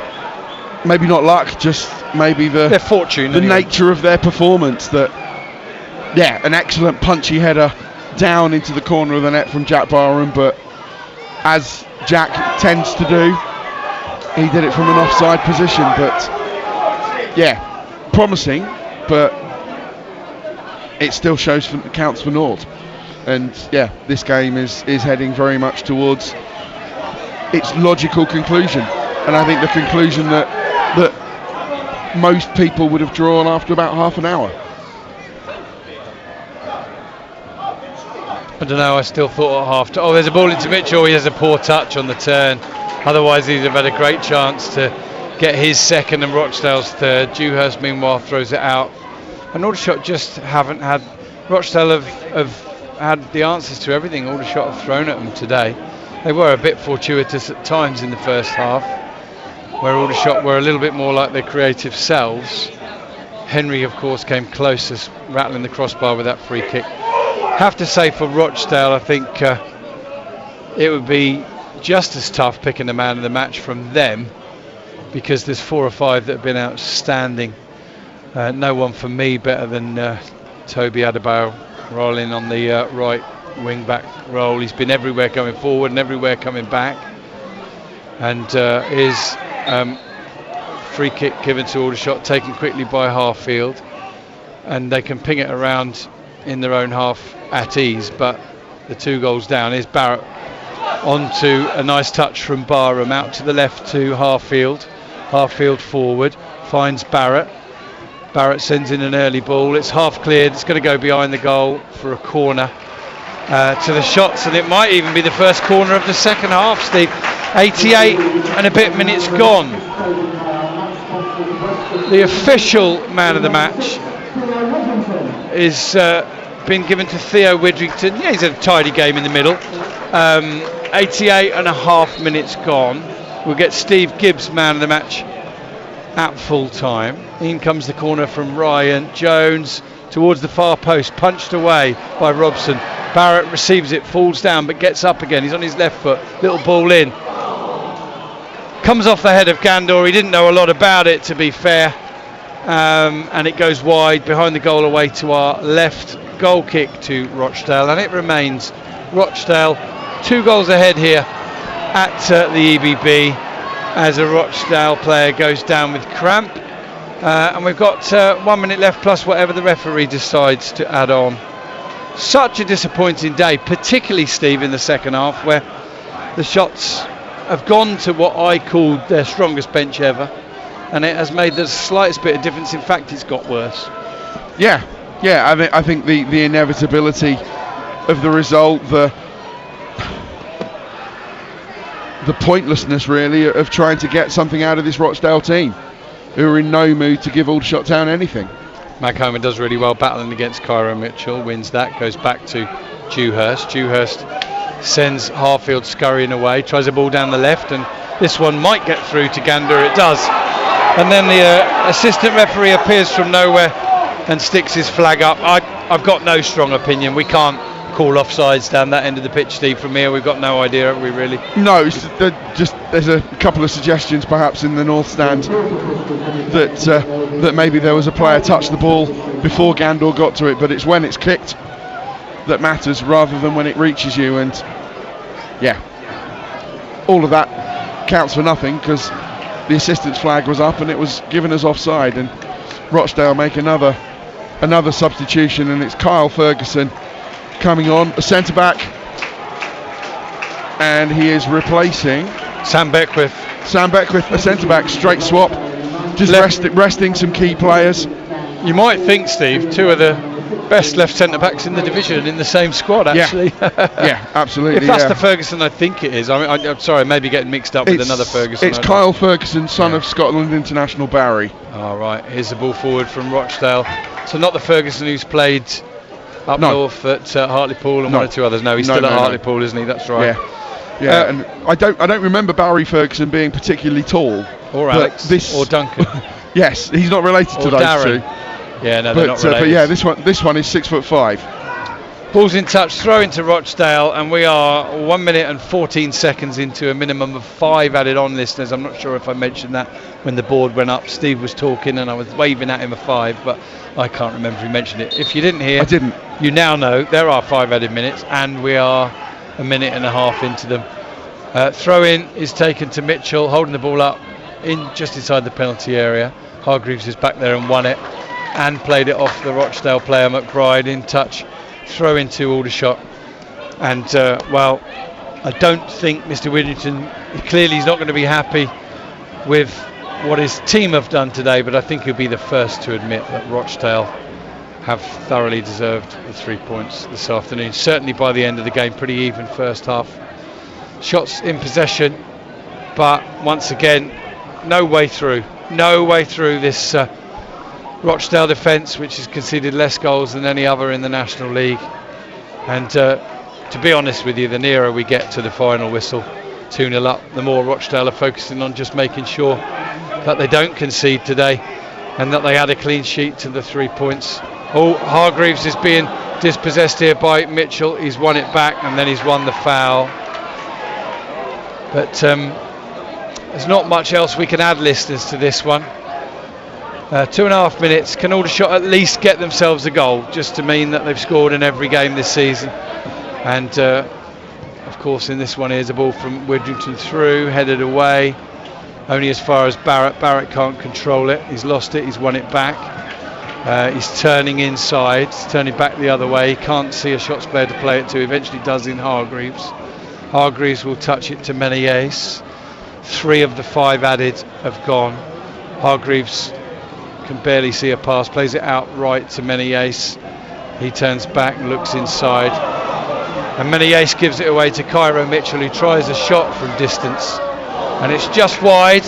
maybe not luck, just maybe their fortune, the nature of their performance. That, yeah, an excellent punchy header down into the corner of the net from Jack Barham, but as Jack tends to do, he did it from an offside position. But yeah, promising, but it still counts for naught. And yeah, this game is heading very much towards its logical conclusion, and I think the conclusion that most people would have drawn after about half an hour. I don't know, I still thought at half time. Oh, there's a ball into Mitchell. He has a poor touch on the turn. Otherwise, he'd have had a great chance to get his second and Rochdale's third. Dewhurst, meanwhile, throws it out. And Aldershot just haven't had. Rochdale have had the answers to everything Aldershot have thrown at them today. They were a bit fortuitous at times in the first half, where Aldershot were a little bit more like their creative selves. Henry, of course, came closest, rattling the crossbar with that free kick. Have to say, for Rochdale, I think it would be just as tough picking the man of the match from them, because there's 4 or 5 that have been outstanding. No one for me better than Toby Adebayo rolling on the right wing back role. He's been everywhere coming forward and everywhere coming back, and his free kick given to Aldershot taken quickly by Harfield, and they can ping it around in their own half at ease. But the 2 goals down is Barrett onto a nice touch from Barham out to the left to Harfield. Harfield forward, finds Barrett. Barrett sends in an early ball. It's half cleared. It's going to go behind the goal for a corner to the shots, and it might even be the first corner of the second half, Steve. 88 and a bit minutes gone. The official man of the match is been given to Theo Widrington. Yeah, he's had a tidy game in the middle. 88 and a half minutes gone. We'll get Steve Gibbs man of the match at full time. In comes the corner from Ryan Jones towards the far post, punched away by Robson. Barrett receives it, falls down, but gets up again. He's on his left foot, little ball in, comes off the head of Gandor. He didn't know a lot about it, to be fair, and it goes wide behind the goal away to our left. Goal kick to Rochdale, and it remains Rochdale 2 goals ahead here at the EBB, as a Rochdale player goes down with cramp, and we've got 1 minute left plus whatever the referee decides to add on. Such a disappointing day, particularly, Steve, in the second half, where the shots have gone to what I called their strongest bench ever, and it has made the slightest bit of difference. In fact, it's got worse. Yeah, I think the inevitability of the result, the pointlessness really of trying to get something out of this Rochdale team, who are in no mood to give Aldershot Town anything. Mac-Homan does really well battling against Cairo Mitchell, wins that, goes back to Dewhurst. Dewhurst sends Harfield scurrying away, tries a ball down the left, and this one might get through to Gander. It does, and then the assistant referee appears from nowhere and sticks his flag up. I've got no strong opinion. We can't call offsides down that end of the pitch, Steve. From here, we've got no idea, have we, really? No, there's a couple of suggestions perhaps in the north stand that maybe there was a player touched the ball before Gandor got to it, but it's when it's kicked that matters rather than when it reaches you. And yeah, all of that counts for nothing because the assistant's flag was up and it was given as offside, and Rochdale make another substitution, and it's Kyle Ferguson coming on, a centre back, and he is replacing Sam Beckwith, a centre back. Straight swap Just resting some key players. You might think, Steve, two of the best left centre backs in the division in the same squad, actually. Yeah, absolutely. If that's the Ferguson I think it is, I'm sorry, maybe getting mixed up with another Ferguson. It's Kyle Ferguson, son of Scotland international Barry. All right, here's the ball forward from Rochdale. So not the Ferguson who's played up north at Hartlepool and one or two others. No, he's still at Hartlepool, isn't he? That's right. Yeah, and I don't remember Barry Ferguson being particularly tall. Or Alex, or Duncan. Yes, he's not related to those Darren. two. Yeah, no, they're not related. But yeah, this one is 6'5". Ball's in touch, throw into Rochdale, and we are 1 minute and 14 seconds into a minimum of 5 added on, listeners. I'm not sure if I mentioned that when the board went up. Steve was talking and I was waving at him a 5, but I can't remember if he mentioned it. If you didn't hear, I didn't. You now know there are 5 added minutes, and we are a minute and a half into them. Throw in is taken to Mitchell, holding the ball up just inside the penalty area. Hargreaves is back there and won it, and played it off the Rochdale player McBride. In touch, throw into Aldershot, and I don't think Mr. Widrington, clearly he's not going to be happy with what his team have done today, but I think he'll be the first to admit that Rochdale have thoroughly deserved the 3 points this afternoon. Certainly by the end of the game, pretty even first half. Shots in possession, but once again, no way through this Rochdale defence, which has conceded less goals than any other in the National League. And to be honest with you, the nearer we get to the final whistle, 2-0 up, the more Rochdale are focusing on just making sure that they don't concede today and that they add a clean sheet to the 3 points. Hargreaves is being dispossessed here by Mitchell. He's won it back and then he's won the foul. But there's not much else we can add, listeners, to this one. 2.5 minutes. Can Aldershot at least get themselves a goal, just to mean that they've scored in every game this season? And of course in this one here's a ball from Widrington through, headed away only as far as Barrett. Barrett can't control it, he's lost it, he's won it back. He's turning inside, he's turning back the other way, he can't see a shots player to play it to, eventually does in Hargreaves. Hargreaves will touch it to Menees. 3 of the 5 added have gone. Hargreaves can barely see a pass, plays it out right to Menees. He turns back, looks inside, and Menees gives it away to Cairo Mitchell, who tries a shot from distance, and it's just wide.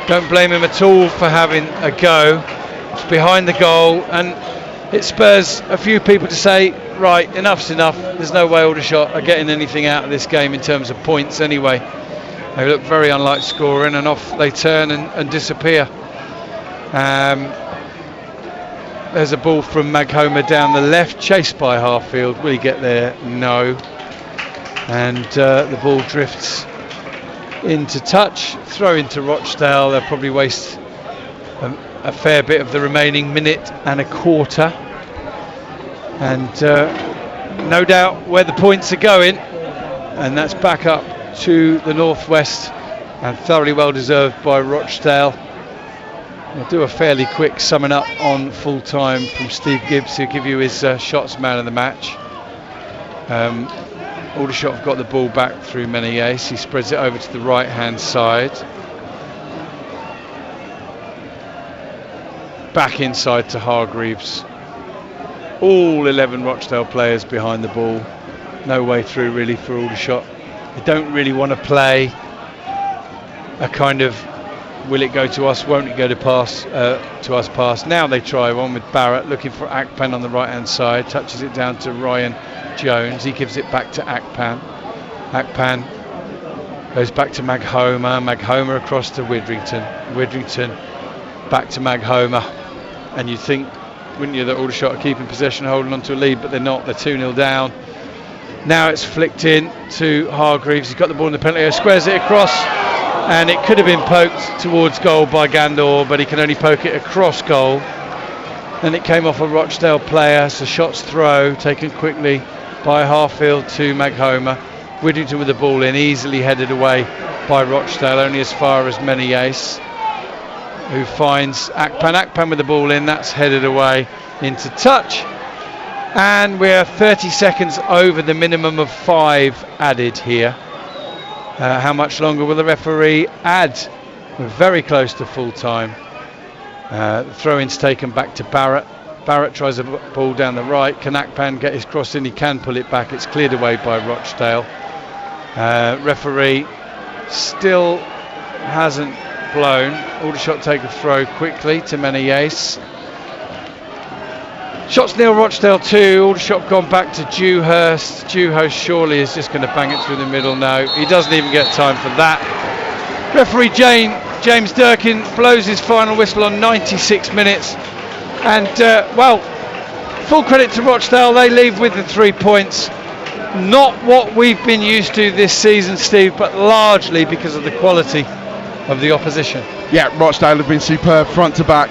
Don't blame him at all for having a go. It's behind the goal, and it spurs a few people to say, right, enough's enough. There's no way Aldershot are getting anything out of this game in terms of points anyway. They look very unlike scoring, and off they turn and disappear. There's a ball from Maghomer down the left, chased by Harfield. Will he get there? No. And the ball drifts into touch. Throw into Rochdale. They'll probably waste a fair bit of the remaining minute and a quarter. And no doubt where the points are going, and that's back up to the northwest, and thoroughly well deserved by Rochdale. We'll do a fairly quick summing up on full time from Steve Gibbs, who'll give you his shots man of the match. Aldershot have got the ball back through Menees. He spreads it over to the right hand side, back inside to Hargreaves. All 11 Rochdale players behind the ball. No way through really for Aldershot. They don't really want to play a kind of will it go to us, won't it go to us pass. Now they try one with Barrett, looking for Akpan on the right hand side, touches it down to Ryan Jones. He gives it back to Akpan. Akpan goes back to Maghomer. Maghomer across to Widrington. Widrington back to Maghomer. And you'd think, wouldn't you, that Aldershot are keeping possession, holding on to a lead, but they're not. They're 2-0 down. Now it's flicked in to Hargreaves. He's got the ball in the penalty area, squares it across, and it could have been poked towards goal by Gandor, but he can only poke it across goal. Then it came off a Rochdale player, so shots throw taken quickly by Harfield to Maghomer. Widrington with the ball in, easily headed away by Rochdale, only as far as Menees, who finds Akpan. Akpan with the ball in, that's headed away into touch. And we're 30 seconds over the minimum of 5 added here. How much longer will the referee add? We're very close to full time. The throw-in's taken back to Barrett. Barrett tries a ball down the right. Kanakpan get his cross in, he can pull it back. It's cleared away by Rochdale. Referee still hasn't blown. Aldershot take a throw quickly to Menayes. Shots nil, Rochdale 2. Aldershot gone back to Dewhurst. Dewhurst surely is just going to bang it through the middle. No, he doesn't even get time for that. Referee James Durkin blows his final whistle on 96 minutes. And, well, full credit to Rochdale. They leave with the 3 points. Not what we've been used to this season, Steve, but largely because of the quality of the opposition. Yeah, Rochdale have been superb front to back,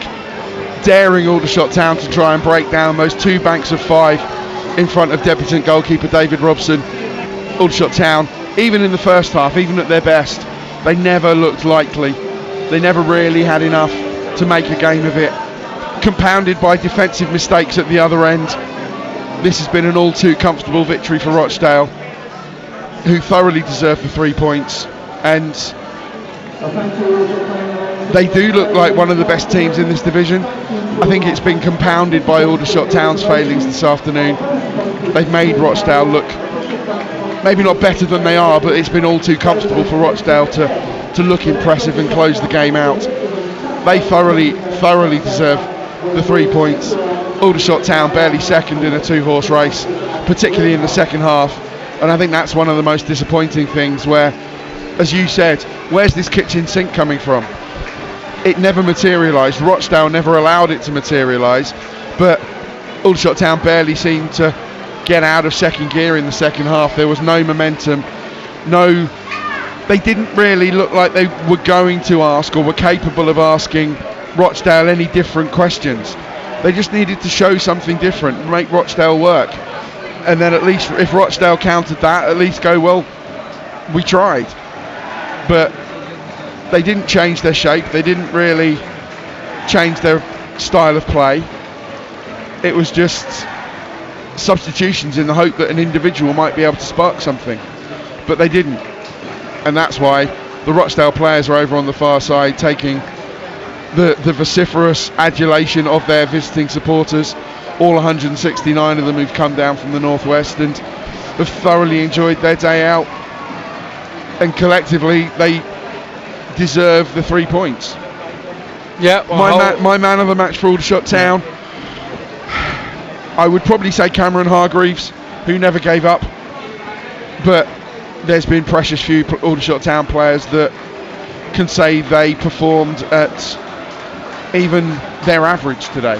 daring Aldershot Town to try and break down those 2 banks of 5 in front of debutant goalkeeper David Robson. Aldershot Town, even in the first half, even at their best, they never looked likely. They never really had enough to make a game of it. Compounded by defensive mistakes at the other end. This has been an all too comfortable victory for Rochdale, who thoroughly deserve the 3 points, and they do look like one of the best teams in this division. I think it's been compounded by Aldershot Town's failings this afternoon. They've made Rochdale look maybe not better than they are, but it's been all too comfortable for Rochdale to look impressive and close the game out. They thoroughly deserve the 3 points. Aldershot Town barely second in a 2-horse race, particularly in the second half, and I think that's one of the most disappointing things where, as you said, where's this kitchen sink coming from? It never materialised. Rochdale never allowed it to materialise, but Aldershot Town barely seemed to get out of second gear in the second half. There was no momentum, they didn't really look like they were going to ask or were capable of asking Rochdale any different questions. They just needed to show something different and make Rochdale work, and then at least if Rochdale countered that, at least go, well, we tried. But they didn't change their shape, they didn't really change their style of play. It was just substitutions in the hope that an individual might be able to spark something, but they didn't, and that's why the Rochdale players are over on the far side taking the vociferous adulation of their visiting supporters. All 169 of them who've come down from the northwest and have thoroughly enjoyed their day out, and collectively they deserve the 3 points. Yeah, well, my man of the match for Aldershot Town, I would probably say Cameron Hargreaves, who never gave up, but there's been precious few Aldershot Town players that can say they performed at even their average today.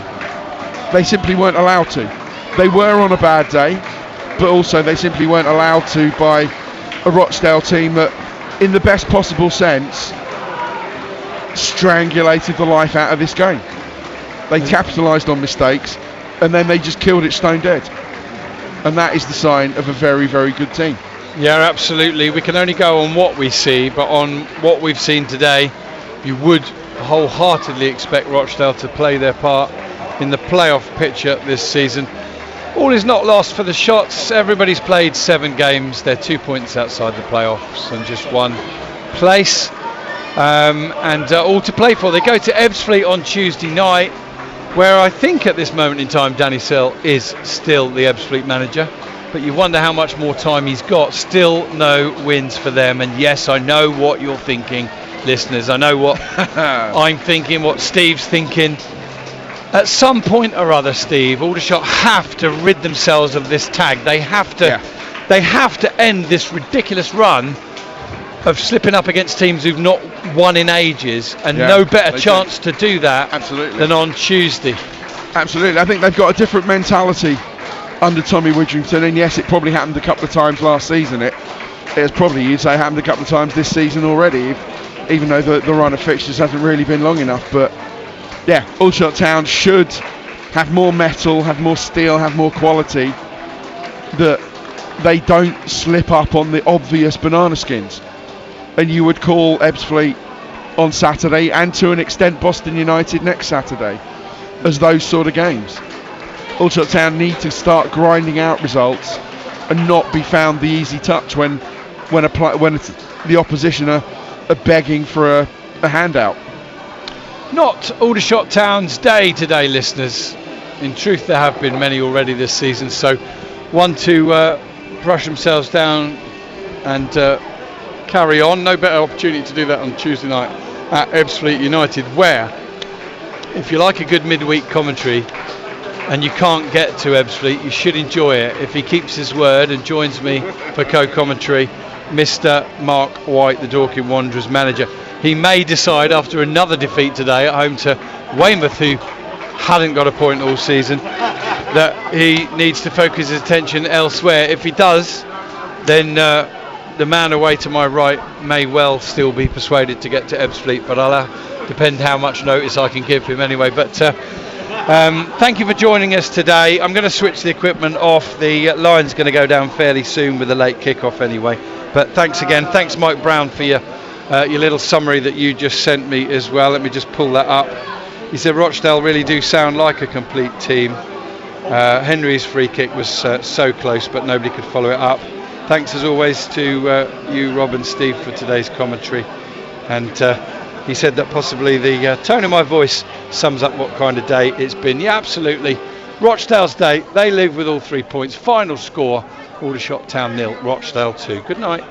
They simply weren't allowed to. They were on a bad day, but also they simply weren't allowed to by a Rochdale team that, in the best possible sense, strangulated the life out of this game. They capitalised on mistakes and then they just killed it stone dead, and that is the sign of a very, very good team. Yeah, absolutely. We can only go on what we see, but on what we've seen today, you would wholeheartedly expect Rochdale to play their part in the playoff picture this season. All is not lost for the Shots. Everybody's played 7 games. They're 2 points outside the playoffs and just 1 place, and all to play for. They go to Ebbsfleet on Tuesday night, where I think at this moment in time Danny Searle is still the Ebbsfleet manager, but you wonder how much more time he's got. Still no wins for them, and yes, I know what you're thinking, listeners. I know what I'm thinking, what Steve's thinking. At some point or other, Steve, Aldershot have to rid themselves of this tag. They have to end this ridiculous run of slipping up against teams who've not won in ages, and no better chance to do that than on Tuesday. Absolutely. I think they've got a different mentality under Tommy Widrington, and yes, it probably happened a couple of times last season. It has probably, you'd say, happened a couple of times this season already, even though the run of fixtures hasn't really been long enough. But yeah, Aldershot Town should have more metal, have more steel, have more quality, that they don't slip up on the obvious banana skins. And you would call Ebbsfleet on Saturday, and to an extent Boston United next Saturday, as those sort of games. Aldershot Town need to start grinding out results and not be found the easy touch when the opposition are begging for a handout. Not Aldershot Town's day today, listeners. In truth, there have been many already this season, so one to brush themselves down and carry on. No better opportunity to do that on Tuesday night at Ebbsfleet United, where if you like a good midweek commentary and you can't get to Ebbsfleet, you should enjoy it if he keeps his word and joins me for co-commentary, Mr. Mark White, the Dorking Wanderers manager. He may decide after another defeat today at home to Weymouth, who hadn't got a point all season, that he needs to focus his attention elsewhere. If he does, then the man away to my right may well still be persuaded to get to Ebbsfleet, but I'll depend how much notice I can give him anyway. But thank you for joining us today. I'm going to switch the equipment off. The line's going to go down fairly soon with the late kick-off anyway. But thanks again. Thanks, Mike Brown, for your little summary that you just sent me as well. Let me just pull that up. He said Rochdale really do sound like a complete team. Henry's free kick was so close, but nobody could follow it up. Thanks as always to you, Rob and Steve, for today's commentary. And he said that possibly the tone of my voice sums up what kind of day it's been. Yeah, absolutely. Rochdale's day. They live with all 3 points. Final score, Aldershot Town 0, Rochdale 2. Good night.